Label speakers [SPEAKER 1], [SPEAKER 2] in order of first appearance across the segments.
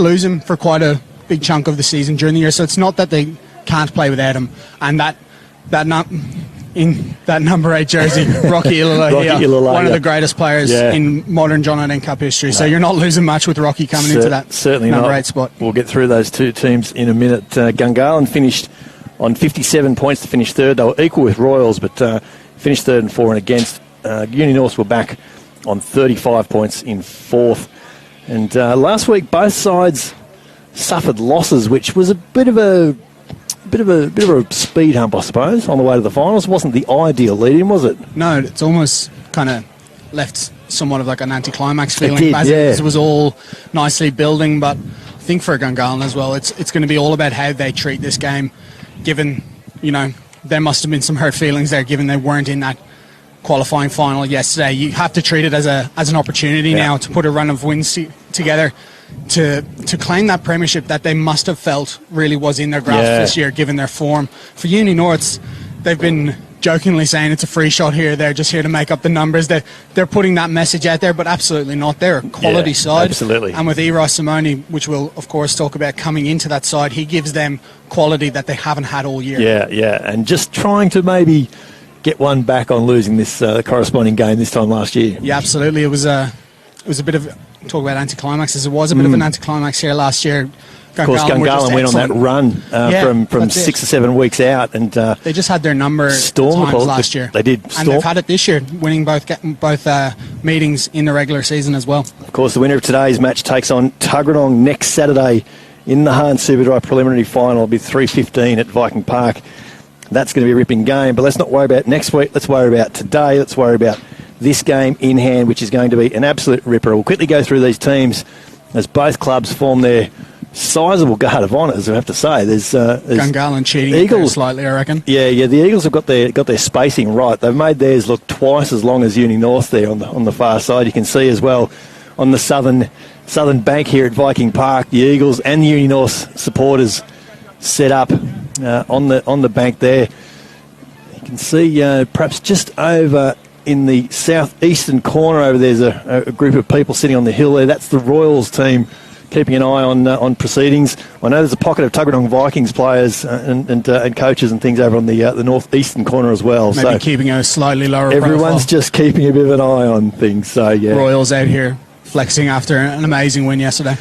[SPEAKER 1] lose him for quite a big chunk of the season during the year, so it's not that they can't play without him. And in that number 8 jersey, Rocky Ilalahia, one of the greatest players in modern John O'Donnell Cup history. So you're not losing much with Rocky coming into that number 8 spot.
[SPEAKER 2] We'll get through those two teams in a minute. Gungahlin finished on 57 points to finish third. They were equal with Royals, but finished third and 4 and against. Uni North were back on 35 points in fourth. And last week, both sides suffered losses, which was a bit of a speed hump, I suppose, on the way to the finals. It wasn't the ideal lead-in, was it?
[SPEAKER 1] No, it's almost kind of left somewhat of like an anticlimax feeling.
[SPEAKER 2] It did,
[SPEAKER 1] It was all nicely building, but I think for Gungahlin as well, it's going to be all about how they treat this game, given, there must have been some hurt feelings there, given they weren't in that qualifying final yesterday. You have to treat it as an opportunity now to put a run of wins together to claim that premiership that they must have felt really was in their grasp this year, given their form. For Uni Norths, they've been jokingly saying it's a free shot here. They're just here to make up the numbers. They're putting that message out there, but absolutely not. They're a quality side.
[SPEAKER 2] Absolutely.
[SPEAKER 1] And with Eros Simone, which we'll, of course, talk about coming into that side, he gives them quality that they haven't had all year.
[SPEAKER 2] Yeah. And just trying to maybe get one back on losing this corresponding game this time last year.
[SPEAKER 1] Yeah, absolutely. It was a bit of, talk about anticlimaxes, it was a bit of an anticlimax here last year.
[SPEAKER 2] Of course, Gungahlin went on that run from 6 or 7 weeks out, and
[SPEAKER 1] they just had their number
[SPEAKER 2] stormed
[SPEAKER 1] last year.
[SPEAKER 2] They did,
[SPEAKER 1] and they've had it this year, winning both meetings in the regular season as well.
[SPEAKER 2] Of course, the winner of today's match takes on Tuggeranong next Saturday in the Hahn Superdry preliminary final. It'll be 3:15 at Viking Park. That's going to be a ripping game, but let's not worry about next week. Let's worry about today. Let's worry about this game in hand, which is going to be an absolute ripper. We'll quickly go through these teams as both clubs form their sizable guard of honours, I have to say. There's
[SPEAKER 1] Gungahlin cheating Eagles slightly, I reckon.
[SPEAKER 2] Yeah, the Eagles have got their spacing right. They've made theirs look twice as long as Uni North there on the far side. You can see as well on the southern bank here at Viking Park, the Eagles and the Uni North supporters set up on the bank there. You can see perhaps just over in the southeastern corner over there's a group of people sitting on the hill there. That's the Royals team, keeping an eye on proceedings. I know there's a pocket of Tuggeranong Vikings players and coaches and things over on the northeastern corner as well.
[SPEAKER 1] Maybe so keeping a slightly lower
[SPEAKER 2] everyone's
[SPEAKER 1] profile.
[SPEAKER 2] Just keeping a bit of an eye on things. So yeah,
[SPEAKER 1] Royals out here flexing after an amazing win yesterday.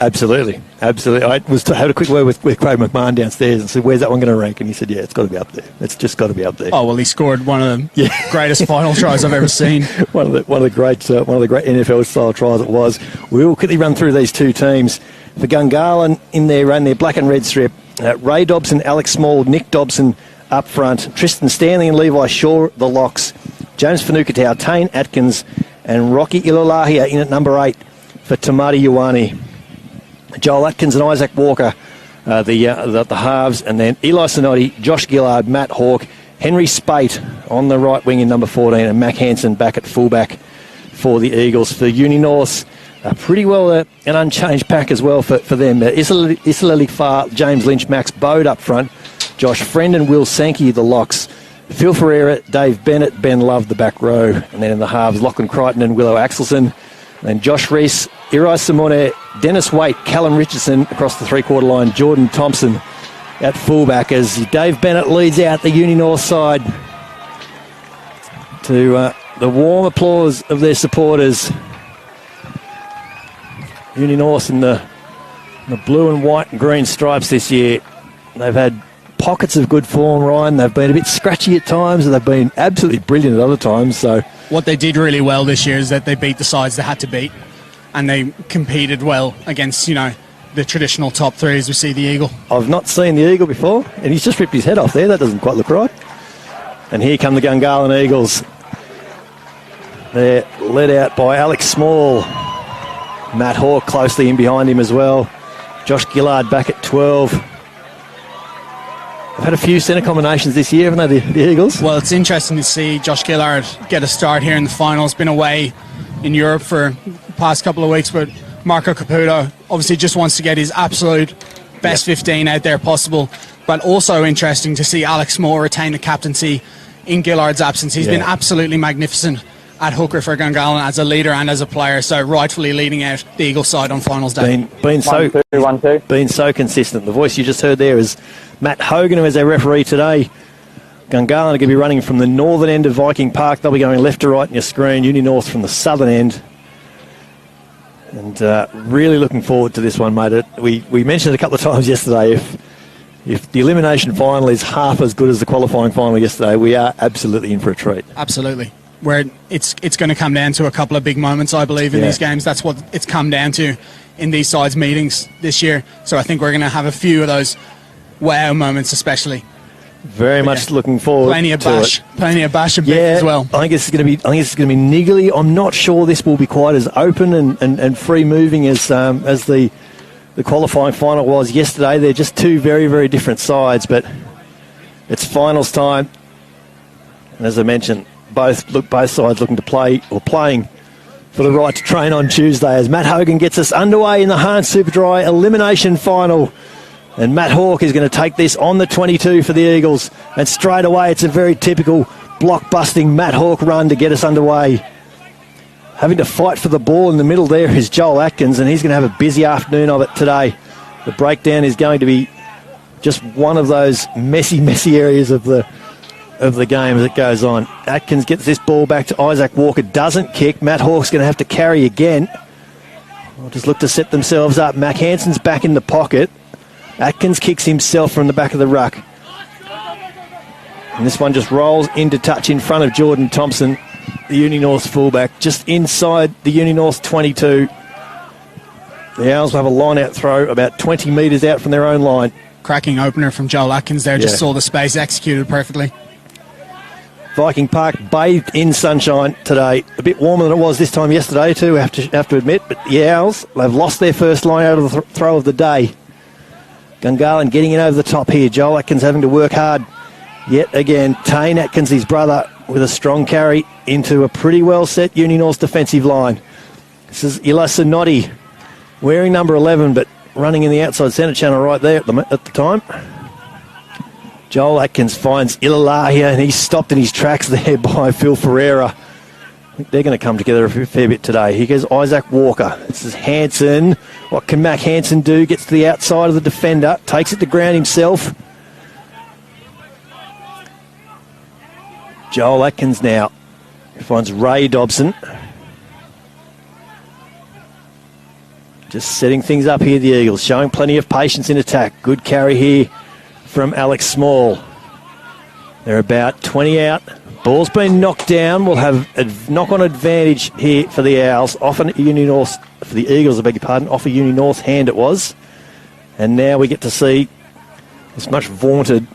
[SPEAKER 2] Absolutely. I had a quick word with Craig McMahon downstairs and said, "Where's that one going to rank?" And he said, "Yeah, it's got to be up there. It's just got to be up there."
[SPEAKER 1] Oh well, he scored one of the greatest final tries I've ever seen.
[SPEAKER 2] one of the great NFL style tries it was. We will quickly run through these two teams. For Gungahlin in their black and red strip, Ray Dobson, Alex Small, Nick Dobson up front, Tristan Stanley and Levi Shaw the locks, James Fanukatau, Tane Atkins, and Rocky Ilalahia in at number 8 for Tamati Ioane. Joel Atkins and Isaac Walker, the halves, and then Eli Sinotti, Josh Gillard, Matt Hawke, Henry Spate on the right wing in number 14, and Mac Hansen back at fullback for the Eagles. For Uni North, pretty well an unchanged pack as well for them. Isla Far, James Lynch, Max Bode up front, Josh Friend and Will Sankey the locks, Phil Ferreira, Dave Bennett, Ben Love the back row, and then in the halves, Lachlan Crichton and Willow Axelson. And Josh Reese, Irai Simone, Dennis Waite, Callum Richardson across the three-quarter line, Jordan Thompson at fullback as Dave Bennett leads out the Uni North side to the warm applause of their supporters. Uni North in the blue and white and green stripes this year. They've had pockets of good form, Ryan. They've been a bit scratchy at times and they've been absolutely brilliant at other times. So
[SPEAKER 1] what they did really well this year is that they beat the sides they had to beat, and they competed well against, the traditional top three as we see the Eagle.
[SPEAKER 2] I've not seen the Eagle before, and he's just ripped his head off there. That doesn't quite look right. And here come the Gungahlin Eagles. They're led out by Alex Small. Matt Hawke closely in behind him as well. Josh Gillard back at 12. They've had a few centre combinations this year, haven't they, the Eagles?
[SPEAKER 1] Well, it's interesting to see Josh Gillard get a start here in the finals. Been away in Europe for the past couple of weeks, but Marco Caputo obviously just wants to get his absolute best 15 out there possible. But also interesting to see Alex Moore retain the captaincy in Gillard's absence. He's been absolutely magnificent at hooker for Gungahlin as a leader and as a player, so rightfully leading out the Eagles side on finals day.
[SPEAKER 2] Been so consistent. The voice you just heard there is Matt Hogan, who is our referee today. Gungahlin are going to be running from the northern end of Viking Park. They'll be going left to right in your screen. Uni North from the southern end. And really looking forward to this one, mate. We mentioned a couple of times yesterday, if the elimination final is half as good as the qualifying final yesterday, we are absolutely in for a treat.
[SPEAKER 1] Absolutely. Where it's going to come down to a couple of big moments, I believe, in these games. That's what it's come down to in these sides' meetings this year. So I think we're going to have a few of those wow moments, especially.
[SPEAKER 2] Very much looking forward.
[SPEAKER 1] Plenty of bash a bit as well.
[SPEAKER 2] I think it's going to be niggly. I'm not sure this will be quite as open and free moving as the qualifying final was yesterday. They're just two very, very different sides, but it's finals time. And as I mentioned, both sides looking to play or playing for the right to train on Tuesday as Matt Hogan gets us underway in the Hahn Super Dry elimination final. And Matt Hawke is going to take this on the 22 for the Eagles. And straight away, it's a very typical block-busting Matt Hawke run to get us underway. Having to fight for the ball in the middle there is Joel Atkins, and he's going to have a busy afternoon of it today. The breakdown is going to be just one of those messy areas of the game as it goes on. Atkins gets this ball back to Isaac Walker, doesn't kick. Matt Hawke's going to have to carry again. They'll just look to set themselves up. Mac Hansen's back in the pocket. Atkins kicks himself from the back of the ruck. And this one just rolls into touch in front of Jordan Thompson, the Uni North fullback, just inside the Uni North 22. The Owls will have a line-out throw about 20 metres out from their own line.
[SPEAKER 1] Cracking opener from Joel Atkins there, just saw the space executed perfectly.
[SPEAKER 2] Viking Park bathed in sunshine today. A bit warmer than it was this time yesterday too, I have to admit. But the Owls, they've lost their first line out of the throw of the day. Gungahlin getting in over the top here. Joel Atkins having to work hard yet again. Tane Atkins, his brother, with a strong carry into a pretty well set Uni North defensive line. This is Ila Sinotti wearing number 11 but running in the outside centre channel right there at the time. Joel Atkins finds Ilalahia and he's stopped in his tracks there by Phil Ferreira. I think they're going to come together a fair bit today. Here goes Isaac Walker. This is Hansen. What can Mac Hansen do? Gets to the outside of the defender. Takes it to ground himself. Joel Atkins now. He finds Ray Dobson. Just setting things up here, the Eagles. Showing plenty of patience in attack. Good carry here from Alex Small. They're about 20 out. Ball's been knocked down. We'll have a knock-on advantage here for the Owls. Off a Uni North, for the Eagles, I beg your pardon. Off a Uni North hand it was. And now we get to see this much vaunted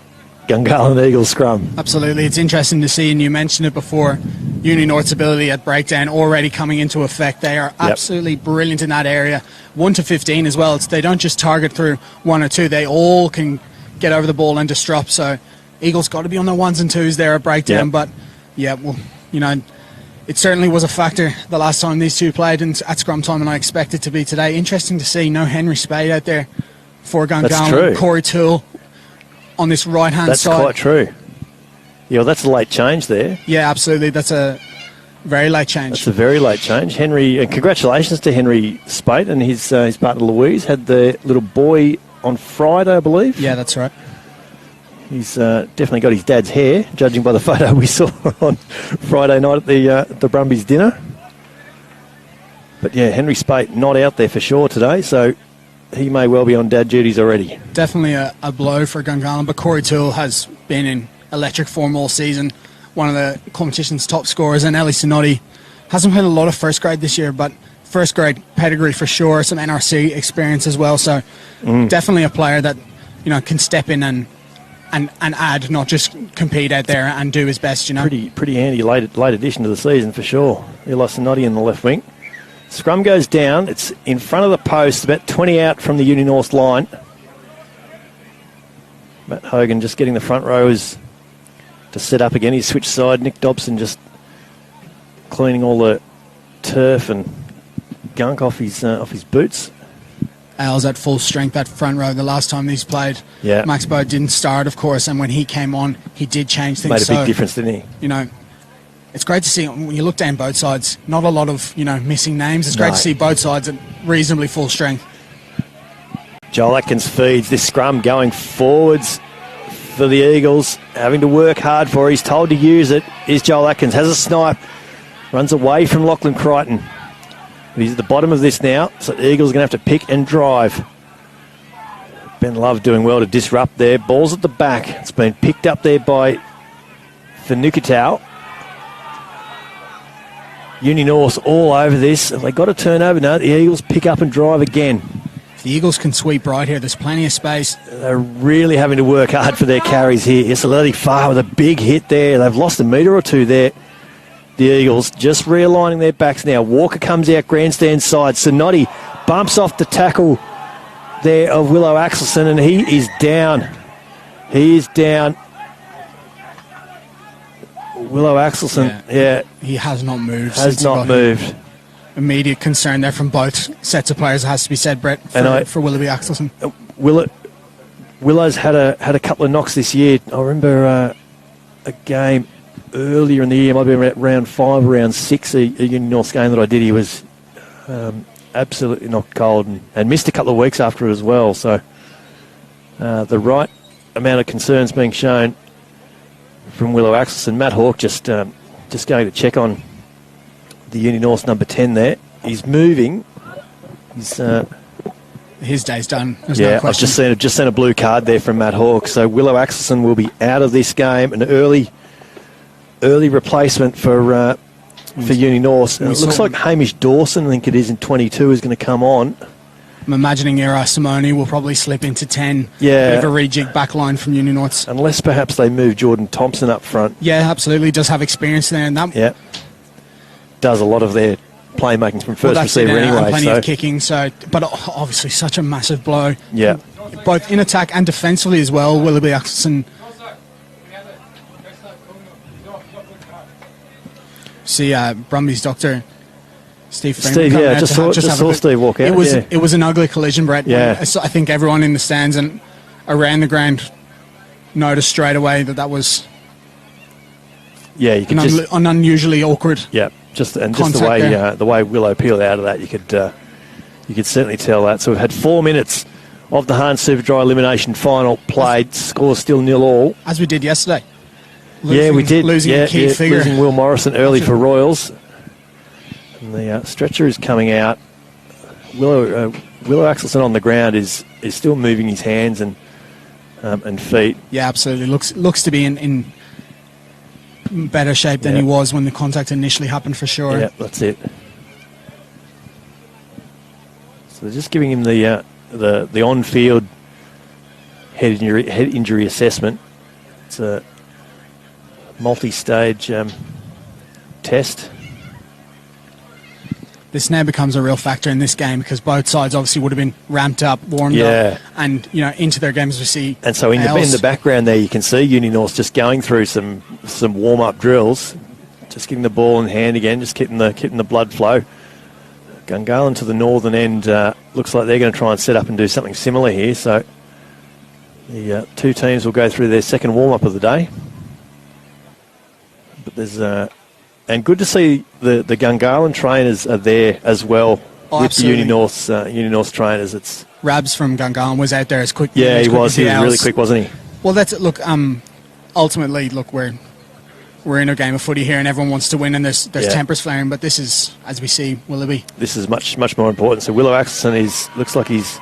[SPEAKER 2] Gungahlin Eagles scrum.
[SPEAKER 1] Absolutely. It's interesting to see, and you mentioned it before, Uni North's ability at breakdown already coming into effect. They are absolutely brilliant in that area. 1 to 15 as well. They don't just target through 1 or 2. They all can get over the ball and disrupt. So Eagles got to be on their 1s and 2s there at breakdown. But, it certainly was a factor the last time these two played at scrum time, and I expect it to be today. Interesting to see no Henry Spade out there for Gungahlin. Corey Toole on this right-hand side.
[SPEAKER 2] That's quite true. Yeah, well, that's a late change there.
[SPEAKER 1] Yeah, absolutely. That's a very late change.
[SPEAKER 2] That's a very late change. Henry, and congratulations to Henry Spate and his partner Louise. Had the little boy on Friday, I believe.
[SPEAKER 1] Yeah, that's right.
[SPEAKER 2] He's definitely got his dad's hair, judging by the photo we saw on Friday night at the Brumbies dinner. But yeah, Henry Spate not out there for sure today, so he may well be on dad duties already.
[SPEAKER 1] Definitely a blow for Gungahlin, but Corey Toole has been in electric form all season, one of the competition's top scorers, and Ellie Sinotti hasn't played a lot of first grade this year, but first grade pedigree for sure, some NRC experience as well, so definitely a player that can step in and add, not just compete out there and do his best.
[SPEAKER 2] Pretty handy late addition to the season for sure. Eli Sinotti in the left wing. Scrum goes down. It's in front of the post, about 20 out from the Uni North line. Matt Hogan just getting the front rows to set up again. He's switched side. Nick Dobson just cleaning all the turf and gunk off his boots.
[SPEAKER 1] Owls at full strength, that front row. The last time these played, Max Bowe didn't start, of course, and when he came on, he did change things.
[SPEAKER 2] Made a big difference, didn't he?
[SPEAKER 1] it's great to see when you look down both sides. Not a lot of missing names. It's great to see both sides at reasonably full strength.
[SPEAKER 2] Joel Atkins feeds this scrum going forwards for the Eagles, having to work hard for it. He's told to use it. Here's Joel Atkins, has a snipe, runs away from Lachlan Crichton. But he's at the bottom of this now, so the Eagles are going to have to pick and drive. Ben Love doing well to disrupt there. Ball's at the back. It's been picked up there by Fanukitau. Uni North all over this. Have they got a turnover? No, the Eagles pick up and drive again.
[SPEAKER 1] If the Eagles can sweep right here, there's plenty of space.
[SPEAKER 2] They're really having to work hard for their carries here. Isolati Farr with a big hit there. They've lost a metre or two there. The Eagles just realigning their backs now. Walker comes out grandstand side. Sonotti bumps off the tackle there of Willow Axelson, and he is down. He is down. Willow Axelson, yeah.
[SPEAKER 1] He has not moved.
[SPEAKER 2] Has not moved.
[SPEAKER 1] Immediate concern there from both sets of players, it has to be said, Brett, for Willoughby Axelson.
[SPEAKER 2] Willow's had a couple of knocks this year. I remember a game earlier in the year, might have been round 5 or round 6, a Uni North game that I did. He was absolutely knocked cold and missed a couple of weeks after it as well. So the right amount of concerns being shown from Willow Axelson. Matt Hawke just going to check on the Uni North number 10 there. He's moving.
[SPEAKER 1] His day's done. There's
[SPEAKER 2] no
[SPEAKER 1] question.
[SPEAKER 2] I've just seen a blue card there from Matt Hawke. So Willow Axelson will be out of this game. An early replacement for Uni North. It looks like Hamish Dawson, I think it is in 22, is going to come on.
[SPEAKER 1] I'm imagining Ira Simone will probably slip into 10.
[SPEAKER 2] Yeah.
[SPEAKER 1] Bit of a rejig back line from Uni North.
[SPEAKER 2] Unless perhaps they move Jordan Thompson up front.
[SPEAKER 1] Yeah, absolutely. Does have experience there. And that
[SPEAKER 2] does a lot of their playmaking from first receiver anyway.
[SPEAKER 1] And plenty of kicking. But obviously such a massive blow.
[SPEAKER 2] Yeah.
[SPEAKER 1] Both in attack and defensively as well. Willoughby Axelson. See Brumby's doctor Steve Freeman.
[SPEAKER 2] Steve, just saw Steve walk out.
[SPEAKER 1] It was an ugly collision, Brett.
[SPEAKER 2] Yeah.
[SPEAKER 1] I think everyone in the stands and around the ground noticed straight away that was
[SPEAKER 2] you could
[SPEAKER 1] an unusually awkward.
[SPEAKER 2] Yeah, just the way Willow peeled out of that, you could certainly tell that. So we've had 4 minutes of the Hahn Superdry elimination final played. Score still 0-0.
[SPEAKER 1] As we did yesterday.
[SPEAKER 2] We did.
[SPEAKER 1] Losing a key figure.
[SPEAKER 2] Losing Will Morrison early for Royals. And the stretcher is coming out. Willow Axelson on the ground is still moving his hands and feet.
[SPEAKER 1] Yeah, absolutely. Looks to be in better shape than he was when the contact initially happened, for sure.
[SPEAKER 2] Yeah, that's it. So they're just giving him the on-field head injury assessment. It's a multi-stage test.
[SPEAKER 1] This now becomes a real factor in this game because both sides obviously would have been ramped up, warmed up, and into their games we see. And so in
[SPEAKER 2] the background there, you can see Uni North just going through some warm-up drills, just getting the ball in hand again, just keeping the blood flow. Gungahlin to the northern end looks like they're going to try and set up and do something similar here. So the two teams will go through their second warm-up of the day. But there's and good to see the Gungahlin trainers are there as well with
[SPEAKER 1] absolutely.
[SPEAKER 2] the Uni North trainers. It's
[SPEAKER 1] Rabs from Gungahlin was out there as quick.
[SPEAKER 2] Yeah, he was. He was really quick, wasn't he?
[SPEAKER 1] Well, that's it. Look, ultimately, we're in a game of footy here, and everyone wants to win, and there's tempers flaring. But this is, as we see, Willoughby.
[SPEAKER 2] This is much more important. So Willow Axelson looks like he's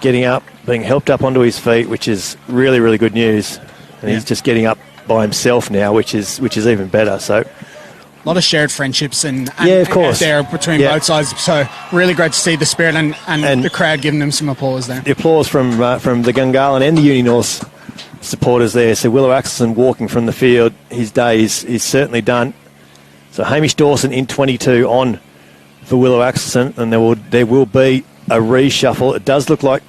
[SPEAKER 2] getting up, being helped up onto his feet, which is really, really good news. And he's just getting up by himself now, which is even better. So
[SPEAKER 1] a lot of shared friendships and
[SPEAKER 2] of course
[SPEAKER 1] there between both sides. So really great to see the spirit and the crowd giving them some applause there.
[SPEAKER 2] The applause from the Gungahlin and the Uni North supporters there. So Willow Axelson walking from the field, his day is certainly done. So Hamish Dawson in 22 on for Willow Axelson, and there will be a reshuffle. It does look like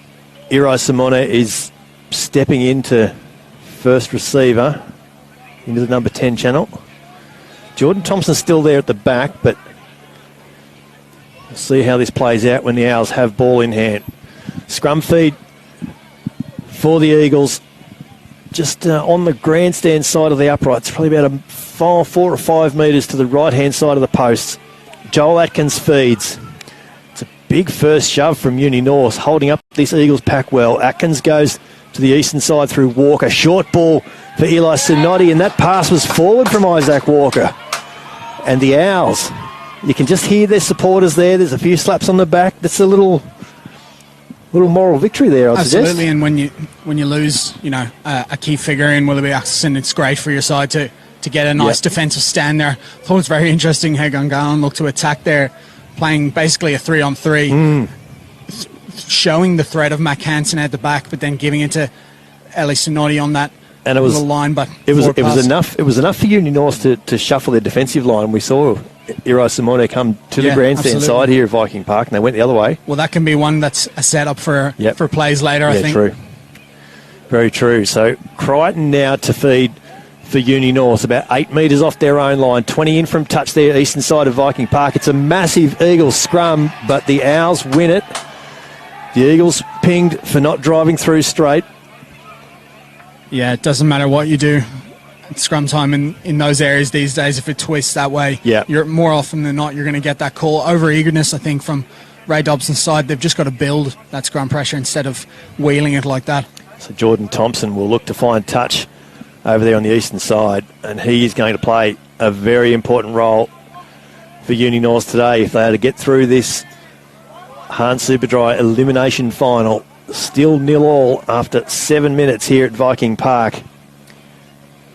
[SPEAKER 2] Iro Simone is stepping into first receiver into the number 10 channel. Jordan Thompson's still there at the back, but we'll see how this plays out when the Owls have ball in hand. Scrum feed for the Eagles, just on the grandstand side of the uprights, probably about a final 4 or 5 metres to the right-hand side of the posts. Joel Atkins feeds. It's a big first shove from Uni North, holding up this Eagles pack well. Atkins goes to the eastern side through Walker. Short ball for Eli Sinotti, and that pass was forward from Isaac Walker. And the Owls, you can just hear their supporters there. There's a few slaps on the back. That's a little moral victory there, I suggest.
[SPEAKER 1] Absolutely, and when you lose, a key figure in Willoughby Axelson, it's great for your side to get a nice defensive stand there. I thought it was very interesting how Gungahlin looked to attack there, playing basically a 3-on-3, showing the threat of Mac Hansen at the back, but then giving it to Eli Sinotti on that little line. But it was
[SPEAKER 2] enough. It was enough for Uni North to shuffle their defensive line. We saw Iro Simone come to the grandstand side here at Viking Park, and they went the other way.
[SPEAKER 1] Well, that can be one that's a setup for plays later, I think.
[SPEAKER 2] True. Very true. So Crichton now to feed for Uni North, about 8 metres off their own line, 20 in from touch there, eastern side of Viking Park. It's a massive Eagles scrum, but the Owls win it. The Eagles pinged for not driving through straight.
[SPEAKER 1] Yeah, it doesn't matter what you do. Scrum time in those areas these days, if it twists that way, you're more often than not, you're going to get that call. Over-eagerness, I think, from Ray Dobson's side. They've just got to build that scrum pressure instead of wheeling it like that.
[SPEAKER 2] So Jordan Thompson will look to find touch over there on the eastern side, and he is going to play a very important role for Uni North today if they are to get through this Hans Superdry elimination final. Still 0-0 after 7 minutes here at Viking Park.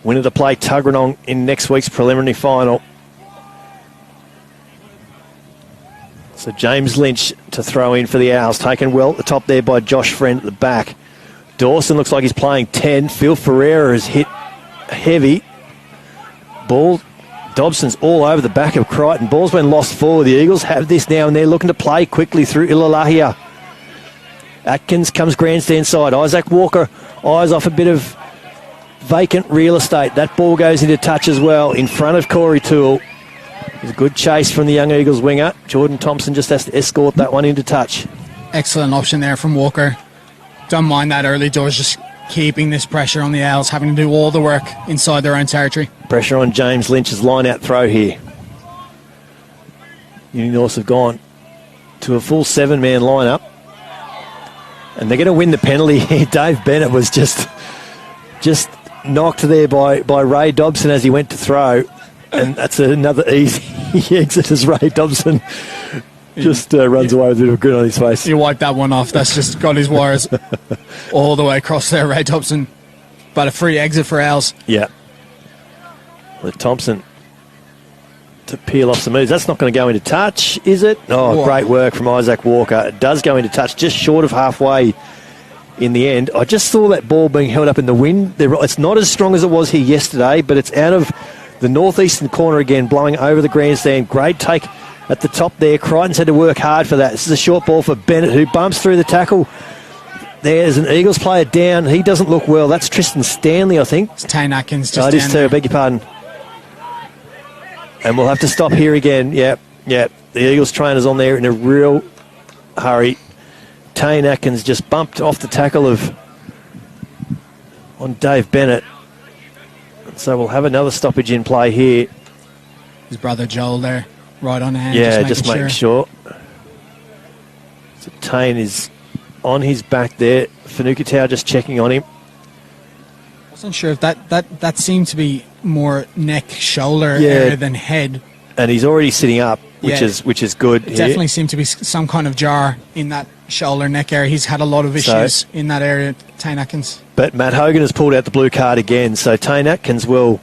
[SPEAKER 2] Winner to play Tuggeranong in next week's preliminary final. So James Lynch to throw in for the Owls, taken well at the top there by Josh Friend at the back. Dawson looks like he's playing 10. Phil Ferreira has hit heavy. Ball, Dobson's all over the back of Crichton. Ball's been lost forward. The Eagles have this now, and they're looking to play quickly through Ilalahia. Atkins comes grandstand side. Isaac Walker eyes off a bit of vacant real estate. That ball goes into touch as well in front of Corey Toole. There's a good chase from the Young Eagles winger. Jordan Thompson just has to escort that one into touch.
[SPEAKER 1] Excellent option there from Walker. Don't mind that early doors, just keeping this pressure on the Owls, having to do all the work inside their own territory.
[SPEAKER 2] Pressure on James Lynch's line-out throw here. Uni North have gone to a full 7-man lineup, and they're going to win the penalty here. Dave Bennett was just knocked there by Ray Dobson as he went to throw, and that's another easy exit as Ray Dobson just runs away with a bit of a grin on his face.
[SPEAKER 1] He wiped that one off. That's just got his wires all the way across there, Ray Dobson. But a free exit for Owls.
[SPEAKER 2] Yeah. With Thompson to peel off some moves. That's not going to go into touch, is it? Oh, great work from Isaac Walker. It does go into touch, just short of halfway in the end. I just saw that ball being held up in the wind. It's not as strong as it was here yesterday, but it's out of the northeastern corner again, blowing over the grandstand. Great take at the top there. Crichton's had to work hard for that. This is a short ball for Bennett, who bumps through the tackle. There's an Eagles player down. He doesn't look well. That's Tristan Stanley, I think.
[SPEAKER 1] It's Tane Atkins just
[SPEAKER 2] it is too. Beg your pardon. And we'll have to stop here again. Yep. The Eagles trainer's on there in a real hurry. Tane Atkins just bumped off the tackle on Dave Bennett. So we'll have another stoppage in play here.
[SPEAKER 1] His brother Joel there, right on hand.
[SPEAKER 2] Yeah, just making sure. So Tane is on his back there. Fanukatau just checking on him.
[SPEAKER 1] Wasn't sure if that seemed to be more neck, shoulder area than head.
[SPEAKER 2] And he's already sitting up, which is good.
[SPEAKER 1] It definitely seemed to be some kind of jar in that shoulder, neck area. He's had a lot of issues in that area, Tane Atkins.
[SPEAKER 2] But Matt Hogan has pulled out the blue card again, so Tane Atkins will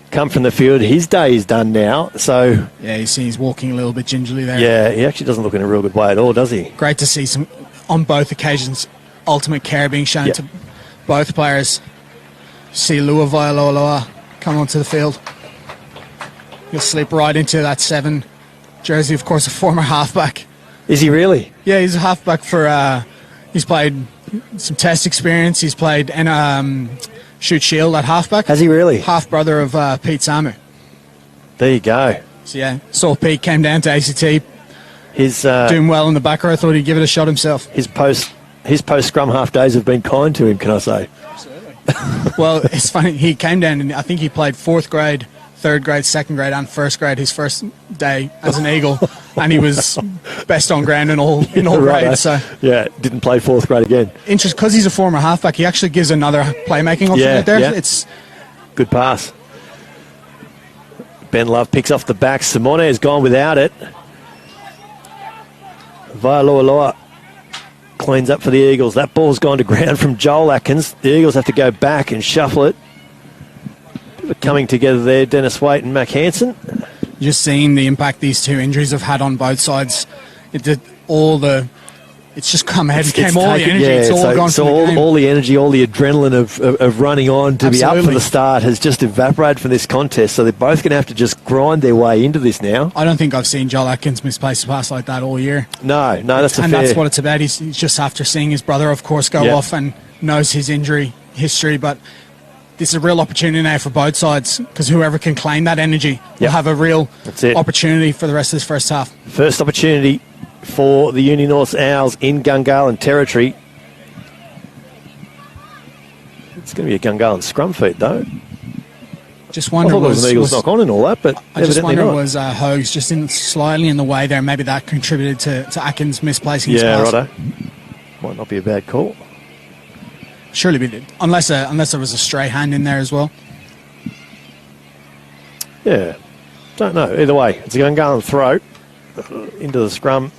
[SPEAKER 2] come from the field. His day is done now. So
[SPEAKER 1] yeah, you see he's walking a little bit gingerly there.
[SPEAKER 2] Yeah, he actually doesn't look in a real good way at all, does he?
[SPEAKER 1] Great to see some, on both occasions, ultimate care being shown to both players. See Lua Vaialoa come onto the field. He'll slip right into that 7 jersey, of course, a former halfback.
[SPEAKER 2] Is he really?
[SPEAKER 1] Yeah, he's a halfback for... he's played some test experience. He's played shoot shield at halfback.
[SPEAKER 2] Has he really?
[SPEAKER 1] Half-brother of Pete Samu.
[SPEAKER 2] There you go.
[SPEAKER 1] So, yeah, saw Pete came down to ACT.
[SPEAKER 2] His
[SPEAKER 1] doing well in the back row. I thought he'd give it a shot himself.
[SPEAKER 2] His post-scrum half days have been kind to him, can I say?
[SPEAKER 1] Absolutely. Well, it's funny. He came down and I think he played 4th grade, third grade, second grade, and first grade. His first day as an Eagle, and he was best on ground in all grades. So
[SPEAKER 2] yeah, didn't play fourth grade again.
[SPEAKER 1] Interesting because he's a former halfback. He actually gives another playmaking option right there.
[SPEAKER 2] Yeah.
[SPEAKER 1] It's
[SPEAKER 2] good pass. Ben Love picks off the back. Simone has gone without it. Vailoa cleans up for the Eagles. That ball's gone to ground from Joel Atkins. The Eagles have to go back and shuffle it. Coming together there, Dennis Waite and Mac Hansen.
[SPEAKER 1] Just seeing the impact these two injuries have had on both sides. It's just come ahead. The energy. It's all gone from the game.
[SPEAKER 2] All the energy, all the adrenaline of running on to be up for the start has just evaporated from this contest. So they're both going to have to just grind their way into this now.
[SPEAKER 1] I don't think I've seen Joel Atkins misplace a pass like that all year.
[SPEAKER 2] No, that's
[SPEAKER 1] and that's what it's about. He's just after seeing his brother, of course, go off and knows his injury history, but this is a real opportunity now for both sides because whoever can claim that energy will have a real opportunity for the rest of this first half.
[SPEAKER 2] First opportunity for the Uni North Owls in Gungahlin territory. It's going to be a Gungahlin scrum feed, though.
[SPEAKER 1] Just wonder
[SPEAKER 2] I thought it was an Eagles knock on and all that, but
[SPEAKER 1] I just wonder was Hogues just slightly in the way there. Maybe that contributed to Atkins misplacing his pass.
[SPEAKER 2] Yeah, righto. Might not be a bad call.
[SPEAKER 1] Surely we did, unless there was a stray hand in there as well.
[SPEAKER 2] Yeah, don't know. Either way, it's a Gungahlin throw into the scrum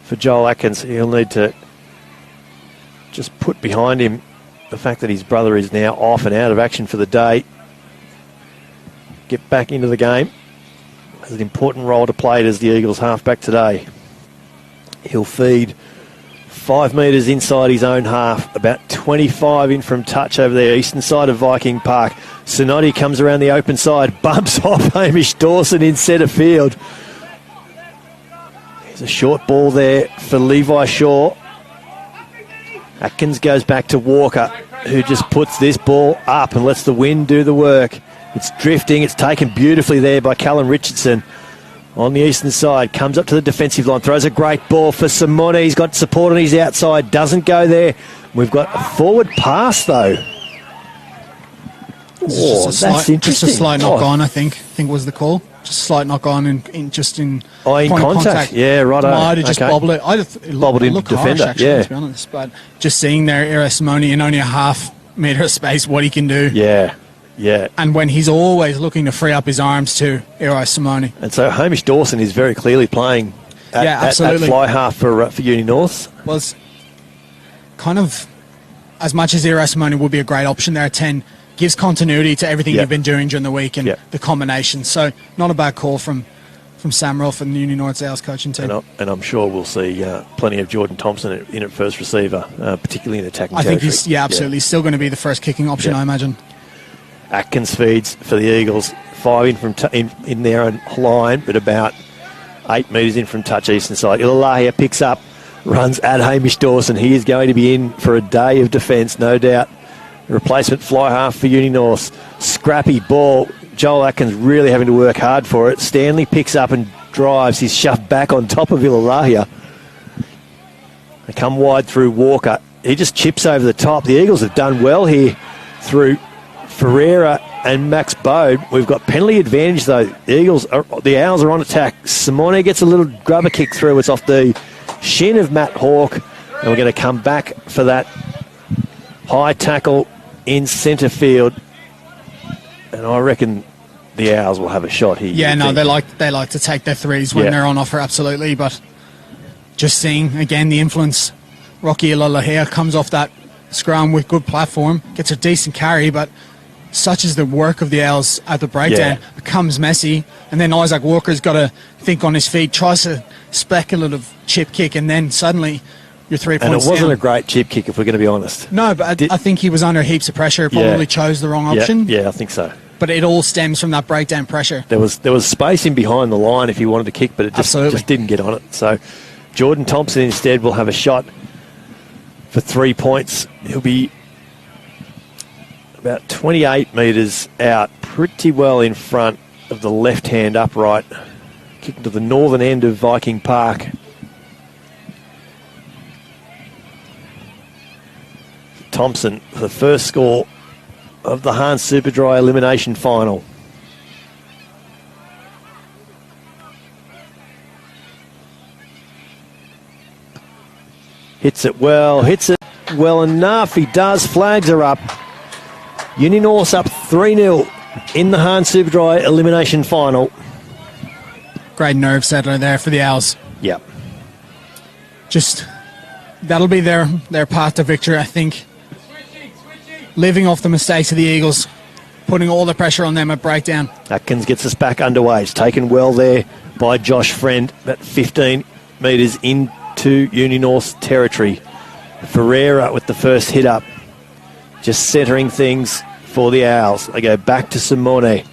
[SPEAKER 2] for Joel Atkins. He'll need to just put behind him the fact that his brother is now off and out of action for the day. Get back into the game. Has an important role to play as the Eagles halfback today. He'll feed 5 metres inside his own half, about 25 in from touch over the eastern side of Viking Park. Sonotti comes around the open side, bumps off Hamish Dawson in centre field. There's a short ball there for Levi Shaw. Atkins goes back to Walker, who just puts this ball up and lets the wind do the work. It's drifting, it's taken beautifully there by Callum Richardson. On the eastern side, comes up to the defensive line, throws a great ball for Simone. He's got support on his outside, doesn't go there. We've got a forward pass, though. That's interesting.
[SPEAKER 1] Just a slight knock on, I think was the call. Just a slight knock on in point contact.
[SPEAKER 2] Yeah, right.
[SPEAKER 1] Might have just bobbled it.
[SPEAKER 2] Bobbled into defender,
[SPEAKER 1] harsh, actually, to be honest. But just seeing there, Ira Simone in only a half metre of space, what he can do.
[SPEAKER 2] Yeah.
[SPEAKER 1] And when he's always looking to free up his arms to Ira Simone.
[SPEAKER 2] And so Hamish Dawson is very clearly playing at fly half for Uni North.
[SPEAKER 1] Well, it's kind of, as much as Ira Simone would be a great option there at 10, gives continuity to everything you've been doing during the week and the combination. So not a bad call from Sam Rolfe and the Uni North Owls coaching team.
[SPEAKER 2] And I'm sure we'll see plenty of Jordan Thompson in at first receiver, particularly in attacking territory.
[SPEAKER 1] I think he's absolutely. He's still going to be the first kicking option, I imagine.
[SPEAKER 2] Atkins feeds for the Eagles, 5 in in their own line, but about 8 metres in from touch eastern side. Ilalahia picks up, runs at Hamish Dawson. He is going to be in for a day of defence, no doubt. Replacement fly half for Uni North. Scrappy ball. Joel Atkins really having to work hard for it. Stanley picks up and drives. He's shoved back on top of Ilalahia. They come wide through Walker. He just chips over the top. The Eagles have done well here through Ferreira and Max Bode. We've got penalty advantage though. The Owls are on attack. Simone gets a little grubber kick through. It's off the shin of Matt Hawke, and we're going to come back for that high tackle in centre field. And I reckon the Owls will have a shot here.
[SPEAKER 1] Yeah, no, they like to take their threes when they're on offer, absolutely. But just seeing again the influence. Rocky Ilalahia comes off that scrum with good platform, gets a decent carry, but such is the work of the Owls at the breakdown, becomes messy, and then Isaac Walker's got to think on his feet, tries a speculative chip kick, and then suddenly you're 3 points down.
[SPEAKER 2] And it wasn't a great chip kick, if we're going to be honest.
[SPEAKER 1] No, but I think he was under heaps of pressure, probably chose the wrong option.
[SPEAKER 2] Yeah, I think so.
[SPEAKER 1] But it all stems from that breakdown pressure.
[SPEAKER 2] There was space in behind the line if he wanted to kick, but it just didn't get on it. So Jordan Thompson instead will have a shot for 3 points. He'll be about 28 metres out, pretty well in front of the left-hand upright, kicking to the northern end of Viking Park. Thompson for the first score of the Hans Superdry elimination final. Hits it well enough. He does. Flags are up. Uni North's up 3-0 in the Hahn Superdry elimination final.
[SPEAKER 1] Great nerve settler there for the Owls.
[SPEAKER 2] Yep.
[SPEAKER 1] Just, that'll be their path to victory, I think. Living off the mistakes of the Eagles, putting all the pressure on them at breakdown.
[SPEAKER 2] Atkins gets us back underway. It's taken well there by Josh Friend, about 15 metres into Uni North's territory. Ferreira with the first hit up, just centering things for the Owls. They go back to Simone,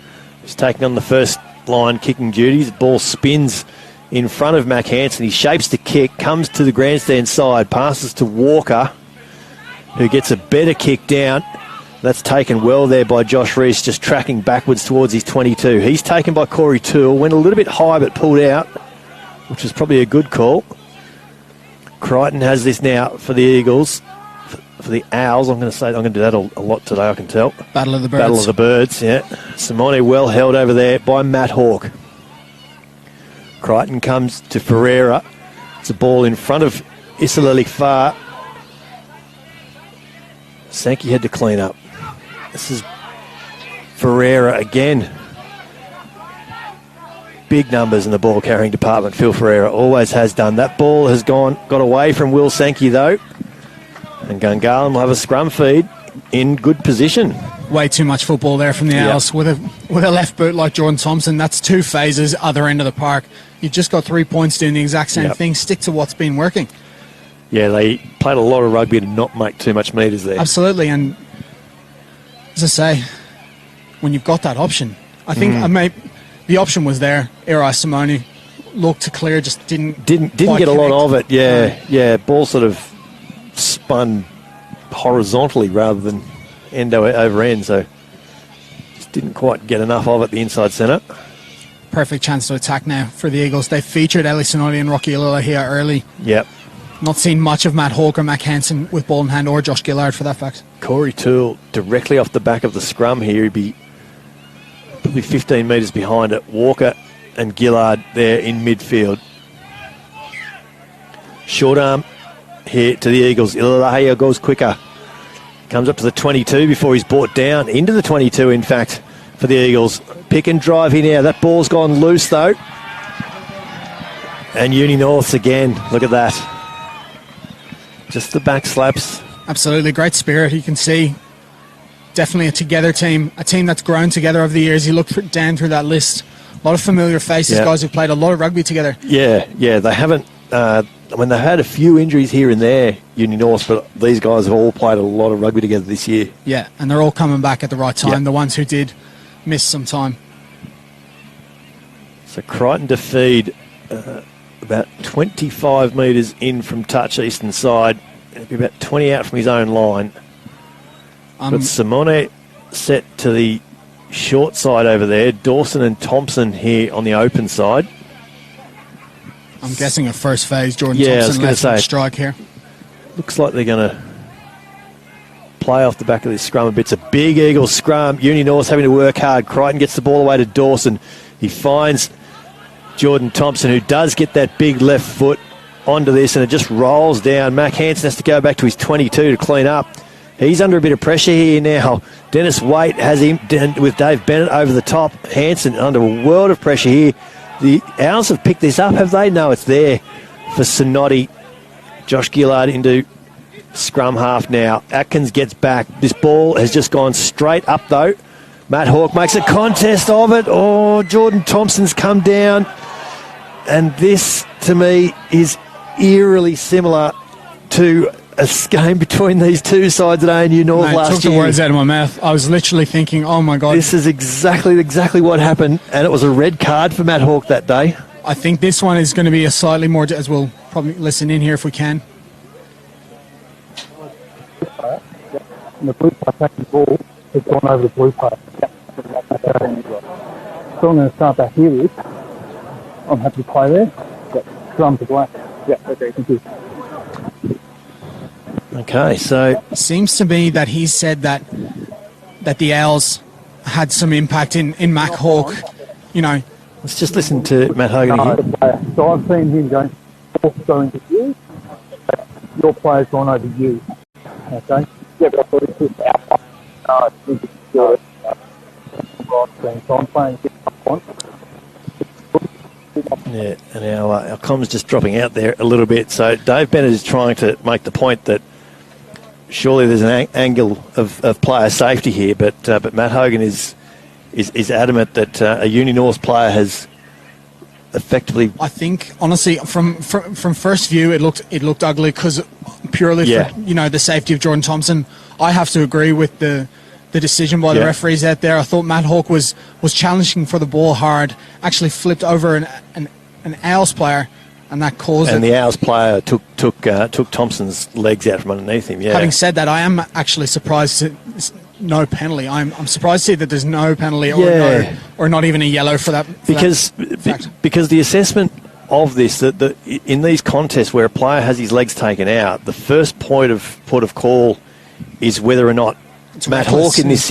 [SPEAKER 2] who's taking on the first line kicking duties. Ball spins in front of Mac Hansen. He shapes the kick, comes to the grandstand side, passes to Walker, who gets a better kick down. That's taken well there by Josh Reese, just tracking backwards towards his 22. He's taken by Corey Toole, went a little bit high but pulled out, which was probably a good call. Crichton has this now for the Eagles. For the Owls, I'm going to do that a lot today, I can tell.
[SPEAKER 1] Battle of the Birds.
[SPEAKER 2] Battle of the Birds, yeah. Simone well held over there by Matt Hawke. Crichton comes to Ferreira. It's a ball in front of Isalili Far. Sankey had to clean up. This is Ferreira again. Big numbers in the ball carrying department. Phil Ferreira always has done. That ball has got away from Will Sankey though. And Gungahlin will have a scrum feed in good position.
[SPEAKER 1] Way too much football there from the Owls. With a left boot like Jordan Thompson, that's 2 phases, other end of the park. You've just got 3 points doing the exact same thing. Stick to what's been working. Yeah,
[SPEAKER 2] they played a lot of rugby to not make too much metres there.
[SPEAKER 1] Absolutely, and as I say, when you've got that option, I think the option was there. Eri Simone looked to clear, just didn't
[SPEAKER 2] get a lot of it. Yeah, ball sort of spun horizontally rather than end over end, so just didn't quite get enough of it, the inside centre.
[SPEAKER 1] Perfect chance to attack now for the Eagles. They featured Eli Sinoli and Rocky Ilala here early.
[SPEAKER 2] Yep.
[SPEAKER 1] Not seen much of Matt Hawke or Mac Hansen with ball in hand, or Josh Gillard for that fact.
[SPEAKER 2] Corey Toole directly off the back of the scrum here. He'd be probably 15 metres behind it. Walker and Gillard there in midfield. Short arm here to the Eagles. Ilahaya goes quicker. Comes up to the 22 before he's brought down. Into the 22, in fact, for the Eagles. Pick and drive here now. That ball's gone loose, though. And Uni Norths again. Look at that. Just the back slaps.
[SPEAKER 1] Absolutely. Great spirit. You can see definitely a together team. A team that's grown together over the years. You look down through that list. A lot of familiar faces, guys who've played a lot of rugby together. Yeah.
[SPEAKER 2] They haven't... they've had a few injuries here and there, Uni North, but these guys have all played a lot of rugby together this year.
[SPEAKER 1] Yeah, and they're all coming back at the right time, the ones who did miss some time.
[SPEAKER 2] So Crichton to feed about 25 metres in from touch eastern side. It'll be about 20 out from his own line. But Simone set to the short side over there. Dawson and Thompson here on the open side.
[SPEAKER 1] I'm guessing a first phase Jordan Thompson left strike here.
[SPEAKER 2] Looks like they're going to play off the back of this scrum a bit. It's a big Eagles scrum. Uni North's having to work hard. Crichton gets the ball away to Dawson. He finds Jordan Thompson, who does get that big left foot onto this, and it just rolls down. Mac Hansen has to go back to his 22 to clean up. He's under a bit of pressure here now. Dennis Waite has him with Dave Bennett over the top. Hansen under a world of pressure here. The Owls have picked this up, have they? No, it's there for Sonotti. Josh Gillard into scrum half now. Atkins gets back. This ball has just gone straight up, though. Matt Hawke makes a contest of it. Oh, Jordan Thompson's come down. And this, to me, is eerily similar to a game between these two sides at ANU North last year.
[SPEAKER 1] Took the words out of my mouth. I was literally thinking, oh my God.
[SPEAKER 2] This is exactly what happened, and it was a red card for Matt Hawke that day.
[SPEAKER 1] I think this one is going to be a slightly more, as we'll probably listen in here if we can.
[SPEAKER 3] And the blue part taking the ball has gone over the blue part. So I'm going to start back here with. I'm happy to play there. Scrum to black. Yeah, okay, thank you.
[SPEAKER 2] Okay, so
[SPEAKER 1] seems to be that he said that the Owls had some impact in Mac Hawke. You know,
[SPEAKER 2] let's just listen to Matt Hogan here.
[SPEAKER 3] So I've seen him going to you. your player's gone over you. Okay? Yeah, but I thought it's just out. I think it's good. So I'm playing 6 points.
[SPEAKER 2] Yeah, and our comms just dropping out there a little bit. So Dave Bennett is trying to make the point that surely there's an angle of player safety here, but Matt Hogan is adamant that a Uni North player has effectively.
[SPEAKER 1] I think honestly, from first view, it looked ugly because purely for the safety of Jordan Thompson. I have to agree with the decision by the referees out there. I thought Matt Hawke was challenging for the ball hard, actually flipped over an Owls player, and that caused it.
[SPEAKER 2] And the Owls player took Thompson's legs out from underneath him. Yeah.
[SPEAKER 1] Having said that, I am actually surprised to no penalty. I'm surprised to see that there's no penalty or not even a yellow for that.
[SPEAKER 2] Because the assessment of this, that in these contests where a player has his legs taken out, the first point of call is whether or not Matt Hawke in this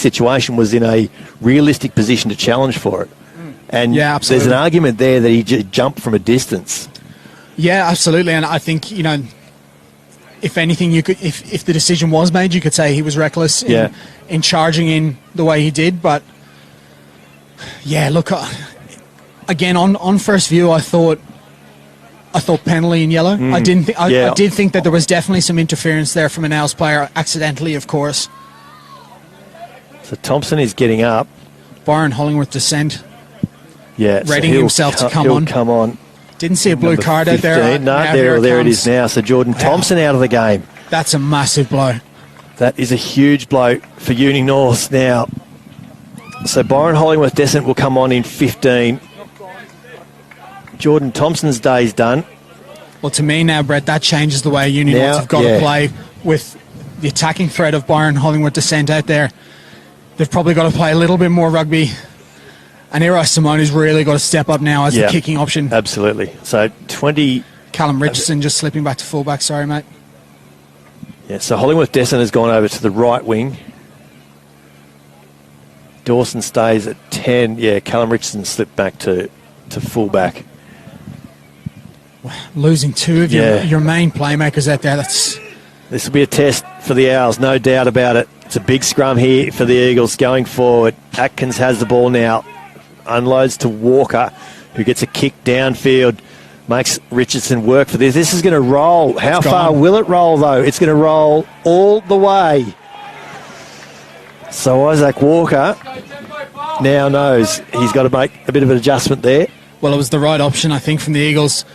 [SPEAKER 2] situation was in a realistic position to challenge for it. And there's an argument there that he jumped from a distance.
[SPEAKER 1] Yeah, absolutely. And I think, if anything, you could, if the decision was made, you could say he was reckless in charging in the way he did. But yeah, look, again on first view, I thought penalty in yellow. I didn't. I did think that there was definitely some interference there from an Owls player, accidentally, of course.
[SPEAKER 2] So Thompson is getting up.
[SPEAKER 1] Byron Hollingworth descent.
[SPEAKER 2] Yeah,
[SPEAKER 1] readying himself to come on. Didn't see a blue card out there.
[SPEAKER 2] No, there it is now. So Jordan Thompson out of the game.
[SPEAKER 1] That's a massive blow.
[SPEAKER 2] That is a huge blow for Uni North now. So Byron Hollingworth descent will come on in 15. Jordan Thompson's day's done.
[SPEAKER 1] Well, to me now, Brett, that changes the way Uni North have got to play with the attacking threat of Byron Hollingworth descent out there. They've probably got to play a little bit more rugby. And Eri Simone's really got to step up now as the kicking option.
[SPEAKER 2] Absolutely. So 20...
[SPEAKER 1] Callum Richardson just slipping back to fullback. Sorry, mate.
[SPEAKER 2] Yeah, so Hollingworth descent has gone over to the right wing. Dawson stays at 10. Yeah, Callum Richardson slipped back to fullback.
[SPEAKER 1] Losing two of your main playmakers out there.
[SPEAKER 2] This will be a test for the Owls, no doubt about it. It's a big scrum here for the Eagles going forward. Atkins has the ball now. Unloads to Walker, who gets a kick downfield. Makes Richardson work for this. This is going to roll. How far will it roll, though? It's going to roll all the way. So Isaac Walker now knows he's got to make a bit of an adjustment there.
[SPEAKER 1] Well, it was the right option, I think, from the Eagles.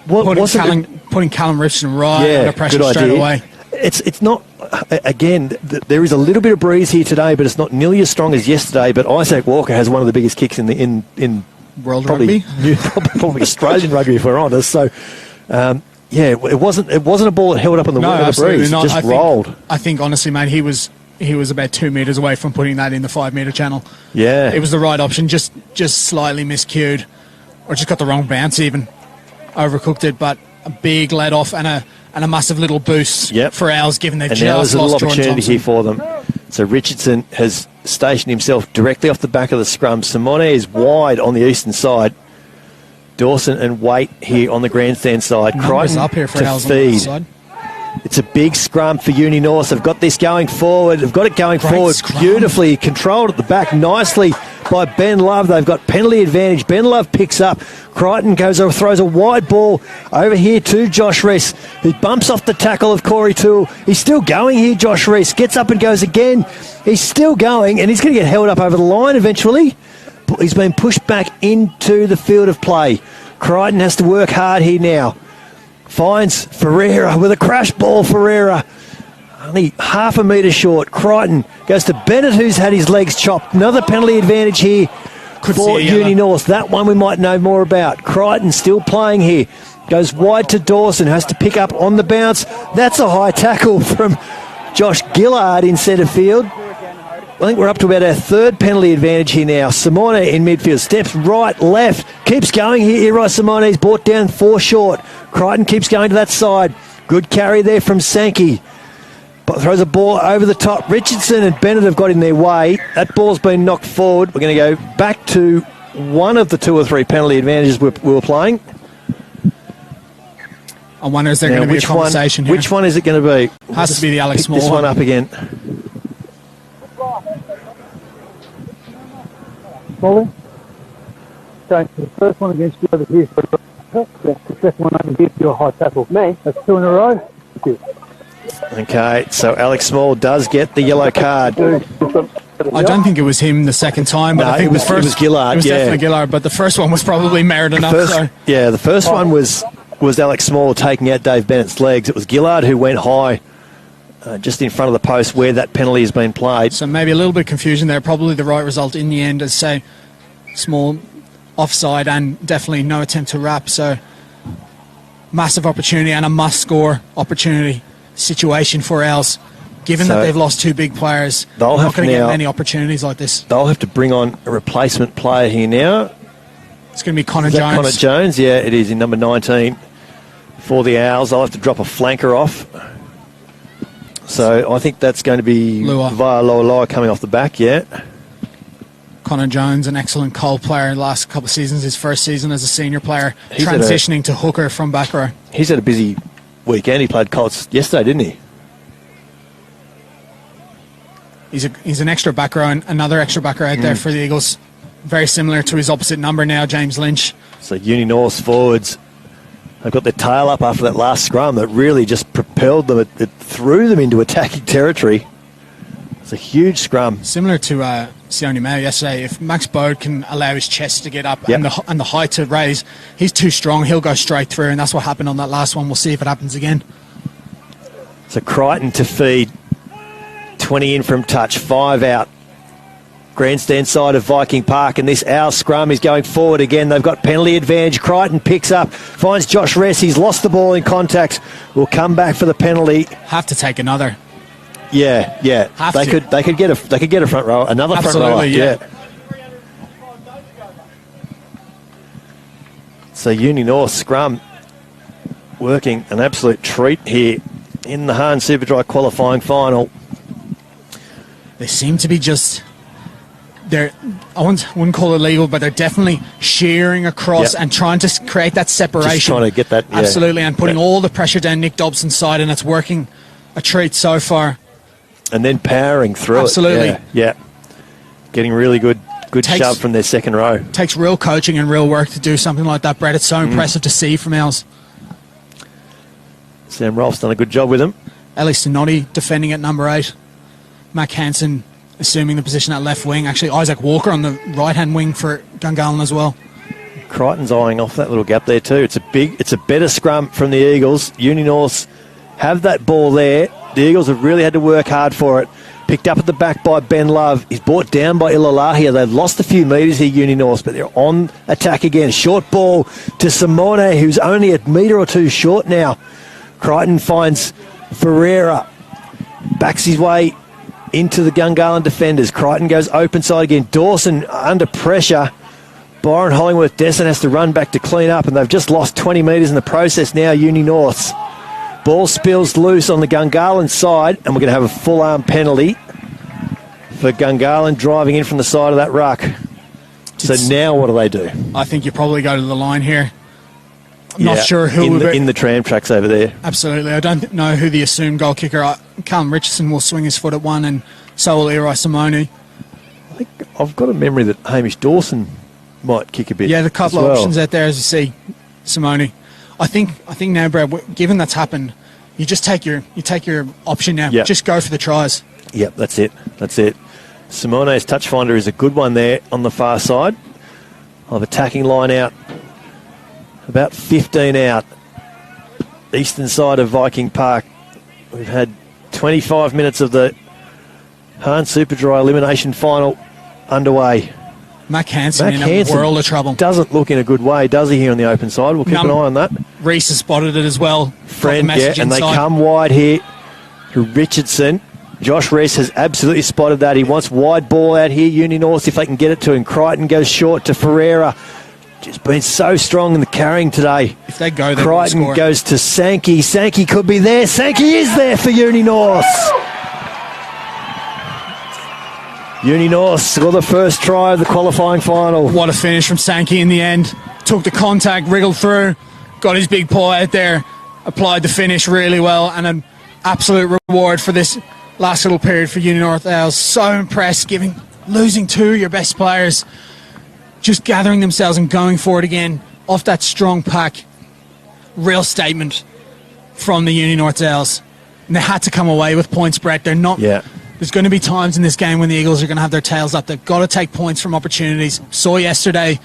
[SPEAKER 1] Putting Callum Richardson right under pressure straight away.
[SPEAKER 2] It's not, again, there is a little bit of breeze here today, but it's not nearly as strong as yesterday. But Isaac Walker has one of the biggest kicks in
[SPEAKER 1] world rugby,
[SPEAKER 2] probably Australian rugby, if we're honest. So, it wasn't a ball that held up on the breeze. It just rolled.
[SPEAKER 1] I think honestly, mate, he was about 2 meters away from putting that in the 5 meter channel.
[SPEAKER 2] Yeah,
[SPEAKER 1] it was the right option. Just slightly miscued, or just got the wrong bounce. Even overcooked it, but a big let off and a massive little boost for Owls, given they've just lost Jordan Thompson.
[SPEAKER 2] Now there's a little opportunity here for them. So Richardson has stationed himself directly off the back of the scrum. Simone is wide on the eastern side. Dawson and Waite here on the grandstand side.
[SPEAKER 1] Crichton up here for Owls on the other side.
[SPEAKER 2] It's a big scrum for Uni North. They've got this going forward. They've got it going forward beautifully. Controlled at the back nicely by Ben Love. They've got penalty advantage. Ben Love picks up. Crichton throws a wide ball over here to Josh Rees, who bumps off the tackle of Corey Toole. He's still going here, Josh Rees. Gets up and goes again. He's still going, and he's going to get held up over the line eventually. He's been pushed back into the field of play. Crichton has to work hard here now. Finds Ferreira with a crash ball. Ferreira only half a metre short. Crichton goes to Bennett, who's had his legs chopped. Another penalty advantage here for Uni North. That one we might know more about. Crichton still playing here. Goes wide to Dawson, has to pick up on the bounce. That's a high tackle from Josh Gillard in centre field. I think we're up to about our third penalty advantage here now. Simone in midfield. Steps right, left. Keeps going here. Eri Simone's brought down 4 short. Crichton keeps going to that side. Good carry there from Sankey. But throws a ball over the top. Richardson and Bennett have got in their way. That ball's been knocked forward. We're going to go back to one of the 2 or 3 penalty advantages we were playing.
[SPEAKER 1] I wonder, is there going to be a conversation here?
[SPEAKER 2] Which one is it going to be?
[SPEAKER 1] Has to be the Alex Small
[SPEAKER 2] this one up again.
[SPEAKER 3] Smalley? Okay, the first one against you over here for the second one over here for your high tackle. Me? That's 2 in a row. Thank you.
[SPEAKER 2] Okay, so Alex Small does get the yellow card.
[SPEAKER 1] I don't think it was him the second time, but
[SPEAKER 2] No,
[SPEAKER 1] I think
[SPEAKER 2] it was Gillard.
[SPEAKER 1] It was definitely Gillard, but the first one was probably merit enough.
[SPEAKER 2] The first one was Alex Small taking out Dave Bennett's legs. It was Gillard who went high just in front of the post where that penalty has been played.
[SPEAKER 1] So maybe a little bit of confusion there. Probably the right result in the end is, say, Small offside and definitely no attempt to wrap. So massive opportunity and a must-score opportunity situation for Els. Given that they've lost 2 big players, they're not going to get many opportunities like this.
[SPEAKER 2] They'll have to bring on a replacement player here now.
[SPEAKER 1] It's going to be Connor Jones.
[SPEAKER 2] Connor Jones, yeah, it is in number 19 for the Owls. They'll have to drop a flanker off. So I think that's going to be via Loa coming off the back, yeah.
[SPEAKER 1] Connor Jones, an excellent Cole player the last couple of seasons, his first season as a senior player, transitioning to hooker from back row.
[SPEAKER 2] He's had a busy weekend. He played Colts yesterday, didn't he?
[SPEAKER 1] He's an extra back row and another extra back row out there for the Eagles. Very similar to his opposite number now, James Lynch.
[SPEAKER 2] So Uni North's forwards have got their tail up after that last scrum that really just propelled them. It threw them into attacking territory. It's a huge scrum.
[SPEAKER 1] Similar to Sione Mayo yesterday. If Max Bode can allow his chest to get up and the height to raise, he's too strong. He'll go straight through, and that's what happened on that last one. We'll see if it happens again.
[SPEAKER 2] So Crichton to feed. 20 in from touch, 5 out. Grandstand side of Viking Park, and this Owl scrum is going forward again. They've got penalty advantage. Crichton picks up, finds Josh Ress. He's lost the ball in contact. Will come back for the penalty.
[SPEAKER 1] Have to take another.
[SPEAKER 2] Yeah. They could get a front row, another
[SPEAKER 1] Absolutely,
[SPEAKER 2] front row.
[SPEAKER 1] Yeah.
[SPEAKER 2] So Uni North scrum working an absolute treat here in the Hahn Superdry qualifying final.
[SPEAKER 1] They seem to be just... I wouldn't call it legal, but they're definitely shearing across and trying to create that separation.
[SPEAKER 2] Just trying to get that,
[SPEAKER 1] Absolutely, and putting all the pressure down Nick Dobson's side, and it's working a treat so far.
[SPEAKER 2] And then powering through
[SPEAKER 1] Absolutely.
[SPEAKER 2] it. Yeah. Getting really good shove from their second row.
[SPEAKER 1] Takes real coaching and real work to do something like that, Brett. It's so impressive to see from Els.
[SPEAKER 2] Sam Rolfe's done a good job with him.
[SPEAKER 1] Ellie Stenotti defending at number 8. Mac Hansen assuming the position at left wing. Actually, Isaac Walker on the right-hand wing for Gungahlin as well.
[SPEAKER 2] Crichton's eyeing off that little gap there too. It's a better scrum from the Eagles. Uni Norths have that ball there. The Eagles have really had to work hard for it. Picked up at the back by Ben Love. He's brought down by Ilalahia. They've lost a few metres here, Uni Norths, but they're on attack again. Short ball to Simone, who's only a metre or 2 short now. Crichton finds Ferreira. Backs his way into the Gungahlin defenders. Crichton goes open side again. Dawson under pressure. Byron Hollingworth Desson has to run back to clean up, and they've just lost 20 metres in the process now, Uni Norths. Ball spills loose on the Gungahlin side, and we're going to have a full-arm penalty for Gungahlin driving in from the side of that ruck. So now what do?
[SPEAKER 1] I think you probably go to the line here. I'm not sure who
[SPEAKER 2] in the tram tracks over there.
[SPEAKER 1] Absolutely. I don't know who the assumed goal kicker. Callum Richardson will swing his foot at one, and so will Eli Simone.
[SPEAKER 2] I think I've got a memory that Hamish Dawson might kick a bit.
[SPEAKER 1] Yeah, the couple of options out there, as you see, Simone. I think now, Brad, given that's happened, you just take your option now.
[SPEAKER 2] Yep.
[SPEAKER 1] Just go for the tries.
[SPEAKER 2] Yep, that's it. Simone's touch finder is a good one there on the far side. Of attacking line out. About 15 out. Eastern side of Viking Park. We've had 25 minutes of the Hahn Superdry elimination final underway.
[SPEAKER 1] Mac Hansen in a world of trouble.
[SPEAKER 2] Doesn't look in a good way, does he, here on the open side? We'll keep an eye on that.
[SPEAKER 1] Reese has spotted it as well.
[SPEAKER 2] Friend, and they come wide here to Richardson. Josh Reese has absolutely spotted that. He wants wide ball out here. Uni North, if they can get it to him. Crichton goes short to Ferreira. Just been so strong in the carrying today.
[SPEAKER 1] If they go, they
[SPEAKER 2] Crichton
[SPEAKER 1] will score.
[SPEAKER 2] Goes to Sankey. Sankey could be there. Sankey is there for Uni North. Uni North scored the first try of the qualifying final.
[SPEAKER 1] What a finish from Sankey in the end. Took the contact, wriggled through, got his big paw out there. applied the finish really well, and an absolute reward for this last little period for Uni North Ales. So impressed, losing two of your best players, just gathering themselves and going for it again off that strong pack. Real statement from the Uni North Ales. And they had to come away with points, Brett. They're not.
[SPEAKER 2] Yeah.
[SPEAKER 1] There's going to be times in this game when the Eagles are going to have their tails up. They've got to take points from opportunities. Saw yesterday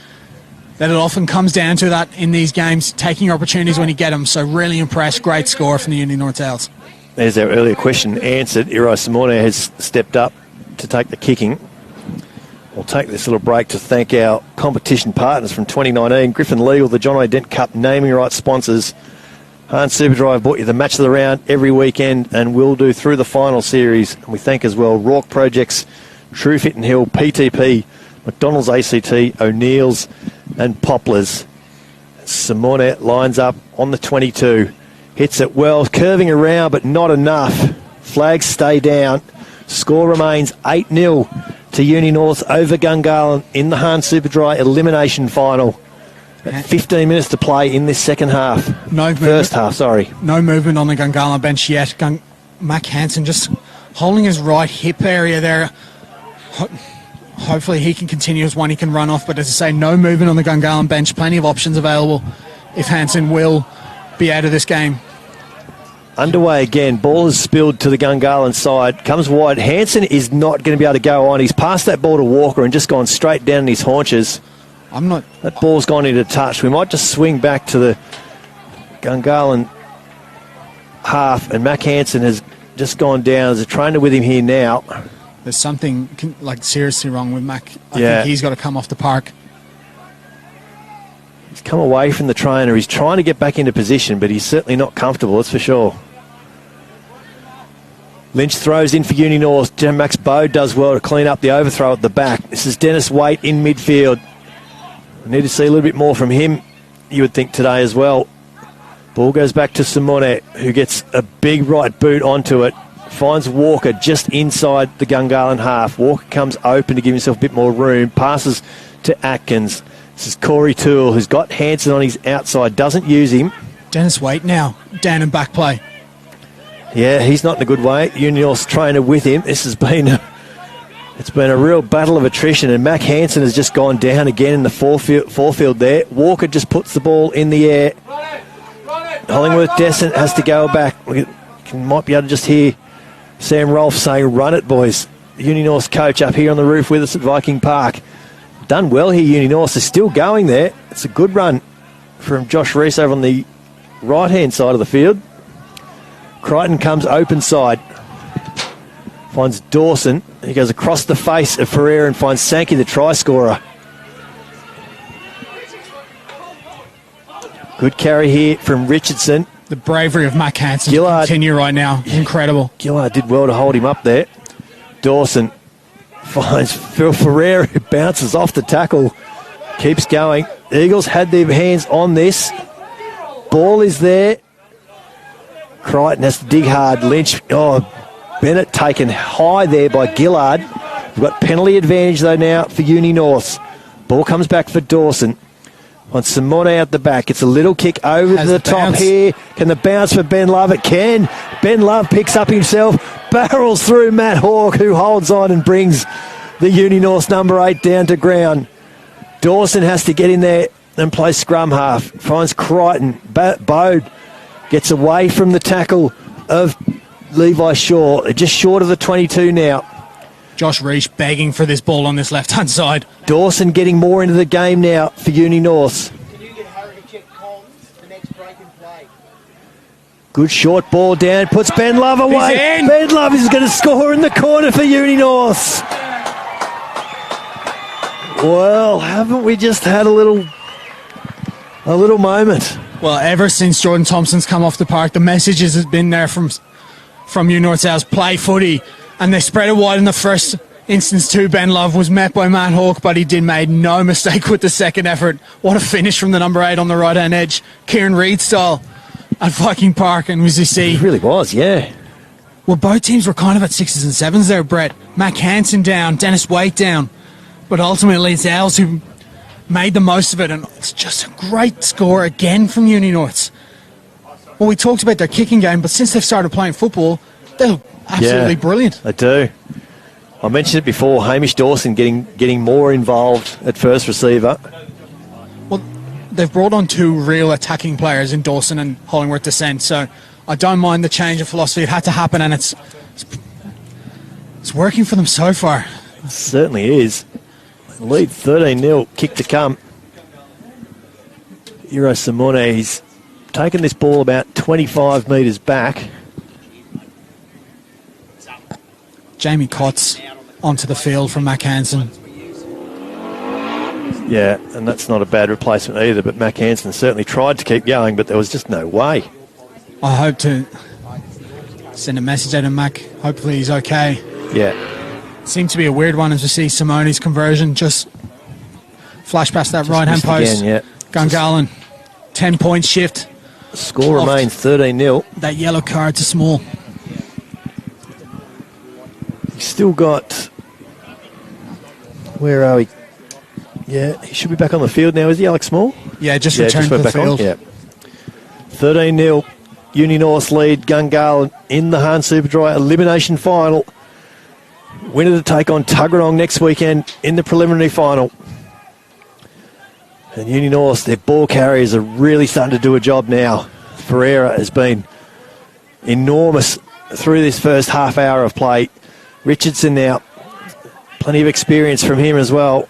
[SPEAKER 1] that it often comes down to that in these games, taking opportunities when you get them. So really impressed. Great score from the Uni North Ales.
[SPEAKER 2] There's our earlier question answered. Iro Simone has stepped up to take the kicking. We'll take this little break to thank our competition partners from 2019, Griffin Legal, the John O'Dent Cup naming rights sponsors. Hans Superdrive bought you the match of the round every weekend and will do through the final series. And we thank as well Rourke Projects, True Fit and Hill, PTP, McDonald's ACT, O'Neill's and Poplars. Simone lines up on the 22. Hits it well, curving around but not enough. Flags stay down. Score remains 8-0 to Uni North over Gungahlin in the Hans Superdry elimination final. 15 minutes to play in this second half. First half, sorry.
[SPEAKER 1] No movement on the Gungahlin bench yet. Mac Hansen just holding his right hip area there. Hopefully he can continue as one he can run off. But as I say, no movement on the Gungahlin bench. Plenty of options available if Hansen will be out of this game.
[SPEAKER 2] Underway again. Ball is spilled to the Gungahlin side. Comes wide. Hansen is not going to be able to go on. He's passed that ball to Walker and just gone straight down his haunches. That ball's gone into touch. We might just swing back to the Gungahlin half, and Mac Hansen has just gone down. There's a trainer with him here now.
[SPEAKER 1] There's something seriously wrong with Mac. I think he's got to come off the park.
[SPEAKER 2] He's come away from the trainer. He's trying to get back into position, but he's certainly not comfortable, that's for sure. Lynch throws in for Uni North. Max Bode does well to clean up the overthrow at the back. This is Dennis Waite in midfield. We need to see a little bit more from him, you would think, today as well. Ball goes back to Simone, who gets a big right boot onto it. Finds Walker just inside the Gungahlin half. Walker comes open to give himself a bit more room. Passes to Atkins. This is Corey Toole, who's got Hansen on his outside. Doesn't use him.
[SPEAKER 1] Dennis Waite now down in back play.
[SPEAKER 2] Yeah, he's not in a good way. Uni North's trainer with him. This has been it's been a real battle of attrition, and Mac Hansen has just gone down again in the forefield there. Walker just puts the ball in the air. Hollingworth Descent has to go back. We might be able to just hear Sam Rolfe saying, "Run it, boys." Uni North's coach up here on the roof with us at Viking Park. Done well here, Uni North. They're still going there. It's a good run from Josh Reese over on the right-hand side of the field. Crichton comes open side. Finds Dawson. He goes across the face of Ferreira and finds Sankey, the try scorer. Good carry here from Richardson.
[SPEAKER 1] The bravery of Mac Hansen to continue right now. Incredible.
[SPEAKER 2] Gillard did well to hold him up there. Dawson finds Phil Ferreira, who bounces off the tackle. Keeps going. Eagles had their hands on this. Ball is there. Crichton has to dig hard. Lynch, Bennett taken high there by Gillard. We've got penalty advantage though now for Uni North. Ball comes back for Dawson. On Simone out the back. It's a little kick over to the top here. Can the bounce for Ben Love? It can. Ben Love picks up himself, barrels through Matt Hawke, who holds on and brings the Uni North number 8 down to ground. Dawson has to get in there and play scrum half. Finds Crichton. Bode gets away from the tackle of Levi Shaw. They're just short of the 22 now.
[SPEAKER 1] Josh Reese begging for this ball on this left-hand side.
[SPEAKER 2] Dawson getting more into the game now for Uni North.
[SPEAKER 4] Can you get Harry to check Collins the next break and play?
[SPEAKER 2] Good short ball down. Puts Ben Love away. Ben Love is going to score in the corner for Uni North. Well, haven't we just had a little moment?
[SPEAKER 1] Well, ever since Jordan Thompson's come off the park, the messages has been there from Uni North South, play footy. And they spread it wide in the first instance too. Ben Love was met by Matt Hawke, but he did made no mistake with the second effort. What a finish from the number 8 on the right-hand edge. Kieran Reid style at Viking Park. And as you see...
[SPEAKER 2] It really was, yeah.
[SPEAKER 1] Well, both teams were kind of at 6s and 7s there, Brett. Mac Hansen down, Dennis Waite down. But ultimately it's Owls who made the most of it. And it's just a great score again from Uni North. Well, we talked about their kicking game, but since they've started playing football, they look absolutely brilliant.
[SPEAKER 2] They do. I mentioned it before, Hamish Dawson getting more involved at first receiver.
[SPEAKER 1] Well, they've brought on 2 real attacking players in Dawson and Hollingworth Descent, so I don't mind the change of philosophy. It had to happen, and it's working for them so far.
[SPEAKER 2] It certainly is. Lead 13-0, kick to come. Euro Simone, he's taken this ball about 25 metres back.
[SPEAKER 1] Jamie Cotts onto the field from Mac Hansen.
[SPEAKER 2] Yeah, and that's not a bad replacement either, but Mac Hansen certainly tried to keep going, but there was just no way.
[SPEAKER 1] I hope to send a message out to Mac. Hopefully he's okay.
[SPEAKER 2] Yeah.
[SPEAKER 1] Seemed to be a weird one as we see Simone's conversion just flash past that right-hand post.
[SPEAKER 2] Again, yeah.
[SPEAKER 1] Gungahlin, 10-point shift.
[SPEAKER 2] Score remains 13-0.
[SPEAKER 1] That yellow card to Small.
[SPEAKER 2] He's still got... Where are we? Yeah, he should be back on the field now. Is he, Alex Small?
[SPEAKER 1] Yeah, just returned to the field.
[SPEAKER 2] Yeah. 13-0. Uni North lead. Gungahlin in the Hahn Superdry Elimination Final. Winner to take on Tuggeranong next weekend in the preliminary final. And Uni North, their ball carriers are really starting to do a job now. Ferreira has been enormous through this first half hour of play. Richardson now, plenty of experience from him as well.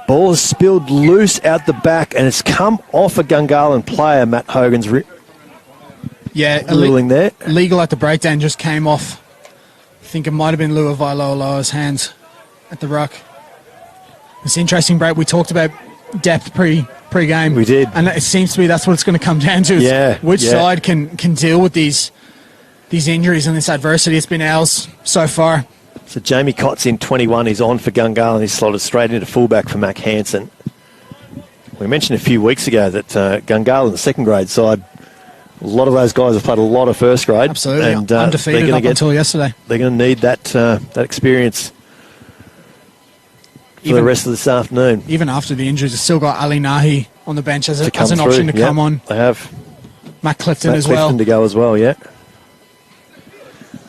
[SPEAKER 2] Ball has spilled loose out the back, and it's come off a Gungahlin player. Matt Hogan's ruling there.
[SPEAKER 1] Legal at the breakdown just came off. I think it might have been Lua Vailoloa's hands at the ruck. It's interesting, Brett. We talked about depth pre-game.
[SPEAKER 2] We did.
[SPEAKER 1] And it seems to be that's what it's going to come down to. Which side can deal with these injuries and this adversity. It's been ours so far.
[SPEAKER 2] So Jamie Cotts in 21 is on for Gungahlin. He's slotted straight into fullback for Mac Hansen. We mentioned a few weeks ago that Gungahlin, the second grade side, a lot of those guys have played a lot of first grade.
[SPEAKER 1] Absolutely. And undefeated up until yesterday.
[SPEAKER 2] They're going to need that experience for the rest of this afternoon.
[SPEAKER 1] Even after the injuries, they've still got Ali Nahi on the bench as an option to come on.
[SPEAKER 2] They have.
[SPEAKER 1] Matt Clifton as well.
[SPEAKER 2] To go as well, yeah.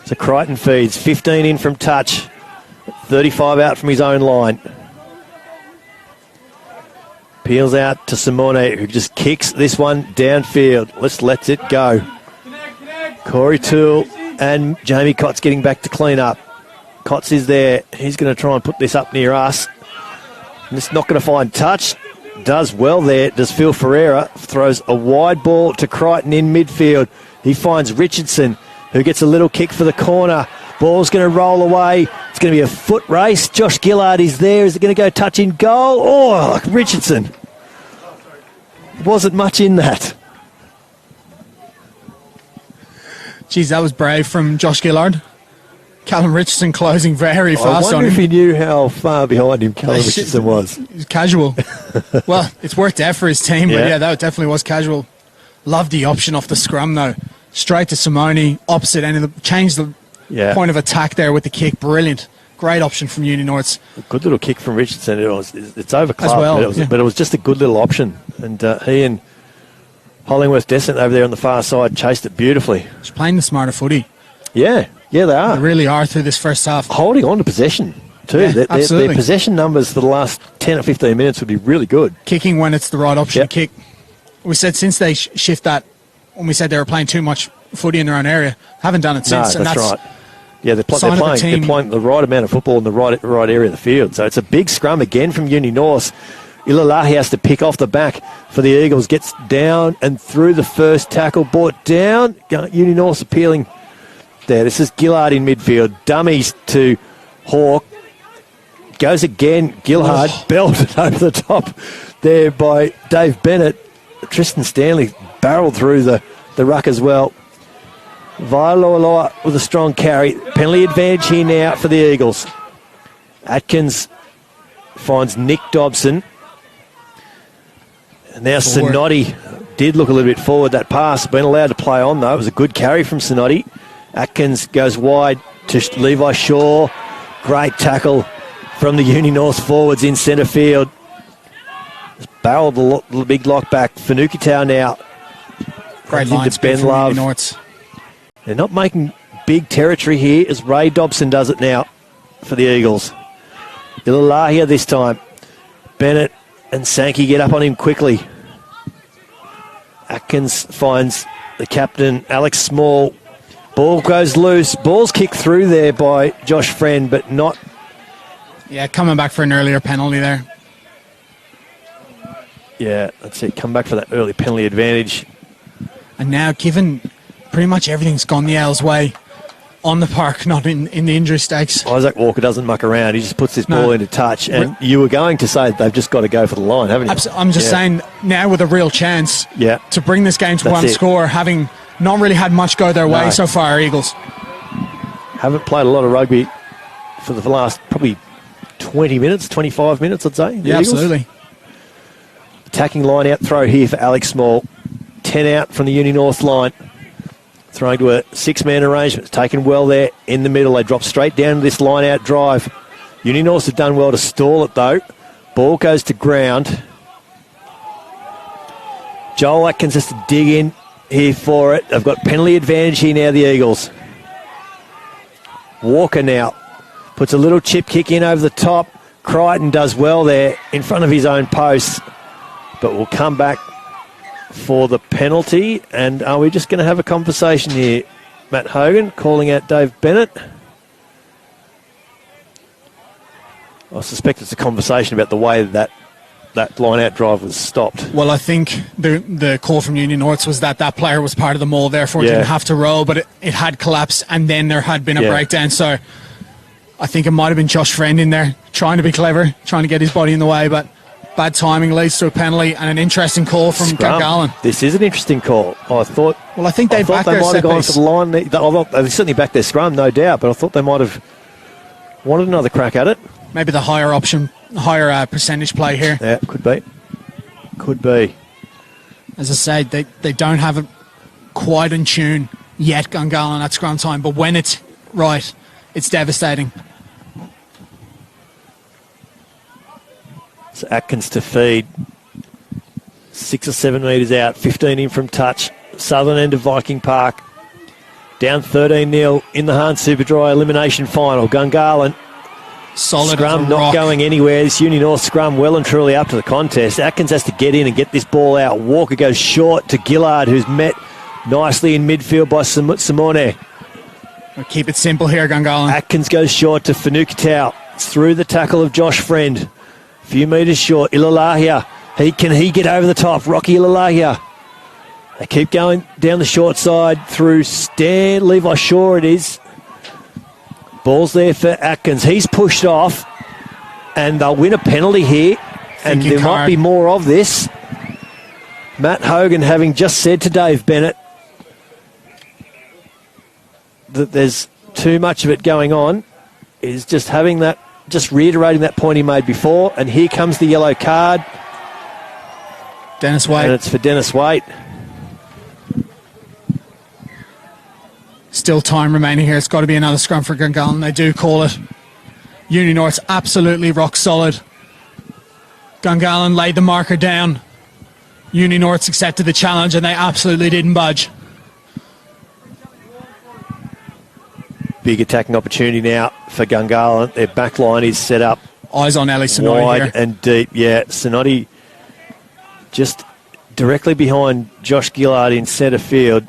[SPEAKER 2] So Crichton feeds, 15 in from touch, 35 out from his own line. Peels out to Simone, who just kicks this one downfield. Lets it go. Corey Toole and Jamie Cotts getting back to clean up. Cotts is there. He's going to try and put this up near us. And it's not going to find touch. Does well there. Does Phil Ferreira. Throws a wide ball to Crichton in midfield. He finds Richardson, who gets a little kick for the corner. Ball's going to roll away. It's going to be a foot race. Josh Gillard is there. Is it going to go touch in goal? Oh, Richardson. Wasn't much in that.
[SPEAKER 1] Geez, that was brave from Josh Gillard. Callum Richardson closing very fast on him.
[SPEAKER 2] I wonder if he knew how far behind him Callum Richardson was.
[SPEAKER 1] It was casual. Well, it's worked out for his team, but yeah, that definitely was casual. Loved the option off the scrum, though. Straight to Simone, opposite end, changed the point of attack there with the kick. Brilliant. Great option from Uni North.
[SPEAKER 2] Good little kick from Richardson. It's over club,
[SPEAKER 1] well,
[SPEAKER 2] but it was just a good little option. And he and Hollingworth Descent over there on the far side chased it beautifully.
[SPEAKER 1] Just playing the smarter footy.
[SPEAKER 2] Yeah, they are.
[SPEAKER 1] They really are through this first half.
[SPEAKER 2] Holding on to possession, too.
[SPEAKER 1] Yeah, absolutely.
[SPEAKER 2] Their possession numbers for the last 10 or 15 minutes would be really good.
[SPEAKER 1] Kicking when it's the right option to kick. We said since they shift that, when we said they were playing too much footy in their own area, haven't done it since.
[SPEAKER 2] No, that's right. Yeah, they're playing the right amount of football in the right area of the field. So it's a big scrum again from Uni North. Ilalahi has to pick off the back for the Eagles. Gets down and through the first tackle. Brought down. Uni North appealing there. This is Gillard in midfield. Dummies to Hawke. Goes again. Gillard belted over the top there by Dave Bennett. Tristan Stanley barreled through the ruck as well. Vailoloa with a strong carry. Penalty advantage here now for the Eagles. Atkins finds Nick Dobson. And now Sinotti did look a little bit forward. That pass been allowed to play on, though. It was a good carry from Sinotti. Atkins goes wide to Levi Shaw. Great tackle from the Uni North forwards in centre field. Farrell, the big lock back. Fanukitau now.
[SPEAKER 1] Great
[SPEAKER 2] Comes
[SPEAKER 1] line
[SPEAKER 2] into
[SPEAKER 1] speed
[SPEAKER 2] Ben
[SPEAKER 1] from
[SPEAKER 2] Love.
[SPEAKER 1] Uni Norts.
[SPEAKER 2] They're not making big territory here as Ray Dobson does it now for the Eagles. Ilalahia this time. Bennett and Sankey get up on him quickly. Atkins finds the captain, Alex Small. Ball goes loose. Ball's kicked through there by Josh Friend, but not...
[SPEAKER 1] Yeah, coming back for an earlier penalty there.
[SPEAKER 2] Yeah, that's it. Come back for that early penalty advantage.
[SPEAKER 1] And now, given pretty much everything's gone the L's way on the park, not in the injury stakes.
[SPEAKER 2] Isaac Walker doesn't muck around. He just puts this ball into touch. And you were going to say they've just got to go for the line, haven't you?
[SPEAKER 1] I'm just saying now with a real chance to bring this game to one score, having not really had much go their way so far, Eagles.
[SPEAKER 2] Haven't played a lot of rugby for the last probably 20 minutes, 25 minutes, I'd say.
[SPEAKER 1] Yeah,
[SPEAKER 2] Eagles.
[SPEAKER 1] absolutely.
[SPEAKER 2] Attacking line out throw here for Alex Small. 10 out from the Uni North line. Throwing to a 6-man arrangement. It's taken well there in the middle. They drop straight down to this line out drive. Uni North have done well to stall it though. Ball goes to ground. Joel Atkins has to dig in here for it. They've got penalty advantage here now, the Eagles. Walker now puts a little chip kick in over the top. Crichton does well there in front of his own post, but will come back for the penalty. And are we just going to have a conversation here? Matt Hogan calling out Dave Bennett. I suspect it's a conversation about the way that line-out drive was stopped.
[SPEAKER 1] Well, I think the call from Union North was that player was part of the maul, therefore didn't have to roll, but it had collapsed and then there had been a breakdown. So I think it might have been Josh Friend in there trying to be clever, trying to get his body in the way, but bad timing leads to a penalty and an interesting call from Gungahlin.
[SPEAKER 2] This is an interesting call. I think
[SPEAKER 1] they
[SPEAKER 2] might have gone for the line. They certainly backed their scrum, no doubt, but I thought they might have wanted another crack at it.
[SPEAKER 1] Maybe the higher option, higher percentage play here.
[SPEAKER 2] Yeah, could be. Could be.
[SPEAKER 1] As I said, they don't have it quite in tune yet, Gungahlin, at scrum time, but when it's right, it's devastating.
[SPEAKER 2] So Atkins to feed. 6 or 7 metres out, 15 in from touch. Southern end of Viking Park. Down 13-0 in the Hahn Superdry elimination final. Gungahlin.
[SPEAKER 1] Solid
[SPEAKER 2] scrum not going anywhere. This Uni North scrum well and truly up to the contest. Atkins has to get in and get this ball out. Walker goes short to Gillard, who's met nicely in midfield by Simone.
[SPEAKER 1] We'll keep it simple here, Gungahlin.
[SPEAKER 2] Atkins goes short to Fanukitau. It's through the tackle of Josh Friend. A few metres short. Ilalahia. Can he get over the top? Rocky Ilalahia. They keep going down the short side through Levi Shaw it is. Ball's there for Atkins. He's pushed off and they'll win a penalty here. And there might be more of this. Matt Hogan having just said to Dave Bennett that there's too much of it going on, is just reiterating that point he made before. And here comes the yellow card.
[SPEAKER 1] Dennis Waite.
[SPEAKER 2] And it's for Dennis Waite.
[SPEAKER 1] Still time remaining here. It's got to be another scrum for Gungahlin. They do call it. Uni North's absolutely rock solid. Gungahlin laid the marker down. Uni North's accepted the challenge and they absolutely didn't budge.
[SPEAKER 2] Big attacking opportunity now for Gungahlin. Their back line is set up.
[SPEAKER 1] Eyes on Ellie Sonotti
[SPEAKER 2] wide
[SPEAKER 1] here.
[SPEAKER 2] And deep. Yeah, Sonotti just directly behind Josh Gillard in centre field.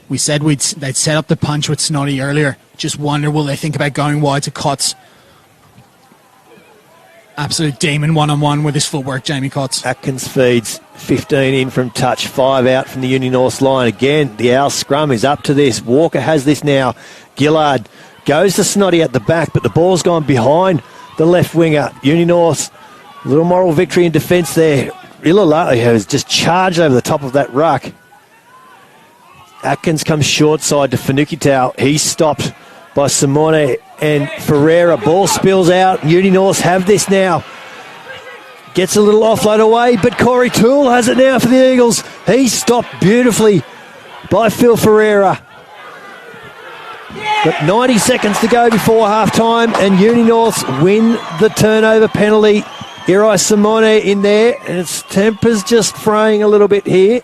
[SPEAKER 1] We said they'd set up the punch with Snoddy earlier. Just wonder, will they think about going wide to Cotts? Absolute demon one-on-one with his footwork, Jamie Cotts.
[SPEAKER 2] Atkins feeds 15 in from touch, 5 out from the Uni North line. Again, the Owls scrum is up to this. Walker has this now. Gillard goes to Snoddy at the back, but the ball's gone behind the left winger. Uni North, a little moral victory in defence there. Ilalahia has just charged over the top of that ruck. Atkins comes short side to Fanukitau. He's stopped by Simone and Ferreira. Ball spills out. Uni North have this now. Gets a little offload away, but Corey Toole has it now for the Eagles. He's stopped beautifully by Phil Ferreira. But 90 seconds to go before half-time, and Uni North win the turnover penalty. Iri Simone in there, and its temper's just fraying a little bit here.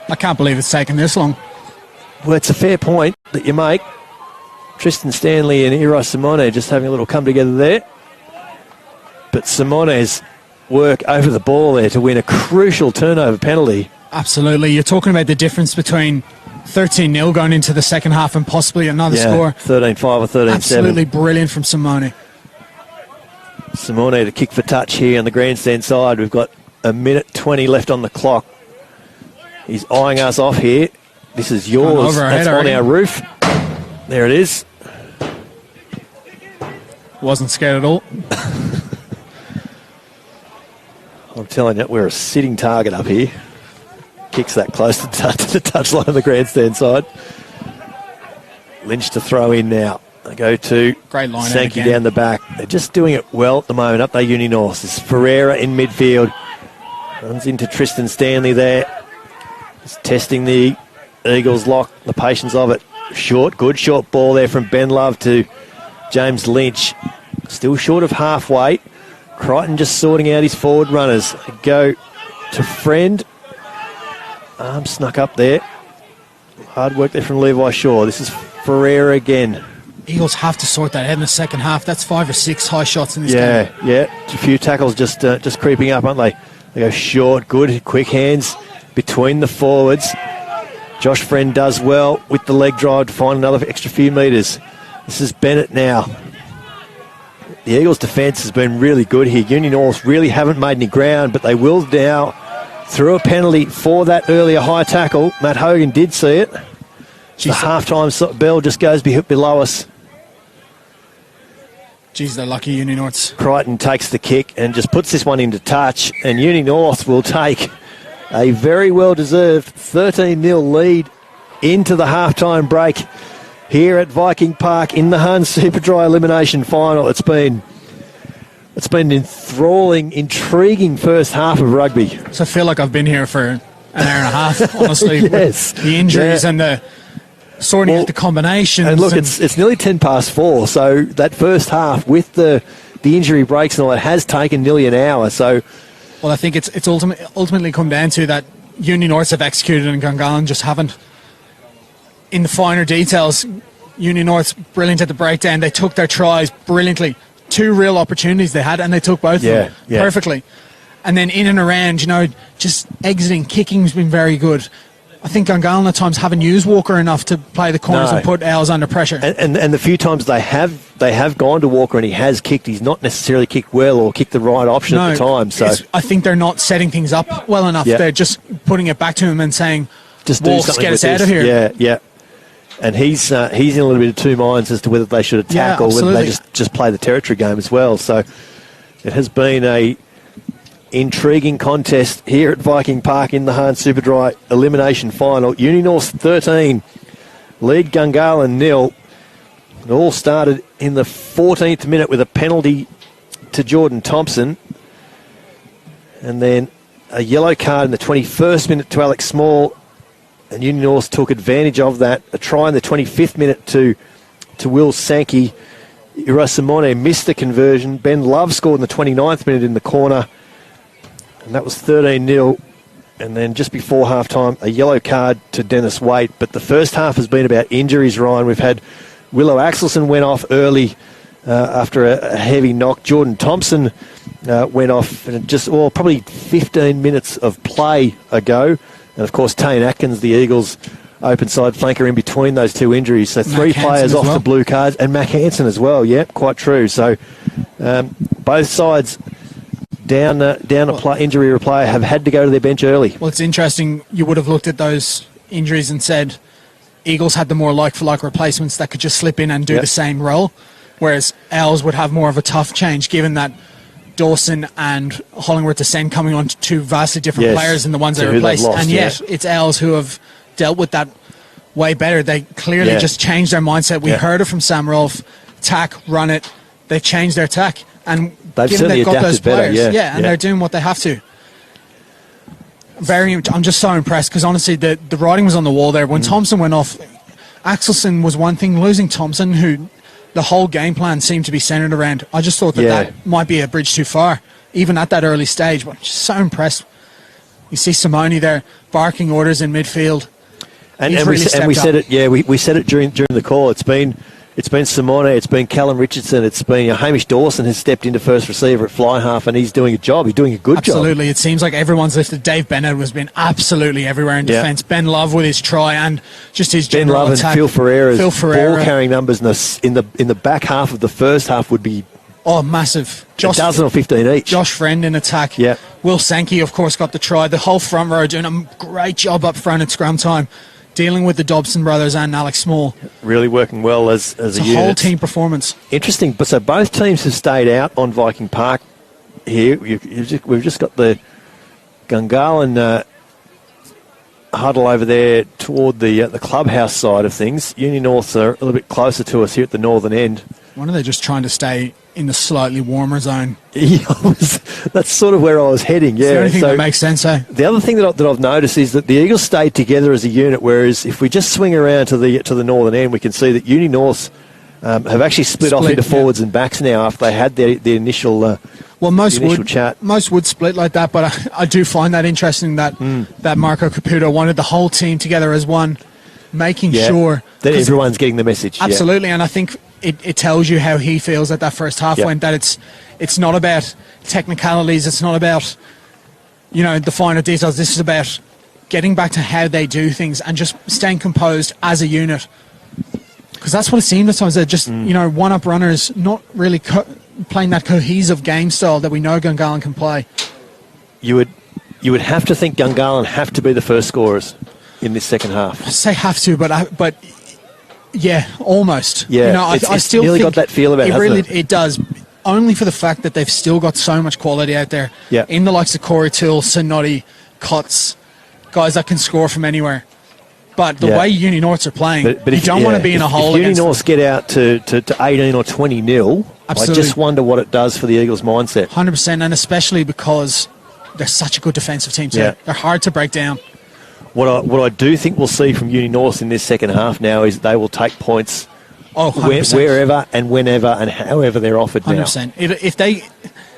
[SPEAKER 1] I can't believe it's taken this long.
[SPEAKER 2] Well, it's a fair point that you make. Tristan Stanley and Iri Simone just having a little come together there. But Simone's work over the ball there to win a crucial turnover penalty.
[SPEAKER 1] Absolutely. You're talking about the difference between 13-0 going into the second half and possibly another score.
[SPEAKER 2] 13-5 or 13-7.
[SPEAKER 1] Absolutely brilliant from Simone.
[SPEAKER 2] Simone to kick for touch here on the grandstand side. We've got a minute 20 left on the clock. He's eyeing us off here. This is yours. That's on our roof. There it is.
[SPEAKER 1] Wasn't scared at all.
[SPEAKER 2] I'm telling you, we're a sitting target up here. Kicks that close to the touchline on the grandstand side. Lynch to throw in now. They go to
[SPEAKER 1] great line
[SPEAKER 2] Sankey down the back. They're just doing it well at the moment up there, Uni North. There's Ferreira in midfield. Runs into Tristan Stanley there. Just testing the Eagles lock, the patience of it. Good short ball there from Ben Love to James Lynch. Still short of halfway. Crichton just sorting out his forward runners. They go to Friend. Arm snuck up there. Hard work there from Levi Shaw. This is Ferreira again.
[SPEAKER 1] Eagles have to sort that out in the second half. That's 5 or 6 high shots in this game.
[SPEAKER 2] Yeah. A few tackles just creeping up, aren't they? They go short, good, quick hands between the forwards. Josh Friend does well with the leg drive to find another extra few metres. This is Bennett now. The Eagles' defence has been really good here. Union North really haven't made any ground, but they will now through a penalty for that earlier high tackle. Matt Hogan did see it. The half-time bell just goes below us.
[SPEAKER 1] Geez, they're lucky, Union North.
[SPEAKER 2] Crichton takes the kick and just puts this one into touch, and Union North will take a very well-deserved 13-0 lead into the half-time break here at Viking Park in the Hun Superdry Elimination Final. It's been an enthralling, intriguing first half of rugby.
[SPEAKER 1] So I feel like I've been here for an hour and a half, honestly.
[SPEAKER 2] Yes.
[SPEAKER 1] With the injuries and the sorting out the combinations.
[SPEAKER 2] And look, it's nearly 4:10, so that first half with the injury breaks and all that has taken nearly an hour. So,
[SPEAKER 1] well, I think it's ultimately come down to that Union North have executed and Gungahlin just haven't. In the finer details, Union North's brilliant at the breakdown. They took their tries brilliantly. 2 real opportunities they had, and they took both of them perfectly. And then in and around, just exiting, kicking's been very good. I think Gungahlin at times haven't used Walker enough to play the corners and put Owls under pressure.
[SPEAKER 2] And the few times they have gone to Walker and he has kicked, he's not necessarily kicked well or kicked the right option at the time. So
[SPEAKER 1] I think they're not setting things up well enough. They're just putting it back to him and saying,
[SPEAKER 2] just do
[SPEAKER 1] Wolves,
[SPEAKER 2] something
[SPEAKER 1] get
[SPEAKER 2] with
[SPEAKER 1] us out of here.
[SPEAKER 2] Yeah. And he's in a little bit of two minds as to whether they should attack or whether they just play the territory game as well. So it has been a intriguing contest here at Viking Park in the Hahn Superdry Elimination Final. Union North 13, lead Gungahlin 0. It all started in the 14th minute with a penalty to Jordan Thompson. And then a yellow card in the 21st minute to Alex Small. And Union North took advantage of that. A try in the 25th minute to Will Sankey. Ira Simone missed the conversion. Ben Love scored in the 29th minute in the corner. And that was 13-0. And then just before halftime, a yellow card to Dennis Waite. But the first half has been about injuries, Ryan. We've had Willow Axelson went off early after a heavy knock. Jordan Thompson went off probably 15 minutes of play ago. And, of course, Tane Atkins, the Eagles' open side flanker in between those two injuries. So Mac 3 players off the blue cards. And Mac Hansen as well. Yep, quite true. So both sides down a injury player have had to go to their bench early.
[SPEAKER 1] Well, it's interesting. You would have looked at those injuries and said Eagles had the more like-for-like replacements that could just slip in and do the same role, whereas Owls would have more of a tough change given that Dawson and Hollingworth Descent coming on to two vastly different players than the ones they replaced. And yet it's Owls who have dealt with that way better. They clearly just changed their mindset. We heard it from Sam Rolfe. Tack, run it. They've changed their tack. And they've got those players. And they're doing what they have to. I'm just so impressed because honestly the writing was on the wall there. When Thompson went off, Axelson was one thing. Losing Thompson, who the whole game plan seemed to be centred around, I just thought that might be a bridge too far. even at that early stage. But just so impressed. You see Simone there barking orders in midfield.
[SPEAKER 2] And we said it. Yeah, we said it during the call. It's been Simone, it's been Callum Richardson, it's been Hamish Dawson has stepped into first receiver at fly half, and he's doing a job. He's doing a good job.
[SPEAKER 1] Absolutely. It seems like everyone's lifted. Dave Bennett has been absolutely everywhere in defence. Ben Love with his try and just his general attack.
[SPEAKER 2] Ben Love and Phil Ferreira's ball carrying numbers in the back half of the first half would be
[SPEAKER 1] massive.
[SPEAKER 2] A dozen or 15 each.
[SPEAKER 1] Josh Friend in attack.
[SPEAKER 2] Yeah.
[SPEAKER 1] Will Sankey, of course, got the try. The whole front row doing a great job up front at scrum time, dealing with the Dobson brothers and Alex Small.
[SPEAKER 2] Really working well as a unit.
[SPEAKER 1] Whole team performance.
[SPEAKER 2] Interesting. But so both teams have stayed out on Viking Park here. We've just got the Gungahlin huddle over there toward the clubhouse side of things. Uni North are a little bit closer to us here at the northern end.
[SPEAKER 1] Why are they just trying to stay in the slightly warmer zone?
[SPEAKER 2] Yeah, that's sort of where I was heading. Yeah,
[SPEAKER 1] it's the only thing that makes sense, eh?
[SPEAKER 2] The other thing that I've noticed is that the Eagles stayed together as a unit, whereas if we just swing around to the northern end, we can see that Uni North have actually split off into forwards and backs now after they had their initial chat.
[SPEAKER 1] Most would split like that, but I do find that interesting that Marco Caputo wanted the whole team together as one, making sure
[SPEAKER 2] that everyone's getting the message.
[SPEAKER 1] Absolutely, and I think it tells you how he feels that first half went, that it's not about technicalities, it's not about the finer details. This is about getting back to how they do things and just staying composed as a unit, because that's what it seemed at times. They're just one-up runners, not really playing that cohesive game style that we know Gungahlin can play. You
[SPEAKER 2] would have to think Gungahlin have to be the first scorers in this second half.
[SPEAKER 1] I say have to, but yeah, almost.
[SPEAKER 2] Yeah,
[SPEAKER 1] I still
[SPEAKER 2] really
[SPEAKER 1] think
[SPEAKER 2] got that feel about it.
[SPEAKER 1] It does, only for the fact that they've still got so much quality out there.
[SPEAKER 2] Yeah.
[SPEAKER 1] In the likes of Corey Toole, Sonotti, Cutts, guys that can score from anywhere. But the way Uni Norths are playing, you don't want to be in a hole.
[SPEAKER 2] If Uni Norths get out to 18 or 20-0, I just wonder what it does for the Eagles' mindset.
[SPEAKER 1] 100%, and especially because they're such a good defensive team too. Yeah. They're hard to break down.
[SPEAKER 2] What I do think we'll see from Uni North in this second half now is they will take points wherever and whenever and however they're offered
[SPEAKER 1] 100%. If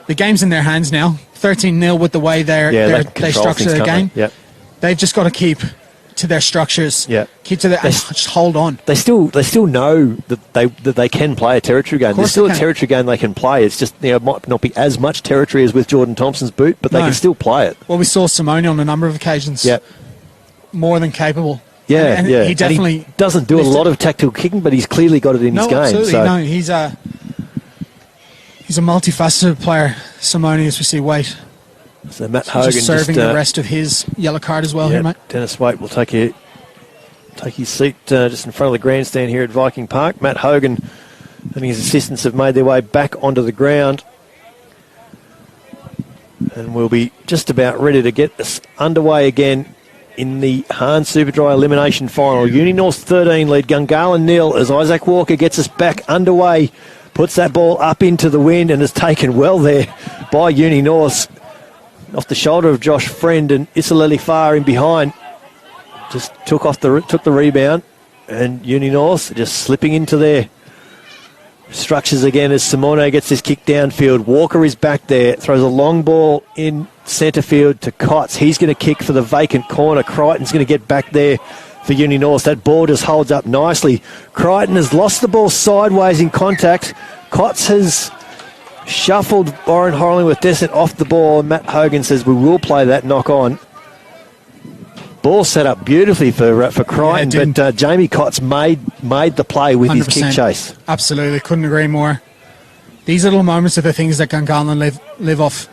[SPEAKER 1] the game's in their hands now, 13-0 with the way they structure their game, they've just got to keep to their structures.
[SPEAKER 2] Yeah.
[SPEAKER 1] Keep to just hold on.
[SPEAKER 2] They still know that they can play a territory game. There's still a territory game they can play. It's just it might not be as much territory as with Jordan Thompson's boot, but they can still play it.
[SPEAKER 1] Well, we saw Simone on a number of occasions.
[SPEAKER 2] Yeah.
[SPEAKER 1] More than capable.
[SPEAKER 2] Yeah,
[SPEAKER 1] and he definitely
[SPEAKER 2] doesn't do a lot of tactical kicking, but he's clearly got it in his game.
[SPEAKER 1] Absolutely. No, he's a multifaceted player, Simone, as we see Waite.
[SPEAKER 2] So Matt Hogan
[SPEAKER 1] just serving the rest of his yellow card as well here, mate.
[SPEAKER 2] Dennis Waite will take his seat just in front of the grandstand here at Viking Park. Matt Hogan and his assistants have made their way back onto the ground. And we'll be just about ready to get this underway again in the Hahn Superdry Elimination Final. Uni North 13 lead Gungahlin 0 as Isaac Walker gets us back underway. Puts that ball up into the wind and is taken well there by Uni North. Off the shoulder of Josh Friend, and Isaleli Farr in behind. Just took the rebound, and Uni North just slipping into their structures again as Simone gets this kick downfield. Walker is back there, throws a long ball in centre field to Cotts. He's going to kick for the vacant corner. Crichton's going to get back there for Uni North. That ball just holds up nicely. Crichton has lost the ball sideways in contact. Cotts has shuffled Warren Hollingworth Descent off the ball, and Matt Hogan says we will play that knock on. Ball set up beautifully for Crichton, but Jamie Cotts made the play with 100%. His kick chase.
[SPEAKER 1] Absolutely, couldn't agree more. These little moments are the things that Gungahlin live off.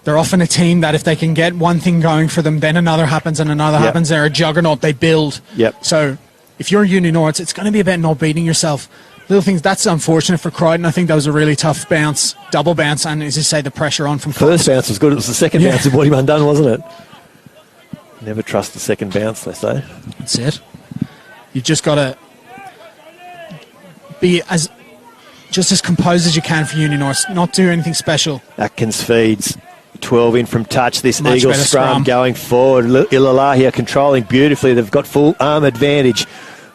[SPEAKER 1] They're often a team that if they can get one thing going for them, then another happens and another happens. They're a juggernaut. They build.
[SPEAKER 2] Yep.
[SPEAKER 1] So if you're Uni North, it's going to be about not beating yourself. Little things, that's unfortunate for Crichton. I think that was a really tough bounce, double bounce, and as you say, the pressure on from
[SPEAKER 2] first bounce was good. It was the second bounce that brought him undone, wasn't it? Never trust the second bounce, they say.
[SPEAKER 1] That's it. You just got to be just as composed as you can for Uni North, not do anything special.
[SPEAKER 2] Atkins feeds 12 in from touch. This Eagles scrum going forward. Ilalahia controlling beautifully. They've got full arm advantage.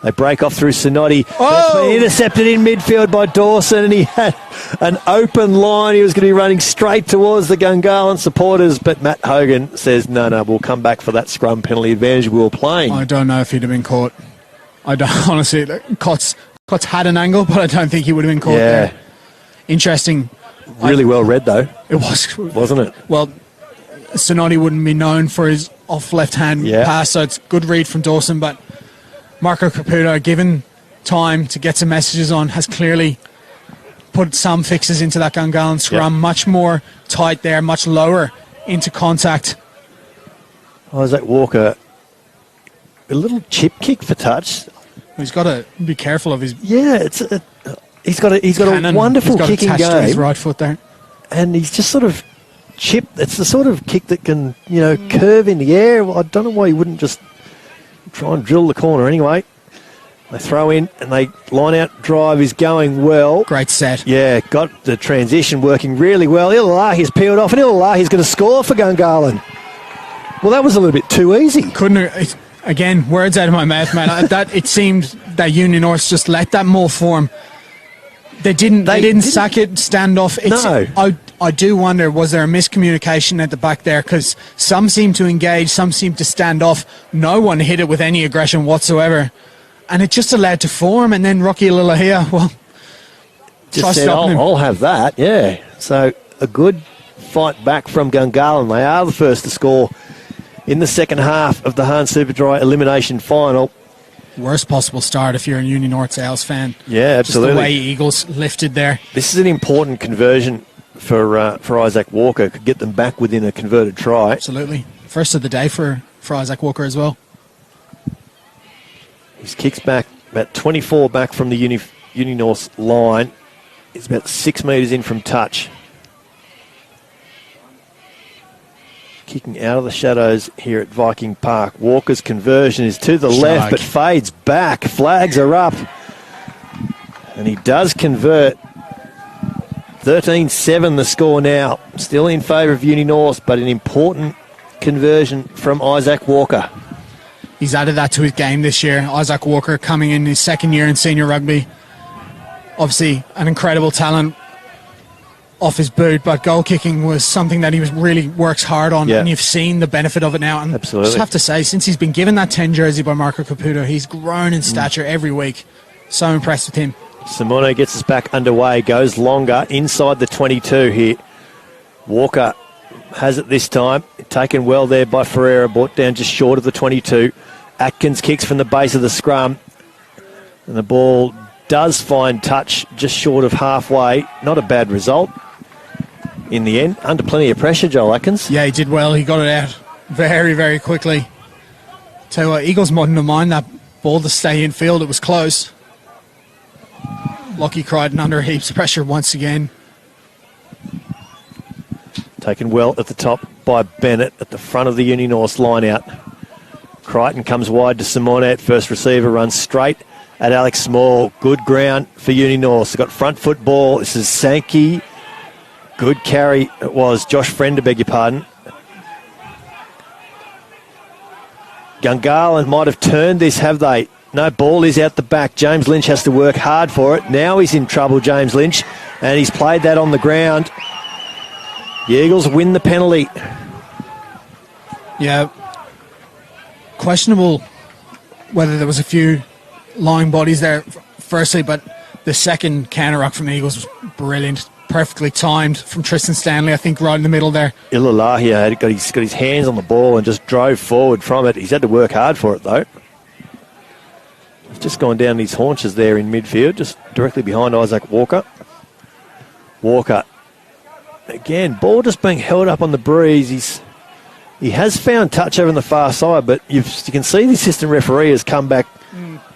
[SPEAKER 2] They break off through Sonotti.
[SPEAKER 1] Oh!
[SPEAKER 2] That's been intercepted in midfield by Dawson, and he had an open line. He was going to be running straight towards the Gungahlin supporters, but Matt Hogan says, no, we'll come back for that scrum penalty advantage we were playing.
[SPEAKER 1] I don't know if he'd have been caught. I don't honestly. Cots had an angle, but I don't think he would have been caught there. Interesting.
[SPEAKER 2] Really well read, though.
[SPEAKER 1] It was.
[SPEAKER 2] Wasn't it?
[SPEAKER 1] Well, Sonotti wouldn't be known for his off left-hand pass, so it's good read from Dawson, but Marco Caputo, given time to get some messages on, has clearly put some fixes into that Gungahlin scrum, much more tight there, much lower into contact.
[SPEAKER 2] Isaac Walker, a little chip kick for touch.
[SPEAKER 1] He's got to be careful of his...
[SPEAKER 2] Yeah, he's got a wonderful kicking game.
[SPEAKER 1] To his right foot there.
[SPEAKER 2] And he's just sort of chipped. It's the sort of kick that can, curve in the air. Well, I don't know why he wouldn't just try and drill the corner anyway. They throw in and they line out drive is going well.
[SPEAKER 1] Great set.
[SPEAKER 2] Yeah, got the transition working really well. Ilalahi's peeled off and Ilalahi's going to score for Gungahlin. Well, that was a little bit too easy.
[SPEAKER 1] Again, words out of my mouth, man. It seemed that Union North just let that mull form. They didn't sack it, stand off. I do wonder, was there a miscommunication at the back there? Because some seem to engage, some seem to stand off. No one hit it with any aggression whatsoever. And it just allowed to form. And then Rocky Lilahia,
[SPEAKER 2] just said, I'll have that, yeah. So a good fight back from Gungahlin. They are the first to score in the second half of the Hahn Superdry elimination final.
[SPEAKER 1] Worst possible start if you're a Union North Sales fan.
[SPEAKER 2] Yeah, absolutely.
[SPEAKER 1] Just the way Eagles lifted there.
[SPEAKER 2] This is an important conversion for Isaac Walker. Could get them back within a converted try.
[SPEAKER 1] Absolutely. First of the day for Isaac Walker as well.
[SPEAKER 2] His kick's back about 24 back from the Union North line. He's about 6 metres in from touch. Kicking out of the shadows here at Viking Park. Walker's conversion is to the left, but fades back. Flags are up. And he does convert. 13-7 the score now. Still in favour of Uni North, but an important conversion from Isaac Walker.
[SPEAKER 1] He's added that to his game this year. Isaac Walker coming in his second year in senior rugby. Obviously an incredible talent off his boot, but goal kicking was something that he really works hard on, and you've seen the benefit of it now. And
[SPEAKER 2] absolutely.
[SPEAKER 1] I just have to say, since he's been given that 10 jersey by Marco Caputo, he's grown in stature every week. So impressed with him.
[SPEAKER 2] Simono gets us back underway, goes longer inside the 22 here. Walker has it this time, taken well there by Ferreira, brought down just short of the 22. Atkins kicks from the base of the scrum, and the ball does find touch just short of halfway. Not a bad result in the end. Under plenty of pressure, Joel Atkins.
[SPEAKER 1] Yeah, he did well. He got it out very, very quickly. Tell you what, Eagles mightn't have mind that ball to stay in field. It was close. Lockie Crichton under heaps of pressure once again.
[SPEAKER 2] Taken well at the top by Bennett at the front of the Uni North line out. Crichton comes wide to Simone. First receiver runs straight at Alex Small. Good ground for Uni North. They've got front foot ball. This is Sankey. Good carry. It was Josh Friend, I beg your pardon. Gungahlin might have turned this, have they? No, ball is out the back. James Lynch has to work hard for it. Now he's in trouble, James Lynch, and he's played that on the ground. The Eagles win the penalty.
[SPEAKER 1] Yeah. Questionable whether there was a few lying bodies there, firstly, but the second counter-ruck from the Eagles was brilliant. Perfectly timed from Tristan Stanley, I think, right in the middle there.
[SPEAKER 2] Ilalahia got his hands on the ball and just drove forward from it. He's had to work hard for it, though. He's just gone down his haunches there in midfield, just directly behind Isaac Walker. Walker, again, ball just being held up on the breeze. He has found touch over on the far side, but you can see the assistant referee has come back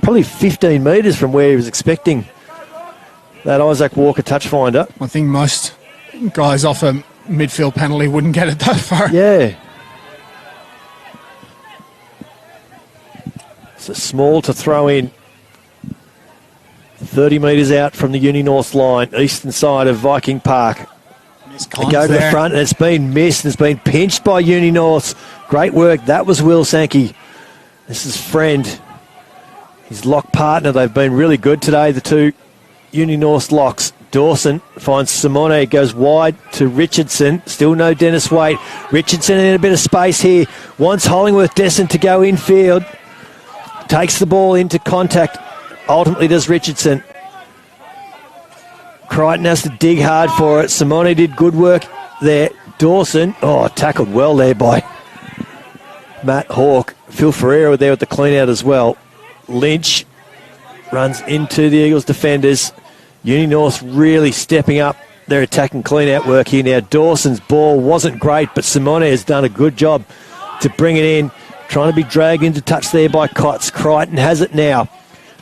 [SPEAKER 2] probably 15 metres from where he was expecting that Isaac Walker touch finder.
[SPEAKER 1] I think most guys off a midfield penalty wouldn't get it that far.
[SPEAKER 2] Yeah. So Small to throw in. 30 metres out from the Uni North line, eastern side of Viking Park. They go to the front, and it's been missed. It's been pinched by Uni North. Great work. That was Will Sankey. This is Friend. his lock partner. They've been really good today, the two Uni North locks. Dawson finds Simone, goes wide to Richardson. Still no Dennis Waite. Richardson in a bit of space here. Wants Hollingworth Desson to go infield. Takes the ball into contact. Ultimately does Richardson. Crichton has to dig hard for it. Simone did good work there. Dawson, tackled well there by Matt Hawke. Phil Ferreira there with the clean out as well. Lynch runs into the Eagles defenders. Uni North really stepping up their attacking clean-out work here now. Dawson's ball wasn't great, but Simone has done a good job to bring it in. Trying to be dragged into touch there by Cots. Crichton has it now.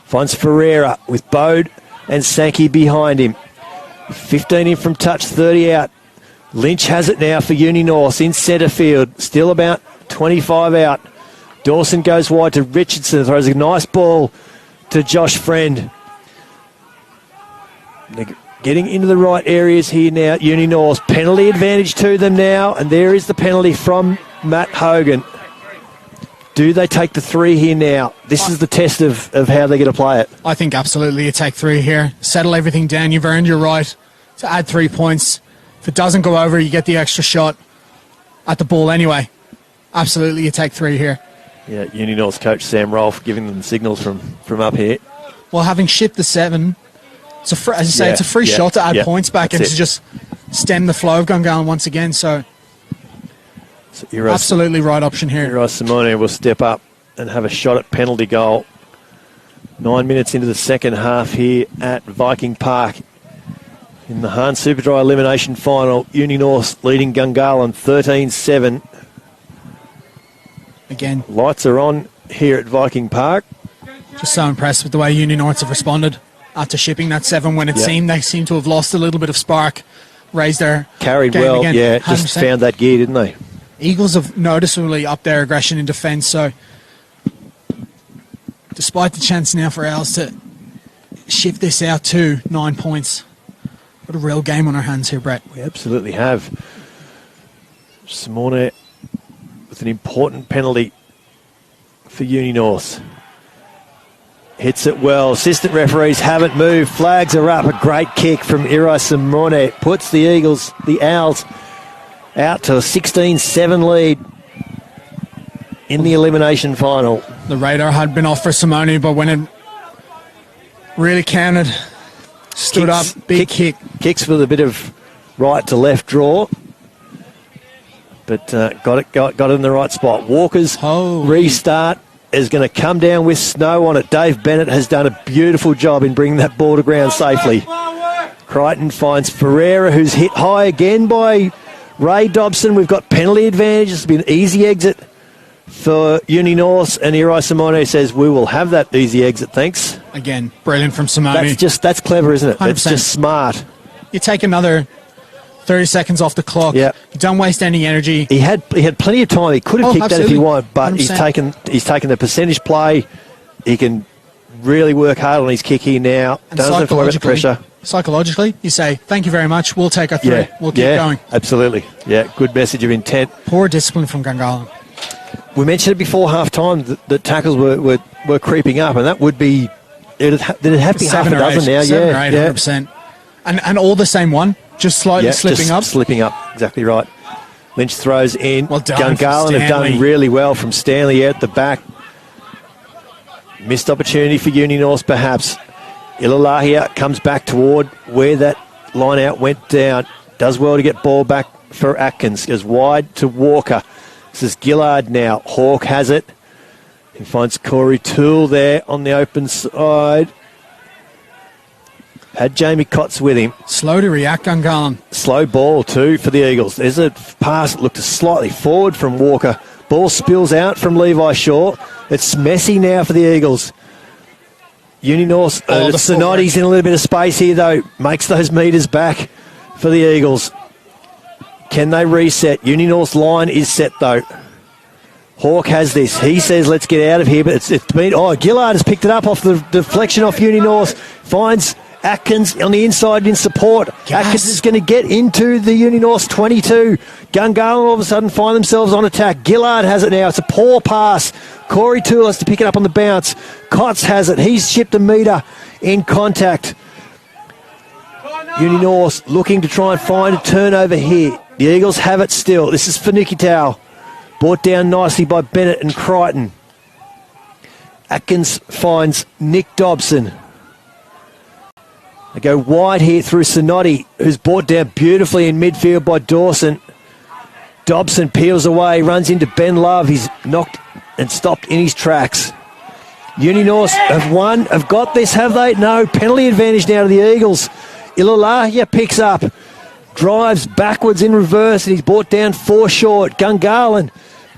[SPEAKER 2] Finds Ferreira with Bode and Sankey behind him. 15 in from touch, 30 out. Lynch has it now for Uni North in centre field. Still about 25 out. Dawson goes wide to Richardson. Throws a nice ball to Josh Friend. They're getting into the right areas here now. Uni North, penalty advantage to them now, and there is the penalty from Matt Hogan. Do they take the 3 here now? This is the test of how they're going to play it.
[SPEAKER 1] I think absolutely you take 3 here. Settle everything down. You've earned your right to add 3 points. If it doesn't go over, you get the extra shot at the ball anyway. Absolutely you take 3 here.
[SPEAKER 2] Yeah, Uni North's coach Sam Rolfe giving them signals from up here.
[SPEAKER 1] Well, having shipped the 7... it's a free shot to add points back and to just stem the flow of Gungahlin once again. So absolutely right option here.
[SPEAKER 2] Uri Simone will step up and have a shot at penalty goal. 9 minutes into the second half here at Viking Park. In the Hahn Superdry Elimination Final, Uni North leading Gungahlin 13-7.
[SPEAKER 1] Again,
[SPEAKER 2] lights are on here at Viking Park.
[SPEAKER 1] Just so impressed with the way Uni North have responded after shipping that 7 when it seemed they seemed to have lost a little bit of spark. Raised their
[SPEAKER 2] carried
[SPEAKER 1] game
[SPEAKER 2] well,
[SPEAKER 1] again,
[SPEAKER 2] just
[SPEAKER 1] 100%.
[SPEAKER 2] found that gear, didn't they?
[SPEAKER 1] Eagles have noticeably upped their aggression in defence, so despite the chance now for ours to shift this out to 9 points, got a real game on our hands here, Brett.
[SPEAKER 2] We absolutely have. Simone with an important penalty for Uni North. Hits it well. Assistant referees haven't moved. Flags are up. A great kick from Uri Simone. Puts the Eagles, the Owls, out to a 16-7 lead in the elimination final.
[SPEAKER 1] The radar had been off for Simone, but when it really counted, stood up, big kick.
[SPEAKER 2] Kicks with a bit of right to left draw. But got it in the right spot. Walker's restart is going to come down with snow on it. Dave Bennett has done a beautiful job in bringing that ball to ground safely. Crichton finds Ferreira, who's hit high again by Ray Dobson. We've got penalty advantage. It's been an easy exit for Uni North, and Uri Simone says, we will have that easy exit, thanks.
[SPEAKER 1] Again, brilliant from Simone.
[SPEAKER 2] That's clever, isn't it?
[SPEAKER 1] 100%.
[SPEAKER 2] That's just smart.
[SPEAKER 1] You take another 30 seconds off the clock.
[SPEAKER 2] Yep.
[SPEAKER 1] You don't waste any energy.
[SPEAKER 2] He had plenty of time. He could have kicked that if he wanted, but
[SPEAKER 1] 100%.
[SPEAKER 2] he's taken the percentage play. He can really work hard on his kick here now.
[SPEAKER 1] And
[SPEAKER 2] Doesn't have to worry about the pressure.
[SPEAKER 1] Psychologically, you say, thank you very much, we'll take a 3. We'll keep going.
[SPEAKER 2] Absolutely. Yeah, good message of intent.
[SPEAKER 1] Poor discipline from Gungahlin.
[SPEAKER 2] We mentioned it before half-time that tackles were creeping up, and that would be... It'd have to be half a dozen now.
[SPEAKER 1] 7 or 8, 100%. And all the same one, just slightly slipping up.
[SPEAKER 2] Slipping up, exactly right. Lynch throws in.
[SPEAKER 1] Well done.
[SPEAKER 2] Gungahlin have done really well from Stanley out the back. Missed opportunity for Uni North, perhaps. Ilalahia comes back toward where that line out went down. Does well to get ball back for Atkins. Goes wide to Walker. This is Gillard now. Hawke has it. He finds Corey Toole there on the open side. Had Jamie Cots with him.
[SPEAKER 1] Slow to react, Gungahlin.
[SPEAKER 2] Slow ball too for the Eagles. There's a pass that looked slightly forward from Walker. Ball spills out from Levi Shaw. It's messy now for the Eagles. Uni North, Sonotti's in a little bit of space here though. Makes those metres back for the Eagles. Can they reset? Uni North's line is set though. Hawke has this. He says, let's get out of here, but it's been... Gillard has picked it up off the deflection off Uni North. Finds Atkins on the inside in support.
[SPEAKER 1] Yes.
[SPEAKER 2] Atkins is going to get into the Uninorth 22. Gungahlin all of a sudden find themselves on attack. Gillard has it now. It's a poor pass. Corey Toole has to pick it up on the bounce. Kotz has it. He's shipped a metre in contact. Uninorth looking to try and find a turnover here. The Eagles have it still. This is Fanukitau. Brought down nicely by Bennett and Crichton. Atkins finds Nick Dobson. They go wide here through Sinotti, who's brought down beautifully in midfield by Dawson. Dobson peels away, runs into Ben Love. He's knocked and stopped in his tracks. Uninorth have won, have got this, have they? No, penalty advantage now to the Eagles. Ilalahia picks up, drives backwards in reverse, and he's brought down 4 short. Gungahlin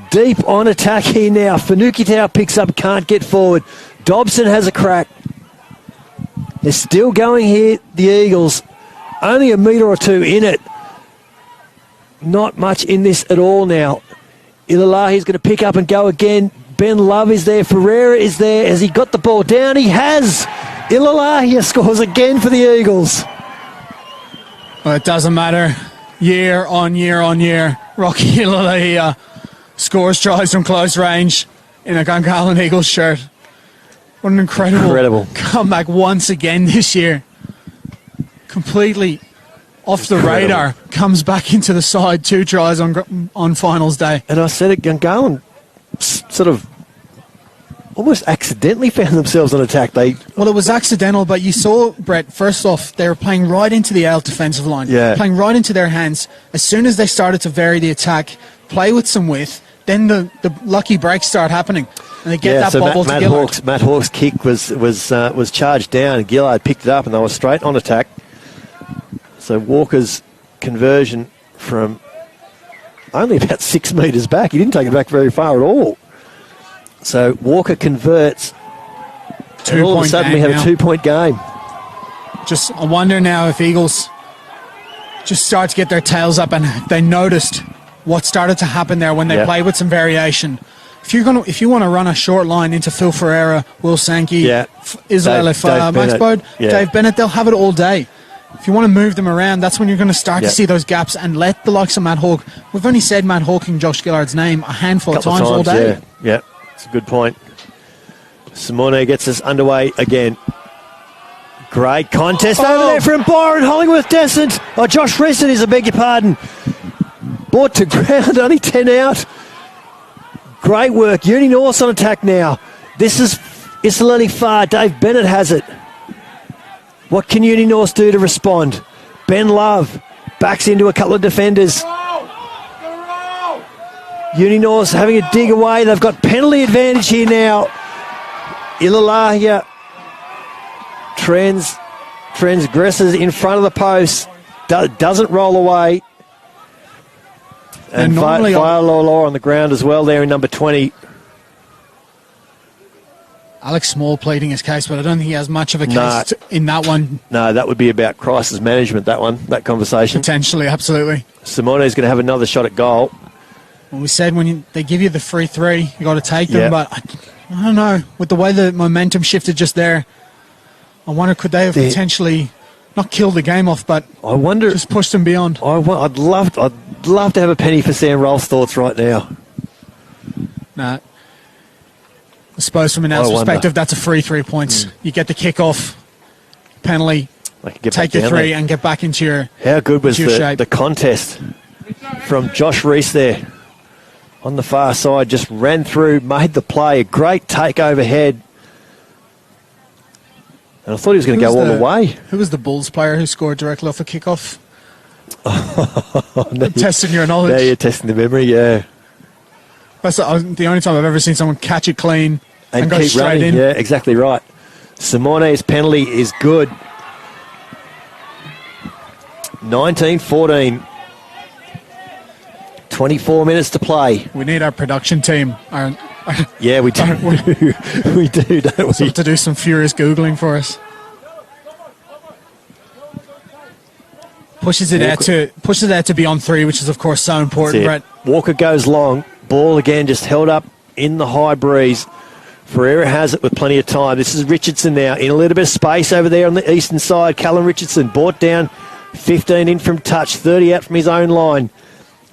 [SPEAKER 2] deep on attack here now. Fanukitau picks up, can't get forward. Dobson has a crack. They're still going here, the Eagles. Only a metre or two in it. Not much in this at all now. Ilalahi's going to pick up and go again. Ben Love is there. Ferreira is there. Has he got the ball down? He has. Ilalahia scores again for the Eagles.
[SPEAKER 1] Well, it doesn't matter. Year on year on year, Rocky Ilalahia scores tries from close range in a Gungahlin Eagles shirt. What an incredible comeback once again this year. Completely off the radar, comes back into the side, 2 tries on finals day.
[SPEAKER 2] And I said it, Gungahlin sort of almost accidentally found themselves on attack.
[SPEAKER 1] Well, it was accidental, but you saw, Brett, first off, they were playing right into the out defensive line, playing right into their hands. As soon as they started to vary the attack, play with some width, then the lucky breaks start happening. And they get that bubble to Gillard.
[SPEAKER 2] Matt Hawke's kick was charged down, and Gillard picked it up, and they were straight on attack. So Walker's conversion from only about 6 metres back. He didn't take it back very far at all. So Walker converts. And all of a sudden we have a 2-point game.
[SPEAKER 1] I wonder now if Eagles just start to get their tails up and they noticed what started to happen there when they played with some variation. If you want to run a short line into Phil Ferreira, Will Sankey, Israel Max Bode, Dave Bennett, they'll have it all day. If you want to move them around, that's when you're going to start to see those gaps and let the likes of Matt Hawke. We've only said Matt Hawke and Josh Gillard's name a handful of times all day.
[SPEAKER 2] Yeah, it's a good point. Simone gets us underway again. Great contest over there from Byron Hollingworth-Descent. Josh Reeson, I beg your pardon. Brought to ground, only 10 out. Great work. Uninorth on attack now. This is Isolani Farr. Dave Bennett has it. What can Uninorth do to respond? Ben Love backs into a couple of defenders. Uninorth having a dig away. They've got penalty advantage here now. Ilalahia transgresses in front of the post. Doesn't roll away. And Vailoa on the ground as well there in number 20.
[SPEAKER 1] Alex Small pleading his case, but I don't think he has much of a case in that one.
[SPEAKER 2] No, that would be about crisis management, that conversation.
[SPEAKER 1] Potentially, absolutely.
[SPEAKER 2] Simone's going to have another shot at goal.
[SPEAKER 1] Well, we said when they give you the free 3, you got to take them, but I don't know. With the way the momentum shifted just there, I wonder could they have potentially not killed the game off, but
[SPEAKER 2] I wonder
[SPEAKER 1] just pushed them beyond.
[SPEAKER 2] I'd love to have a penny for Sam Rolfe's thoughts right now.
[SPEAKER 1] Nah. I suppose from an else perspective, that's a free 3 points. You get the kick-off, penalty, take the 3 and get back into your
[SPEAKER 2] How good was
[SPEAKER 1] shape.
[SPEAKER 2] The contest from Josh Reese there on the far side, just ran through, made the play, a great take overhead. And I thought he was going to go all the way.
[SPEAKER 1] Who was the Bulls player who scored directly off a kickoff? Testing your knowledge.
[SPEAKER 2] Yeah, you're testing the memory, yeah.
[SPEAKER 1] That's the only time I've ever seen someone catch it clean and go
[SPEAKER 2] keep
[SPEAKER 1] straight
[SPEAKER 2] running.
[SPEAKER 1] in.
[SPEAKER 2] Yeah, exactly right. Simone's penalty is good. 19-14. 24 minutes to play.
[SPEAKER 1] We need our production team.
[SPEAKER 2] Yeah, we do. We do, don't we?
[SPEAKER 1] To do some furious Googling for us. Pushes it out to be on 3, which is, of course, so important, Brett.
[SPEAKER 2] Walker goes long. Ball again just held up in the high breeze Ferreira has it with plenty of time. This is Richardson now in a little bit of space over there on the eastern side. Callum Richardson brought down 15 in from touch, 30 out from his own line.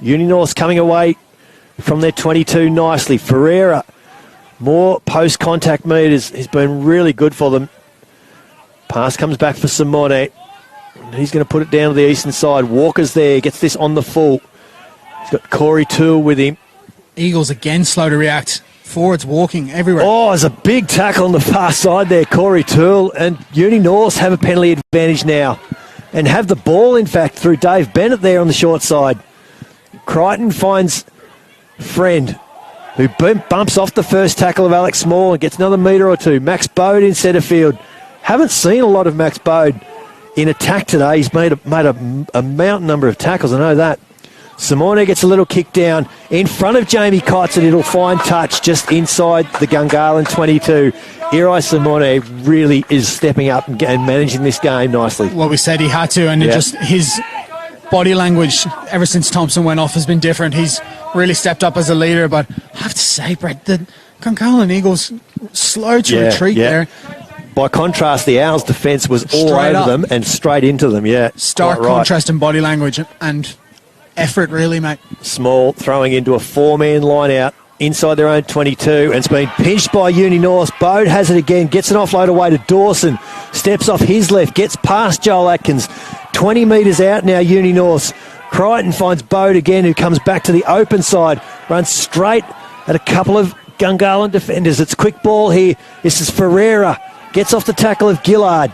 [SPEAKER 2] Uninorth's coming away from their 22 nicely. Ferreira, more post-contact meters. He's been really good for them. Pass comes back for Simone. He's going to put it down to the eastern side. Walker's there, gets this on the full. He's got Corey Toole with him.
[SPEAKER 1] Eagles again slow to react. Forwards walking everywhere.
[SPEAKER 2] Oh, there's a big tackle on the far side there, Corey Toole. And Uni Norths have a penalty advantage now. And have the ball, in fact, through Dave Bennett there on the short side. Crichton finds Friend, who bumps off the first tackle of Alex Small and gets another metre or two. Max Bode in centre field. Haven't seen a lot of Max Bode in attack today. He's made a mountain number of tackles, I know that. Simone gets a little kick down in front of Jamie Kotz, and it'll find touch just inside the Gungahlin 22. Eri Simone really is stepping up and managing this game nicely.
[SPEAKER 1] Well, we said he had to, and just his body language ever since Thompson went off has been different. He's really stepped up as a leader, but I have to say, Brett, the Gungahlin Eagles slow to retreat there.
[SPEAKER 2] By contrast, the Owls' defence was all
[SPEAKER 1] Straight
[SPEAKER 2] over
[SPEAKER 1] up.
[SPEAKER 2] them and straight into them,
[SPEAKER 1] Stark contrast in body language and effort, really, mate.
[SPEAKER 2] Small throwing into a four-man line out inside their own 22, and it's been pinched by Uni North. Bode has it again, gets an offload away to Dawson, steps off his left, gets past Joel Atkins, 20 metres out now, Uni North. Crichton finds Bode again, who comes back to the open side, runs straight at a couple of Gungahlin defenders. It's quick ball here. This is Ferreira, gets off the tackle of Gillard.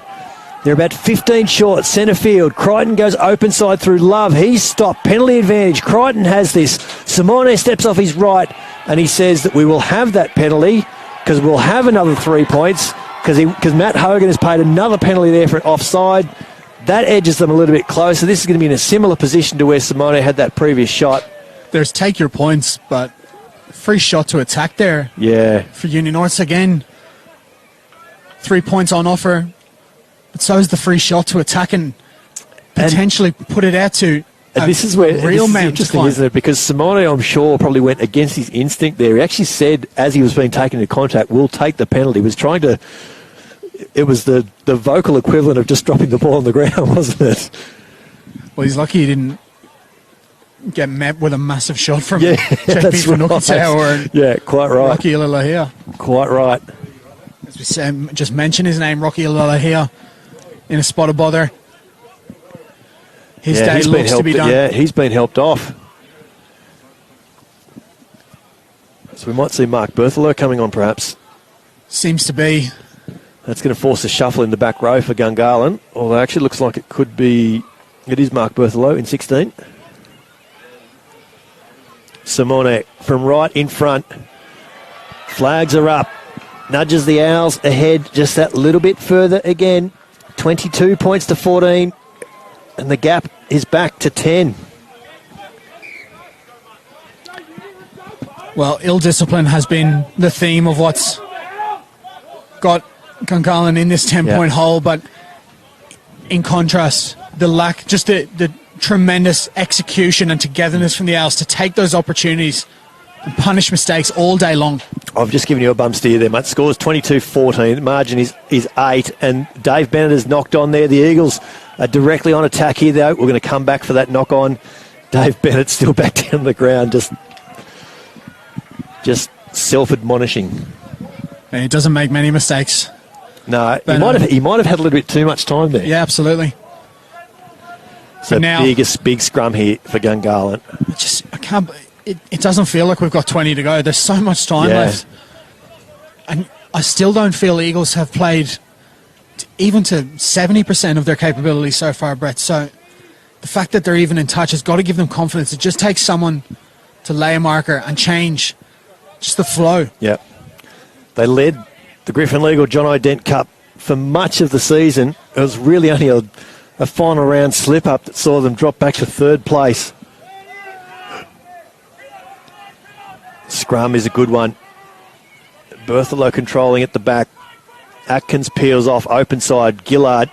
[SPEAKER 2] They're about 15 short, centre field. Crichton goes open side through Love. He's stopped. Penalty advantage. Crichton has this. Simone steps off his right, and he says that we will have that penalty because we'll have another 3 points because Matt Hogan has paid another penalty there for an offside. That edges them a little bit closer. This is going to be in a similar position to where Simone had that previous shot.
[SPEAKER 1] There's take your points, but free shot to attack there.
[SPEAKER 2] Yeah.
[SPEAKER 1] For Union Norths again. 3 points on offer. But so is the free shot to attack and potentially put it out to
[SPEAKER 2] this is where
[SPEAKER 1] real
[SPEAKER 2] this
[SPEAKER 1] man
[SPEAKER 2] is interesting,
[SPEAKER 1] decline.
[SPEAKER 2] isn't it? Because Simone, I'm sure, probably went against his instinct there. He actually said, as he was being taken into contact, we'll take the penalty. He was trying to... It was the vocal equivalent of just dropping the ball on the ground, wasn't it?
[SPEAKER 1] Well, he's lucky he didn't get met with a massive shot from
[SPEAKER 2] JP
[SPEAKER 1] JP Fanukitau
[SPEAKER 2] Yeah, quite right.
[SPEAKER 1] Rocky Ilalahia.
[SPEAKER 2] Quite right.
[SPEAKER 1] As we said, just mention his name, Rocky Ilalahia, in a spot of bother. His day looks to be done.
[SPEAKER 2] Yeah, he's been helped off. So we might see Mark Berthelo coming on, perhaps.
[SPEAKER 1] Seems to be.
[SPEAKER 2] That's going to force a shuffle in the back row for Gungahlin. Although it actually looks like it could be... It is Mark Berthelo in 16. Simone from right in front. Flags are up. Nudges the Owls ahead just that little bit further again. 22 points to 14. And the gap is back to 10.
[SPEAKER 1] Well, ill discipline has been the theme of what's got Gungahlin in this 10-point hole, but in contrast, the lack, just the tremendous execution and togetherness from the Owls to take those opportunities and punish mistakes all day long.
[SPEAKER 2] I've just given you a bum steer there, mate. Scores 22-14. The margin is 8, and Dave Bennett has knocked on there. The Eagles are directly on attack here, though. We're going to come back for that knock-on. Dave Bennett still back down on the ground, just self-admonishing.
[SPEAKER 1] And he doesn't make many mistakes.
[SPEAKER 2] No,
[SPEAKER 1] But,
[SPEAKER 2] he might have had a little bit too much time there.
[SPEAKER 1] Yeah, absolutely.
[SPEAKER 2] So
[SPEAKER 1] now,
[SPEAKER 2] big scrum here for Gungahlin.
[SPEAKER 1] I can't. It doesn't feel like we've got 20 to go. There's so much time left, and I still don't feel Eagles have played even to 70% of their capability so far, Brett. So the fact that they're even in touch has got to give them confidence. It just takes someone to lay a marker and change just the flow.
[SPEAKER 2] Yeah, they led the Griffin League or John O'Dent Cup for much of the season. It was really only a final round slip-up that saw them drop back to third place. Scrum is a good one. Berthelo controlling at the back. Atkins peels off, open side. Gillard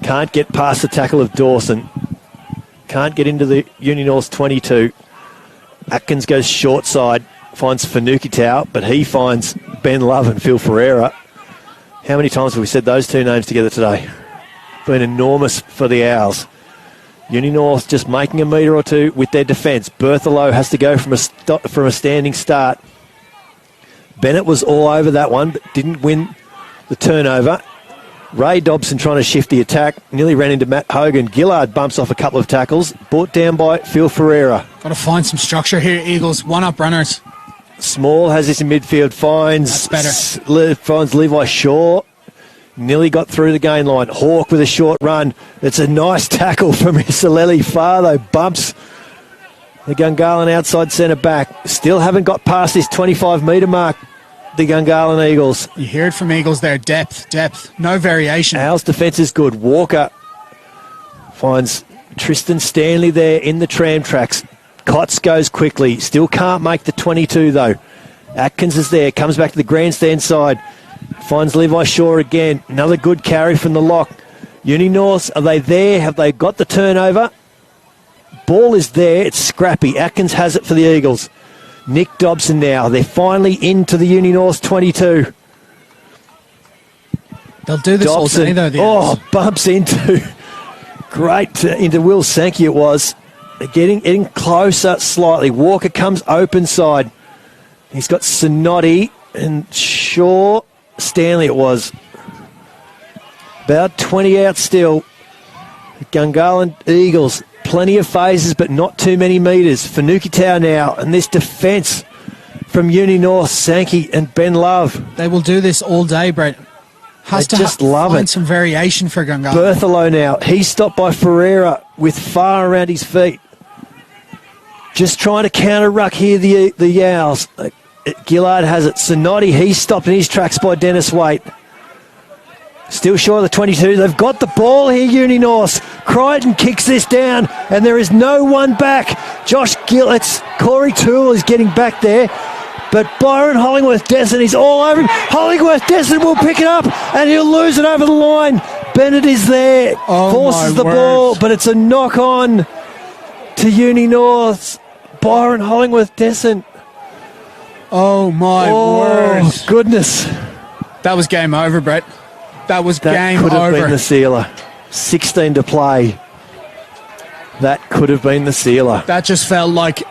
[SPEAKER 2] can't get past the tackle of Dawson. Can't get into the Uni North 22. Atkins goes short side. finds Fanukitau, but he finds Ben Love and Phil Ferreira. How many times have we said those two names together today? Been enormous for the Owls. Uni North just making a metre or two with their defence. Berthelo has to go from a standing start. Bennett was all over that one, but didn't win the turnover. Ray Dobson trying to shift the attack. Nearly ran into Matt Hogan. Gillard bumps off a couple of tackles. Brought down by Phil Ferreira.
[SPEAKER 1] Got to find some structure here, Eagles. One-up runners.
[SPEAKER 2] Small has this in midfield. Finds Levi Shaw. Nearly got through the gain line. Hawk with a short run. It's a nice tackle from Isaleli Fartho. Bumps the Gungahlin outside centre back. Still haven't got past this 25-metre mark, the Gungahlin Eagles.
[SPEAKER 1] You hear it from Eagles there. Depth. No variation.
[SPEAKER 2] Owls' defence is good. Walker finds Tristan Stanley there in the tram tracks. Kotz goes quickly. Still can't make the 22, though. Atkins is there. Comes back to the grandstand side. Finds Levi Shaw again. Another good carry from the lock. Uni North, are they there? Have they got the turnover? Ball is there. It's scrappy. Atkins has it for the Eagles. Nick Dobson now. They're finally into the Uni North 22.
[SPEAKER 1] They'll do this
[SPEAKER 2] Dobson,
[SPEAKER 1] all day, though.
[SPEAKER 2] Oh, bumps into into Will Sankey it was. Getting closer slightly. Walker comes open side. He's got Sonotti and Shaw. Stanley it was. About 20 out still. The Gungahlin Eagles. Plenty of phases, but not too many metres. Fanukitau now, and this defence from Uni North, Sankey and Ben Love.
[SPEAKER 1] They will do this all day, Brett. Has
[SPEAKER 2] they
[SPEAKER 1] to
[SPEAKER 2] just love
[SPEAKER 1] find
[SPEAKER 2] it.
[SPEAKER 1] some variation for Gungahlin.
[SPEAKER 2] Berthelo now. He's stopped by Ferreira with far around his feet. Just trying to counter-ruck here, the Owls. Gillard has it. Sonotti, he's stopped in his tracks by Dennis Waite. Still short of the 22. They've got the ball here, Uni North. Crichton kicks this down, and there is no one back. It's Corey Toole is getting back there. But Byron Hollingworth-Desson is all over him. Hollingworth-Desson will pick it up, and he'll lose it over the line. Bennett is there. Forces the ball, but it's a knock-on to Uni North. Byron Hollingworth-Desson.
[SPEAKER 1] Oh, my word.
[SPEAKER 2] Goodness.
[SPEAKER 1] That was game over, Brett. That was game over.
[SPEAKER 2] That could have been the sealer. 16 to play. That could have been the sealer.
[SPEAKER 1] That just felt like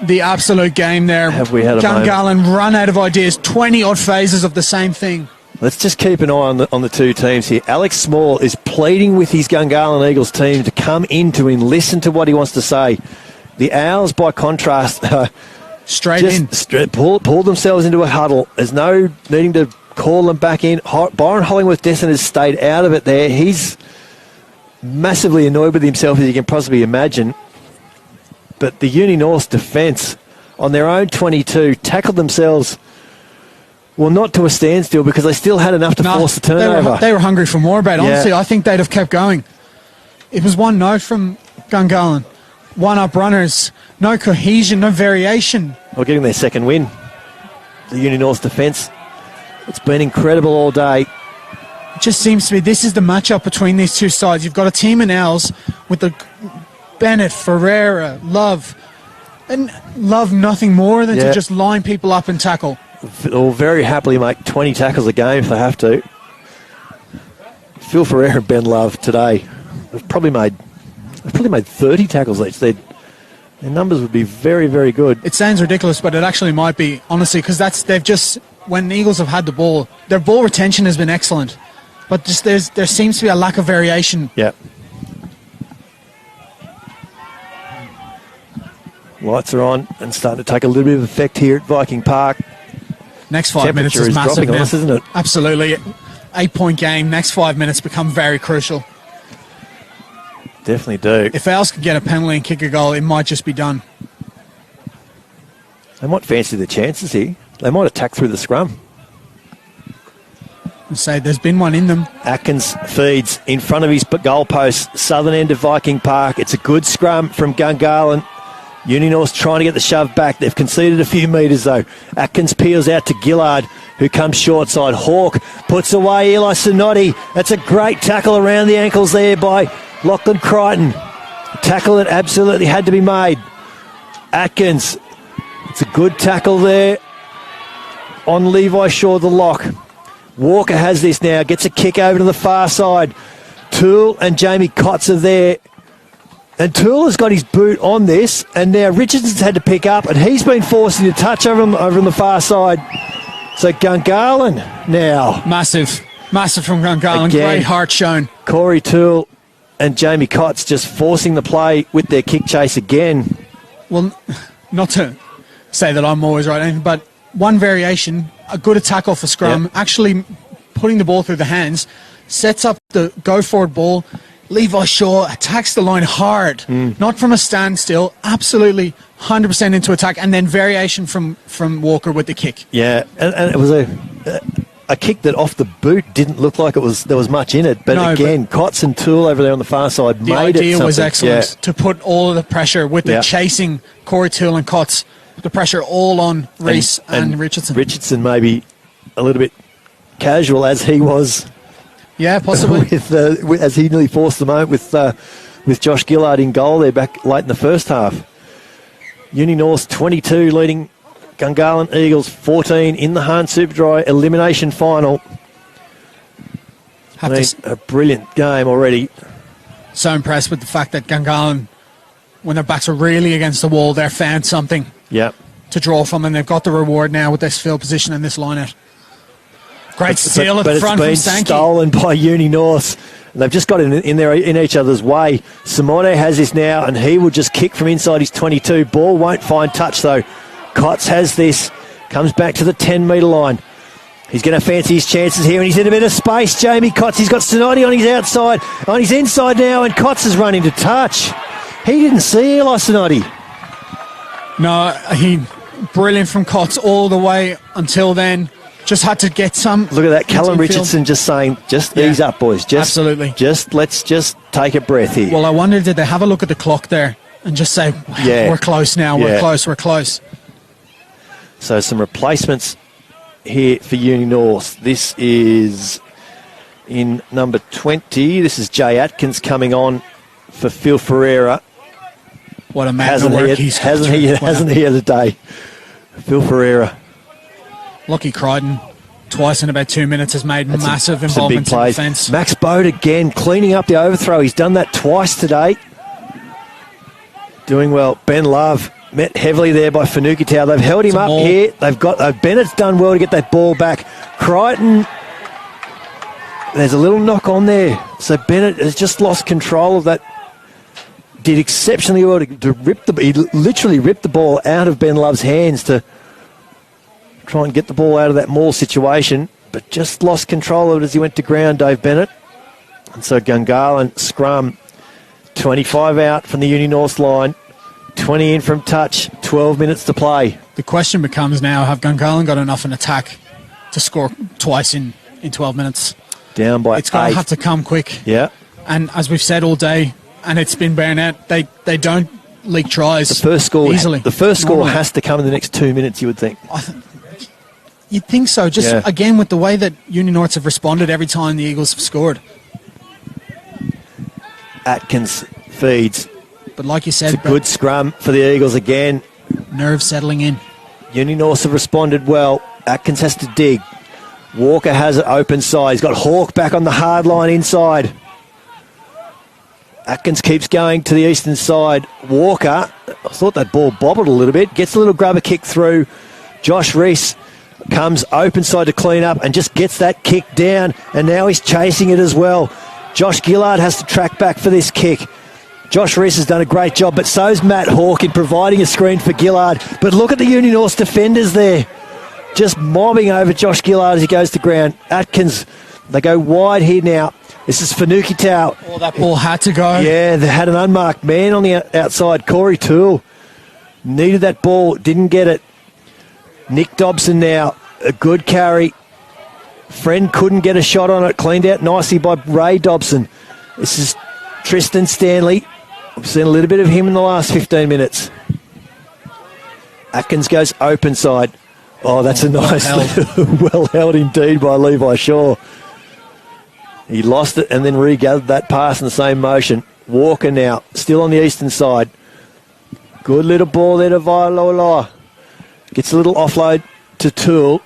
[SPEAKER 1] the absolute game there.
[SPEAKER 2] Have we had a
[SPEAKER 1] Gungahlin run out of ideas. 20-odd phases of the same thing.
[SPEAKER 2] Let's just keep an eye on the two teams here. Alex Small is pleading with his Gungahlin Eagles team to come into him, listen to what he wants to say. The Owls, by contrast, pulled themselves into a huddle. There's no needing to call them back in. Byron Hollingworth-Desson has stayed out of it there. He's massively annoyed with himself, as you can possibly imagine. But the Uni North defence on their own 22 tackled themselves, well, not to a standstill, because they still had enough to force the turnover.
[SPEAKER 1] They were hungry for more, Brad. Honestly, I think they'd have kept going. It was one note from Gungahlin. One-up runners. No cohesion, no variation.
[SPEAKER 2] Well, getting their second win. The Uni North defence. It's been incredible all day.
[SPEAKER 1] It just seems to be this is the matchup between these two sides. You've got a team in Owls with the Bennett, Ferreira, Love. And Love nothing more than to just line people up and tackle.
[SPEAKER 2] They'll very happily make 20 tackles a game if they have to. Phil Ferreira and Ben Love today have probably made 30 tackles each. Their numbers would be very, very good.
[SPEAKER 1] It sounds ridiculous, but it actually might be, honestly, because when the Eagles have had the ball, their ball retention has been excellent, but just there seems to be a lack of variation.
[SPEAKER 2] Yeah. Lights are on and starting to take a little bit of effect here at Viking Park.
[SPEAKER 1] Next 5 minutes is massive
[SPEAKER 2] dropping
[SPEAKER 1] now.
[SPEAKER 2] on us, isn't it?
[SPEAKER 1] Absolutely. 8-point game. Next 5 minutes become very crucial.
[SPEAKER 2] Definitely do.
[SPEAKER 1] If Owls could get a penalty and kick a goal, it might just be done.
[SPEAKER 2] They might fancy the chances here. They might attack through the scrum.
[SPEAKER 1] And say there's been one in them.
[SPEAKER 2] Atkins feeds in front of his goalpost, southern end of Viking Park. It's a good scrum from Gungahlin. Uni North's trying to get the shove back. They've conceded a few metres, though. Atkins peels out to Gillard, who comes short side. Hawk puts away Eli Sonotti. That's a great tackle around the ankles there by Lachlan Crichton. Tackle that absolutely had to be made. Atkins It's a good tackle there on Levi Shaw, the lock. Walker has this now, gets a kick over to the far side. Toole and Jamie Cotts are there. And Toole has got his boot on this, and now Richardson's had to pick up, and he's been forced into touch over on the far side. So Gungahlin now.
[SPEAKER 1] Massive from Gungahlin.
[SPEAKER 2] Again,
[SPEAKER 1] Great heart shown.
[SPEAKER 2] Corey Toole and Jamie Cotts just forcing the play with their kick chase again.
[SPEAKER 1] Well, not to say that I'm always right, but one variation, a good attack off a scrum, actually putting the ball through the hands, sets up the go-forward ball. Levi Shaw attacks the line hard, not from a standstill, absolutely 100% into attack, and then variation from Walker with the kick.
[SPEAKER 2] Yeah, and it was a kick that off the boot didn't look like there was much in it, but again, Cotts and Toole over there on the far side made it something.
[SPEAKER 1] The idea was excellent to put all of the pressure with the chasing Corey Toole and Cotts, the pressure all on Reese and Richardson.
[SPEAKER 2] Richardson maybe a little bit casual as he was.
[SPEAKER 1] Yeah, possibly.
[SPEAKER 2] As he nearly forced the moment with Josh Gillard in goal there back late in the first half. Uni North 22 leading Gungahlin Eagles 14 in the Hahn Superdry elimination final. A brilliant game already.
[SPEAKER 1] So impressed with the fact that Gungahlin, when their backs are really against the wall, they've found something to draw from, and they've got the reward now with this field position and this line-out. Great steal at the front from Sankey.
[SPEAKER 2] It's been stolen by Uni North. They've just got in each other's way. Simone has this now, and he will just kick from inside his 22. Ball won't find touch, though. Cotts has this. Comes back to the 10-metre line. He's going to fancy his chances here, and he's in a bit of space. Jamie Cotts, he's got Sonotti on his outside, on his inside now, and Cotts has run into touch. He didn't see Eli Sonotti.
[SPEAKER 1] No, brilliant from Cotts all the way until then. Just had to get some.
[SPEAKER 2] Look at that. Callum Richardson just saying, ease up, boys.
[SPEAKER 1] Absolutely.
[SPEAKER 2] Let's just take a breath here.
[SPEAKER 1] Well, I wonder, did they have a look at the clock there and just say, we're close now, we're close.
[SPEAKER 2] So some replacements here for Uni North. This is in number 20. This is Jay Atkins coming on for Phil Ferreira.
[SPEAKER 1] What a man of work he's
[SPEAKER 2] hasn't he had a day? Phil Ferreira.
[SPEAKER 1] Lockie Crichton, twice in about 2 minutes, has made massive involvement in defence.
[SPEAKER 2] Max Bode again, cleaning up the overthrow. He's done that twice today. Doing well. Ben Love met heavily there by Fanukitau. They've held him up here. Bennett's done well to get that ball back. Crichton, there's a little knock on there. So Bennett has just lost control of that. Did exceptionally well to he literally ripped the ball out of Ben Love's hands to try and get the ball out of that maul situation, but just lost control of it as he went to ground, Dave Bennett. And so Gungahlin scrum, 25 out from the Uni North line, 20 in from touch, 12 minutes to play.
[SPEAKER 1] The question becomes now, have Gungahlin got enough in attack to score twice in 12 minutes?
[SPEAKER 2] Down by 8.
[SPEAKER 1] It's going to have to come quick.
[SPEAKER 2] Yeah.
[SPEAKER 1] And as we've said all day, and it's been borne out, they don't leak tries
[SPEAKER 2] easily. The first score has to come in the next 2 minutes, you would think.
[SPEAKER 1] You'd think so, again with the way that Uni North have responded every time the Eagles have scored.
[SPEAKER 2] Atkins feeds.
[SPEAKER 1] But like you said,
[SPEAKER 2] it's a good scrum for the Eagles again.
[SPEAKER 1] Nerves settling in.
[SPEAKER 2] Uni North have responded well. Atkins has to dig. Walker has it open side. He's got Hawke back on the hard line inside. Atkins keeps going to the eastern side. Walker, I thought that ball bobbled a little bit. Gets a little grubber kick through. Josh Reese comes open side to clean up and just gets that kick down, and now he's chasing it as well. Josh Gillard has to track back for this kick. Josh Reese has done a great job, but so's Matt Hawke in providing a screen for Gillard. But look at the Uni North defenders there, just mobbing over Josh Gillard as he goes to ground. Atkins, they go wide here now. This is Fanukitau.
[SPEAKER 1] Oh, that ball had to go.
[SPEAKER 2] Yeah, they had an unmarked man on the outside. Corey Toole needed that ball, didn't get it. Nick Dobson now, a good carry. Friend couldn't get a shot on it. Cleaned out nicely by Ray Dobson. This is Tristan Stanley. We've seen a little bit of him in the last 15 minutes. Atkins goes open side. Oh, that's a nice, well held indeed by Levi Shaw. He lost it and then regathered that pass in the same motion. Walker now, still on the eastern side. Good little ball there to Vailoa. Gets a little offload to Toole.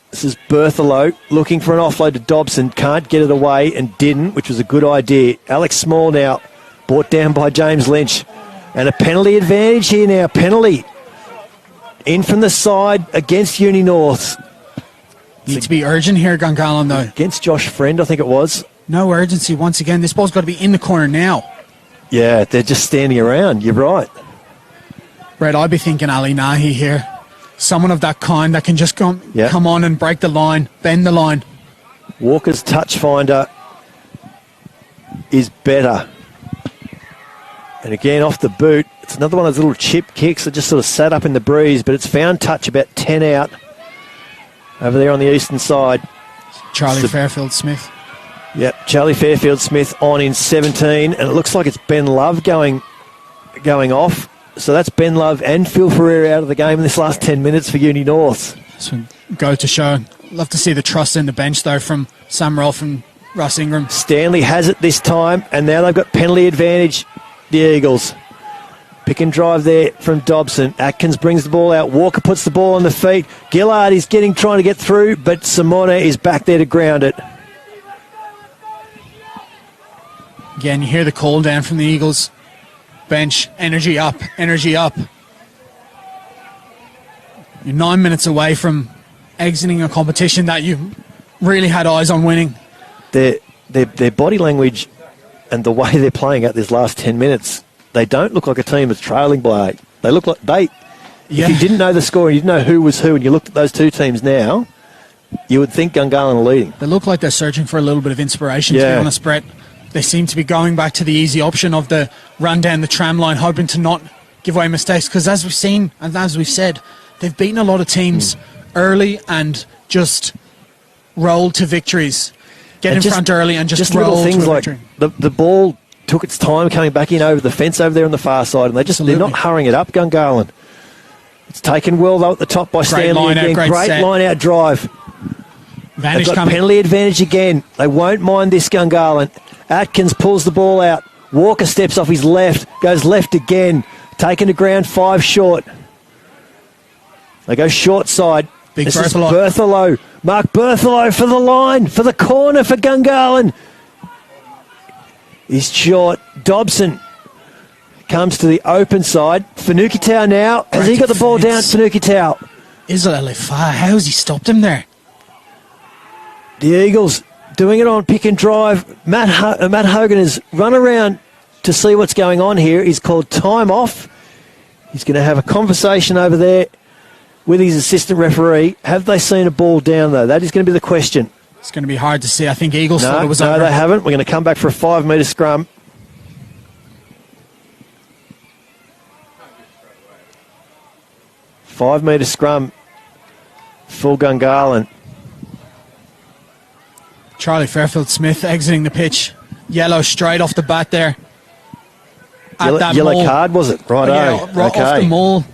[SPEAKER 2] This is Berthelo looking for an offload to Dobson. Can't get it away and didn't, which was a good idea. Alex Small now brought down by James Lynch. And a penalty advantage here now. Penalty in from the side against Uni North.
[SPEAKER 1] Need to be urgent here, Gungahlin, though.
[SPEAKER 2] Against Josh Friend, I think it was.
[SPEAKER 1] No urgency once again. This ball's got to be in the corner now.
[SPEAKER 2] Yeah, they're just standing around. You're right.
[SPEAKER 1] Brett, I'd be thinking Ali Nahi here. Someone of that kind that can just come on and break the line, bend the line.
[SPEAKER 2] Walker's touch finder is better. And again, off the boot, it's another one of those little chip kicks that just sort of sat up in the breeze, but it's found touch about 10 out over there on the eastern side.
[SPEAKER 1] Charlie Fairfield-Smith.
[SPEAKER 2] Yep, Charlie Fairfield-Smith on in 17, and it looks like it's Ben Love going off. So that's Ben Love and Phil Ferreira out of the game in this last 10 minutes for Uni North.
[SPEAKER 1] So go to show. Love to see the trust in the bench, though, from Sam Roll, from Russ Ingram.
[SPEAKER 2] Stanley has it this time, and now they've got penalty advantage, the Eagles. Pick and drive there from Dobson. Atkins brings the ball out. Walker puts the ball on the feet. Gillard is trying to get through, but Simone is back there to ground it.
[SPEAKER 1] Again, you hear the call down from the Eagles bench. Energy up, energy up. You're 9 minutes away from exiting a competition that you really had eyes on winning.
[SPEAKER 2] Their body language and the way they're playing out this last 10 minutes, they don't look like a team that's trailing by 8. They look like if you didn't know the score and you didn't know who was who and you looked at those two teams now, you would think Gungahlin are leading.
[SPEAKER 1] They look like they're searching for a little bit of inspiration, to be honest, Brett. They seem to be going back to the easy option of the run down the tram line, hoping to not give away mistakes. Because as we've seen, and as we've said, they've beaten a lot of teams early and just rolled to victories. Get in front early and just roll
[SPEAKER 2] little things
[SPEAKER 1] to a
[SPEAKER 2] like
[SPEAKER 1] victory.
[SPEAKER 2] the ball took its time coming back in over the fence over there on the far side, and they're not hurrying it up, Gungahlin. It's taken well, though, at the top by Stanley again. Great line-out drive. They've got penalty advantage again. They won't mind this, Gungahlin. Atkins pulls the ball out. Walker steps off his left, goes left again. Taken to ground 5 short. They go short side. This is Berthelo. Mark Berthelo for the line, for the corner for Gungahlin. He's short. Dobson comes to the open side. Fanukitau now. Has he got the ball down, Fanukitau?
[SPEAKER 1] Israel Lefa, how has he stopped him there?
[SPEAKER 2] The Eagles doing it on pick and drive. Matt Hogan has run around to see what's going on here. He's called time off. He's going to have a conversation over there with his assistant referee. Have they seen a ball down, though? That is going to be the question.
[SPEAKER 1] It's going to be hard to see. I think Eagles thought it was over.
[SPEAKER 2] No, they haven't. We're going to come back for a 5-metre scrum. Five-metre scrum for Gungahlin.
[SPEAKER 1] Charlie Fairfield-Smith exiting the pitch. Yellow straight off the bat there.
[SPEAKER 2] Yellow card, was it? Right,
[SPEAKER 1] off the maul.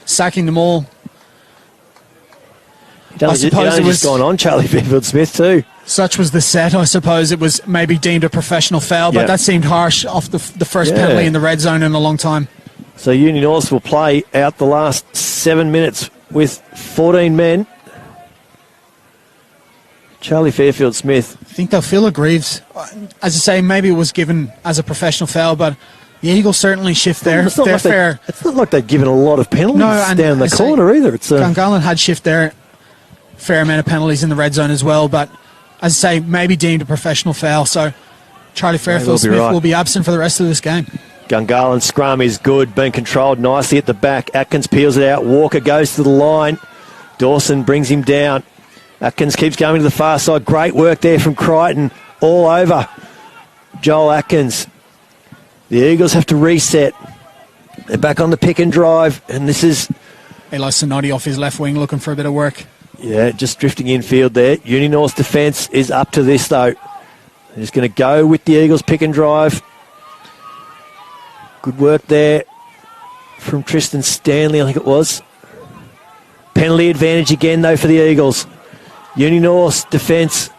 [SPEAKER 1] Sacking the maul.
[SPEAKER 2] I suppose it was gone on Charlie Fairfield-Smith too.
[SPEAKER 1] Such was the set. I suppose it was maybe deemed a professional foul, but that seemed harsh off the first penalty in the red zone in a long time.
[SPEAKER 2] So Uni North will play out the last 7 minutes with 14 men. Charlie Fairfield-Smith.
[SPEAKER 1] I think they'll feel aggrieved. As I say, maybe it was given as a professional foul, but the Eagles certainly shift their fair.
[SPEAKER 2] It's not like they've given a lot of penalties down the corner either.
[SPEAKER 1] Gungahlin had shift their fair amount of penalties in the red zone as well, but as I say, maybe deemed a professional foul, so Charlie Fairfield-Smith will be absent for the rest of this game.
[SPEAKER 2] Gungahlin scrum is good, being controlled nicely at the back. Atkins peels it out. Walker goes to the line. Dawson brings him down. Atkins keeps going to the far side. Great work there from Crichton all over Joel Atkins. The Eagles have to reset. They're back on the pick and drive, and this is
[SPEAKER 1] Eli Sonotti off his left wing looking for a bit of work.
[SPEAKER 2] Yeah, just drifting infield there. Uni North's defence is up to this, though. They're just going to go with the Eagles pick and drive. Good work there from Tristan Stanley, I think it was. Penalty advantage again, though, for the Eagles. Uni North's defence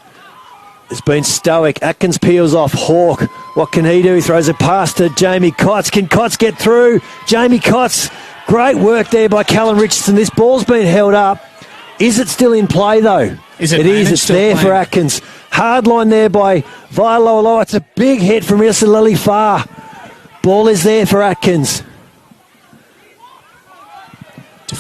[SPEAKER 2] has been stoic. Atkins peels off. Hawk, what can he do? He throws a pass to Jamie Kotz. Can Kotz get through? Jamie Kotz Great work there by Callum Richardson. This ball's been held up. Is it still in play, though?
[SPEAKER 1] Is it?
[SPEAKER 2] It is. It's there for Atkins. Hard line there by Vailoa. It's a big hit from Isileli Far. Ball is there for Atkins.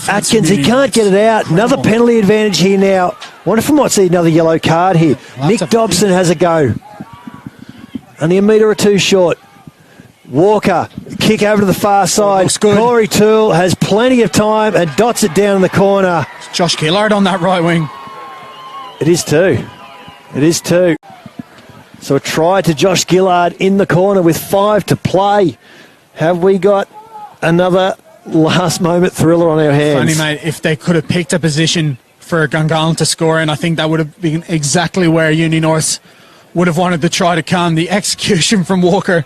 [SPEAKER 2] Atkins, he can't get it out. Another penalty advantage here now. Wonder if we might see another yellow card here. Nick Dobson has a go. Only a metre or two short. Walker, kick over to the far side. Corey Toole has plenty of time and dots it down in the corner.
[SPEAKER 1] Josh Gillard on that right wing.
[SPEAKER 2] It is two. It is two. So a try to Josh Gillard in the corner with 5 to play. Have we got another last moment thriller on our hands?
[SPEAKER 1] Funny, mate, if they could have picked a position for Gungahlin to score, and I think that would have been exactly where Uni North would have wanted the try to come. The execution from Walker,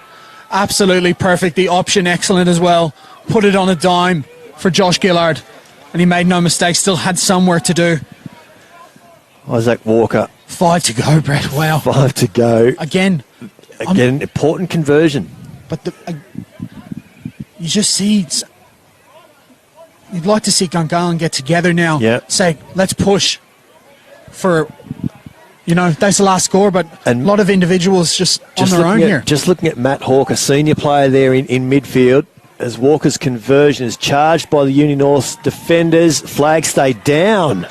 [SPEAKER 1] absolutely perfect. The option, excellent as well. Put it on a dime for Josh Gillard, and he made no mistake, still had some work to do.
[SPEAKER 2] Isaac Walker.
[SPEAKER 1] 5 to go, Brett. Wow.
[SPEAKER 2] 5 to go.
[SPEAKER 1] Again,
[SPEAKER 2] important conversion.
[SPEAKER 1] But you just see... You'd like to see Gungahlin get together now.
[SPEAKER 2] Yep.
[SPEAKER 1] Say, let's push for... that's the last score, but a lot of individuals just on their own here.
[SPEAKER 2] Just looking at Matt Hawke, a senior player there in midfield, as Walker's conversion is charged by the Uni North defenders. Flag stay down.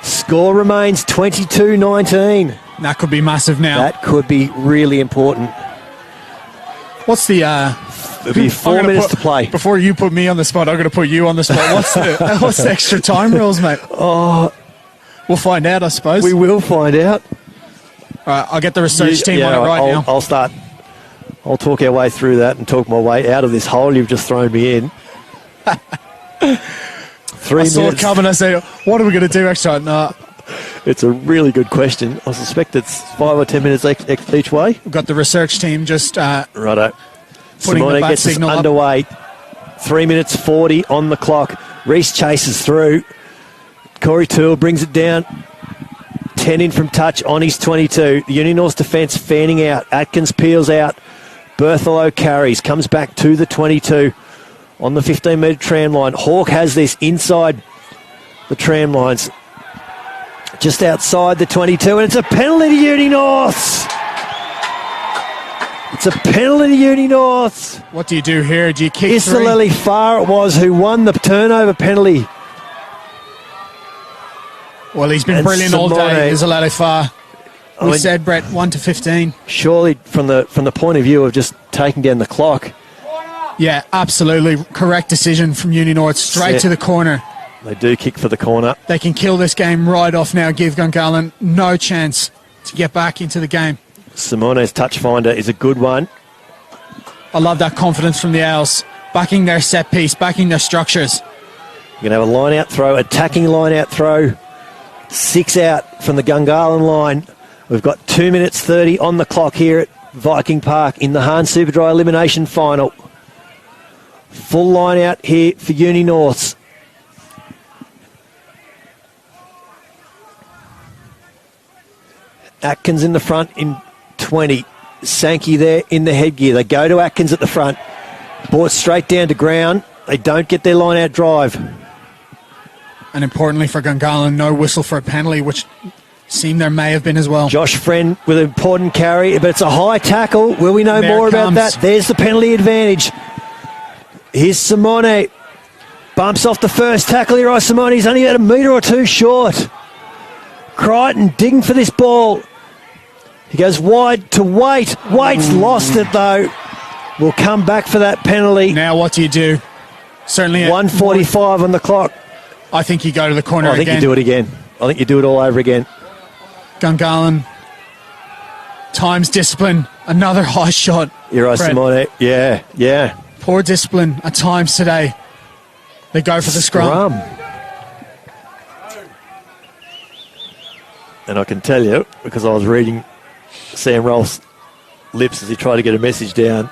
[SPEAKER 2] Score remains 22-19.
[SPEAKER 1] That could be massive now.
[SPEAKER 2] That could be really important.
[SPEAKER 1] What's the...
[SPEAKER 2] It'll be 4 minutes to play.
[SPEAKER 1] Before you put me on the spot, I'm going to put you on the spot. What's the extra time rules, mate?
[SPEAKER 2] Oh...
[SPEAKER 1] We'll find out, I suppose.
[SPEAKER 2] We will find out.
[SPEAKER 1] All right, I'll get the research team on it now.
[SPEAKER 2] I'll start. I'll talk our way through that and talk my way out of this hole you've just thrown me in. 3 minutes.
[SPEAKER 1] I saw it coming. I said, what are we going to do extra? No.
[SPEAKER 2] It's a really good question. I suspect it's 5 or 10 minutes each way.
[SPEAKER 1] We've got the research team just
[SPEAKER 2] righto.
[SPEAKER 1] Putting
[SPEAKER 2] Simone
[SPEAKER 1] the bat
[SPEAKER 2] gets us
[SPEAKER 1] signal
[SPEAKER 2] underway. 3 minutes 40 on the clock. Reece chases through. Corey Toole brings it down. 10 in from touch on his 22. The Uni North defence fanning out. Atkins peels out. Berthelo carries. Comes back to the 22 on the 15-metre tram line. Hawke has this inside the tram lines. Just outside the 22. And it's a penalty to Uni North. It's a penalty to Uni North.
[SPEAKER 1] What do you do here? Do you kick
[SPEAKER 2] Isileli Far it was who won the turnover penalty.
[SPEAKER 1] Well, he's been brilliant all day, Isileli Far. We said, Brett, 1 to 15.
[SPEAKER 2] Surely, from the point of view of just taking down the clock.
[SPEAKER 1] Yeah, absolutely. Correct decision from Uni North. Straight to the corner.
[SPEAKER 2] They do kick for the corner.
[SPEAKER 1] They can kill this game right off now. Give Gungahlin no chance to get back into the game.
[SPEAKER 2] Simone's touch finder is a good one.
[SPEAKER 1] I love that confidence from the Owls. Backing their set piece, backing their structures.
[SPEAKER 2] You're going to have a line-out throw, attacking line-out throw. 6 out from the Gungahlin line. We've got 2 minutes 30 on the clock here at Viking Park in the Hahn Superdry Elimination Final. Full line out here for Uni Norths. Atkins in the front in 20. Sankey there in the headgear. They go to Atkins at the front. Brought straight down to ground. They don't get their line out drive.
[SPEAKER 1] And importantly for Gungahlin, no whistle for a penalty, which seemed there may have been as well.
[SPEAKER 2] Josh Friend with an important carry, but it's a high tackle. Will we know more about that? There's the penalty advantage. Here's Simone. Bumps off the first tackle here. Simone, he's only about a metre or two short. Crichton digging for this ball. He goes wide to Waite. Waite's lost it though. We'll come back for that penalty.
[SPEAKER 1] Now what do you do? Certainly
[SPEAKER 2] 1:45 on the clock.
[SPEAKER 1] I think you go to the corner again.
[SPEAKER 2] I think you do it again. I think you do it all over again.
[SPEAKER 1] Gungahlin. Times discipline. Another high shot.
[SPEAKER 2] You're right, Simone. Yeah.
[SPEAKER 1] Poor discipline at times today. They go for the scrum.
[SPEAKER 2] And I can tell you, because I was reading Sam Rolfe's lips as he tried to get a message down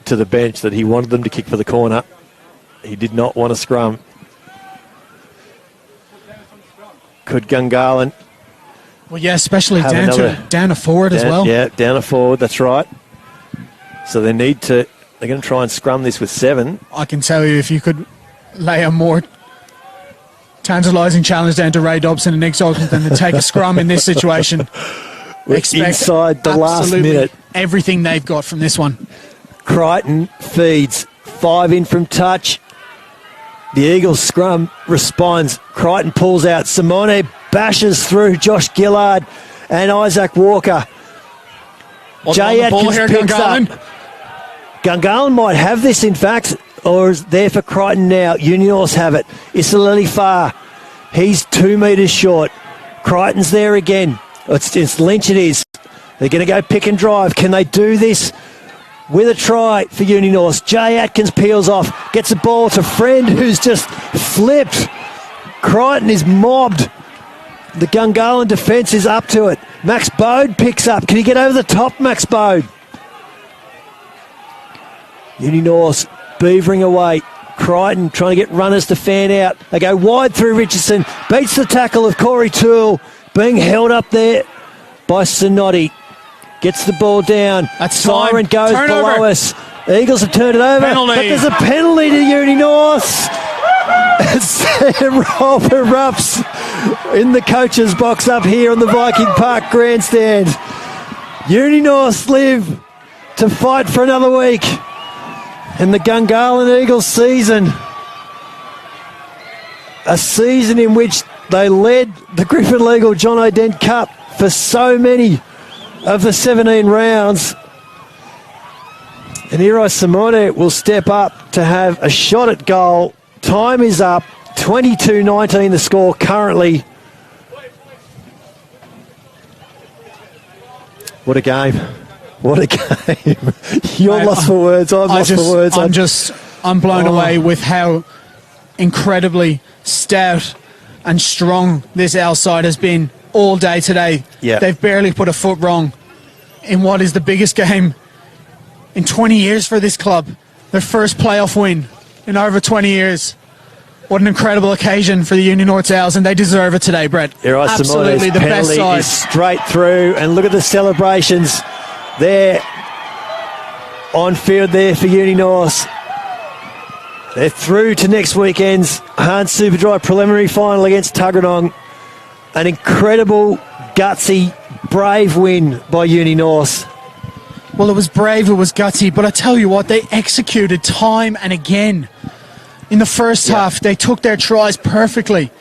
[SPEAKER 2] to the bench that he wanted them to kick for the corner. He did not want a scrum. Could Gungahlin?
[SPEAKER 1] Well, yeah, especially down a forward as well.
[SPEAKER 2] Yeah, down a forward, that's right. So they're going to try and scrum this with 7.
[SPEAKER 1] I can tell you, if you could lay a more tantalising challenge down to Ray Dobson and Nick Dalton than to take a scrum in this situation. Expect
[SPEAKER 2] inside the last minute.
[SPEAKER 1] Everything they've got from this one.
[SPEAKER 2] Crichton feeds 5 in from touch. The Eagles scrum responds. Crichton pulls out. Simone bashes through Josh Gillard and Isaac Walker. Jay Atkins picks up. Gungahlin might have this, in fact, or is there for Crichton now. Unios have it. Isalili Farr. He's 2 metres short. Crichton's there again. It's Lynch it is. They're going to go pick and drive. Can they do this? With a try for Uninorth. Jay Atkins peels off. Gets the ball to Friend, who's just flipped. Crichton is mobbed. The Gungahlin defence is up to it. Max Bode picks up. Can he get over the top, Max Bode? Uninorth beavering away. Crichton trying to get runners to fan out. They go wide through Richardson. Beats the tackle of Corey Toole. Being held up there by Sonotti. Gets the ball down.
[SPEAKER 1] That's
[SPEAKER 2] Siren goes
[SPEAKER 1] Turnover.
[SPEAKER 2] below us. Eagles have turned it over.
[SPEAKER 1] Penalty.
[SPEAKER 2] But there's a penalty to Uninorth. Sam Rolfe erupts in the coach's box up here on the Viking Park grandstand. Uninorth live to fight for another week in the Gungahlin Eagles season. A season in which they led the Griffin Legal John O'Dent Cup for so many of the 17 rounds. And Eri Simone will step up to have a shot at goal. Time is up. 22-19 the score currently. What a game. What a game. You're lost for words. I'm lost for words.
[SPEAKER 1] I'm blown away with how incredibly stout and strong this outside has been all day today.
[SPEAKER 2] Yeah.
[SPEAKER 1] They've barely put a foot wrong in what is the biggest game in 20 years for this club. Their first playoff win in over 20 years. What an incredible occasion for the Union North Owls, and they deserve it today, Brett. Absolutely the best side.
[SPEAKER 2] Is straight through, and look at the celebrations there on field there for Uni North. They're through to next weekend's Hans Superdry preliminary final against Tuggeranong. An incredible, gutsy, brave win by Uni North.
[SPEAKER 1] Well, it was brave, it was gutsy, but I tell you what, they executed time and again. In the first half, they took their tries perfectly.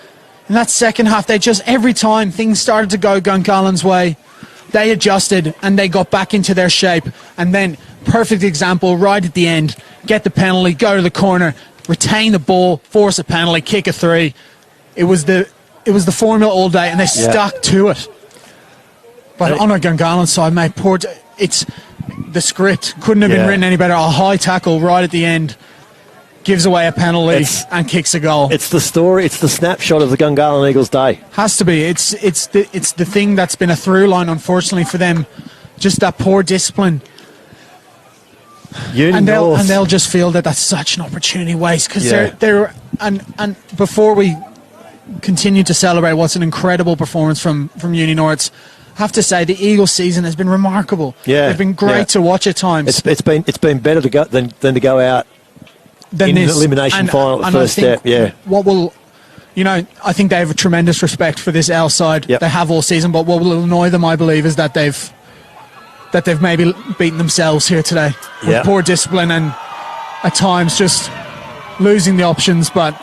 [SPEAKER 1] In that second half, they just, every time things started to go Gungahlин's way, they adjusted and they got back into their shape. And then, perfect example, right at the end, get the penalty, go to the corner, retain the ball, force a penalty, kick a three. It was the formula all day, and they stuck to it. But on a Gungahlin side, mate, it's the script couldn't have been written any better. A high tackle right at the end, gives away a penalty and kicks a goal.
[SPEAKER 2] It's the story. It's the snapshot of the Gungahlin Eagles' day.
[SPEAKER 1] Has to be. It's the thing that's been a through line, unfortunately, for them. Just that poor discipline. And they'll just feel that that's such an opportunity waste, because they're and before we continue to celebrate what's an incredible performance from Uni North, I have to say the Eagles season has been remarkable. Yeah, they've been great to watch at times.
[SPEAKER 2] It's been better to go than to go out in the elimination final at the first step.
[SPEAKER 1] What will, I think they have a tremendous respect for this L side. They have all season, but what will annoy them, I believe, is that they've maybe beaten themselves here today with poor discipline and at times just losing the options. But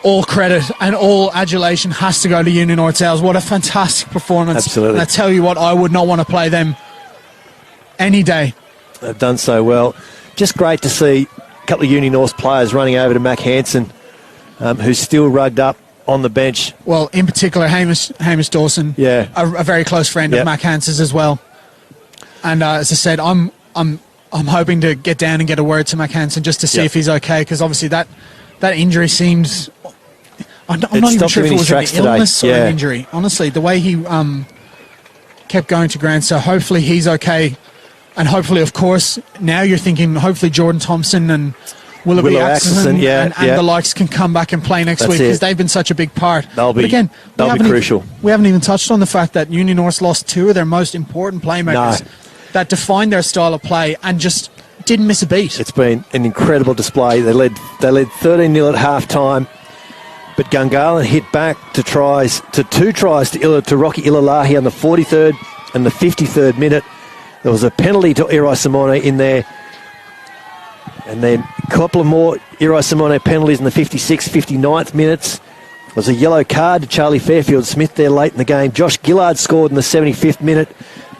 [SPEAKER 1] all credit and all adulation has to go to Union North Owls. What a fantastic performance.
[SPEAKER 2] Absolutely.
[SPEAKER 1] And I tell you what, I would not want to play them any day.
[SPEAKER 2] They've done so well. Just great to see a couple of Uni North players running over to Mac Hansen, who's still rugged up on the bench.
[SPEAKER 1] Well, in particular, Hamish Dawson, a very close friend of Mac Hansen's as well. And as I said, I'm hoping to get down and get a word to Mac Hansen just to see if he's okay, because obviously that injury seems... I'm not even sure if it was an illness or an injury. Honestly, the way he kept going to ground, so hopefully he's okay. And hopefully, of course, now you're thinking hopefully Jordan Thompson and Willoughby Axelson and the likes can come back and play next week, because they've been such a big part.
[SPEAKER 2] They'll be crucial.
[SPEAKER 1] We haven't even touched on the fact that Union North lost two of their most important playmakers that define their style of play and just didn't miss a beat.
[SPEAKER 2] It's been an incredible display. They led 13-0 at half-time, but Gungahlin hit back to two tries to Rocky Ilalahi on the 43rd and the 53rd minute. There was a penalty to Irai Simone in there, and then a couple of more Irai Simone penalties in the 56th, 59th minutes. There was a yellow card to Charlie Fairfield-Smith there late in the game. Josh Gillard scored in the 75th minute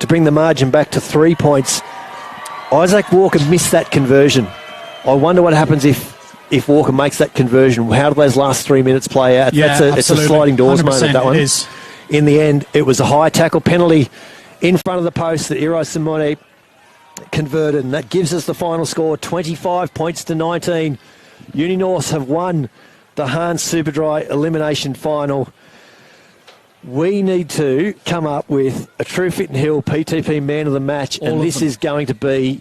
[SPEAKER 2] to bring the margin back to 3 points. Isaac Walker missed that conversion. I wonder what happens if Walker makes that conversion. How do those last 3 minutes play out?
[SPEAKER 1] Yeah,
[SPEAKER 2] it's a sliding doors moment, that one.
[SPEAKER 1] It is.
[SPEAKER 2] In the end, it was a high tackle penalty in front of the post that Irai Simone converted, and that gives us the final score, 25 points to 19. Uni North have won the Hans Superdry Elimination Final. We need to come up with a True Fit and Hill PTP Man of the Match, and this is going to be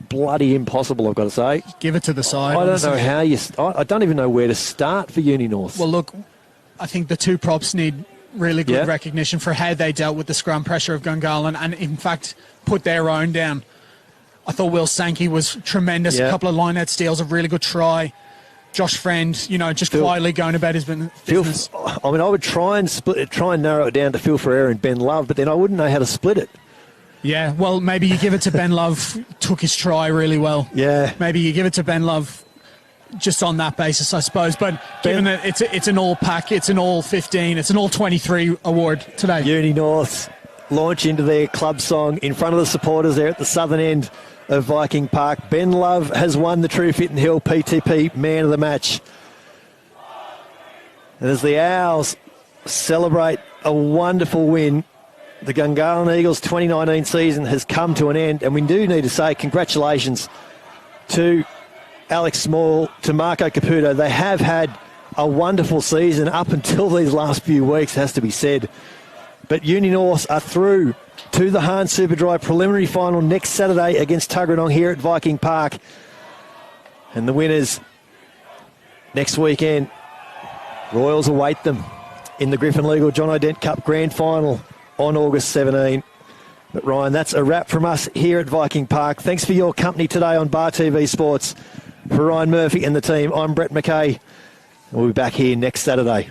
[SPEAKER 2] bloody impossible, I've got to say.
[SPEAKER 1] Give it to the side.
[SPEAKER 2] I don't know how I don't even know where to start for Uni North.
[SPEAKER 1] Well, look, I think the two props need really good recognition for how they dealt with the scrum pressure of Gungahlin and, in fact, put their own down. I thought Will Sankey was tremendous. A couple of line-out steals, a really good try. Josh Friend, just quietly going about his business.
[SPEAKER 2] I mean, I would try and narrow it down to Phil Ferreira and Ben Love, but then I wouldn't know how to split it.
[SPEAKER 1] Yeah, well, maybe you give it to Ben Love, took his try really well.
[SPEAKER 2] Yeah.
[SPEAKER 1] Maybe you give it to Ben Love just on that basis, I suppose. But given that it's an all-pack, it's an all-15, it's an all-23 award today.
[SPEAKER 2] Uni North launch into their club song in front of the supporters there at the southern end of Viking Park. Ben Love has won the True Fit and Hill PTP Man of the Match. And as the Owls celebrate a wonderful win, the Gungahlin Eagles 2019 season has come to an end, and we do need to say congratulations to Alex Small, to Marco Caputo. They have had a wonderful season up until these last few weeks, has to be said. But Uni North are through to the Hans Superdry preliminary final next Saturday against Tuggeranong here at Viking Park. And the winners next weekend, Royals await them in the Griffin Legal John O'Dent Cup Grand Final on August 17. But Ryan, that's a wrap from us here at Viking Park. Thanks for your company today on Bar TV Sports. For Ryan Murphy and the team, I'm Brett McKay. We'll be back here next Saturday.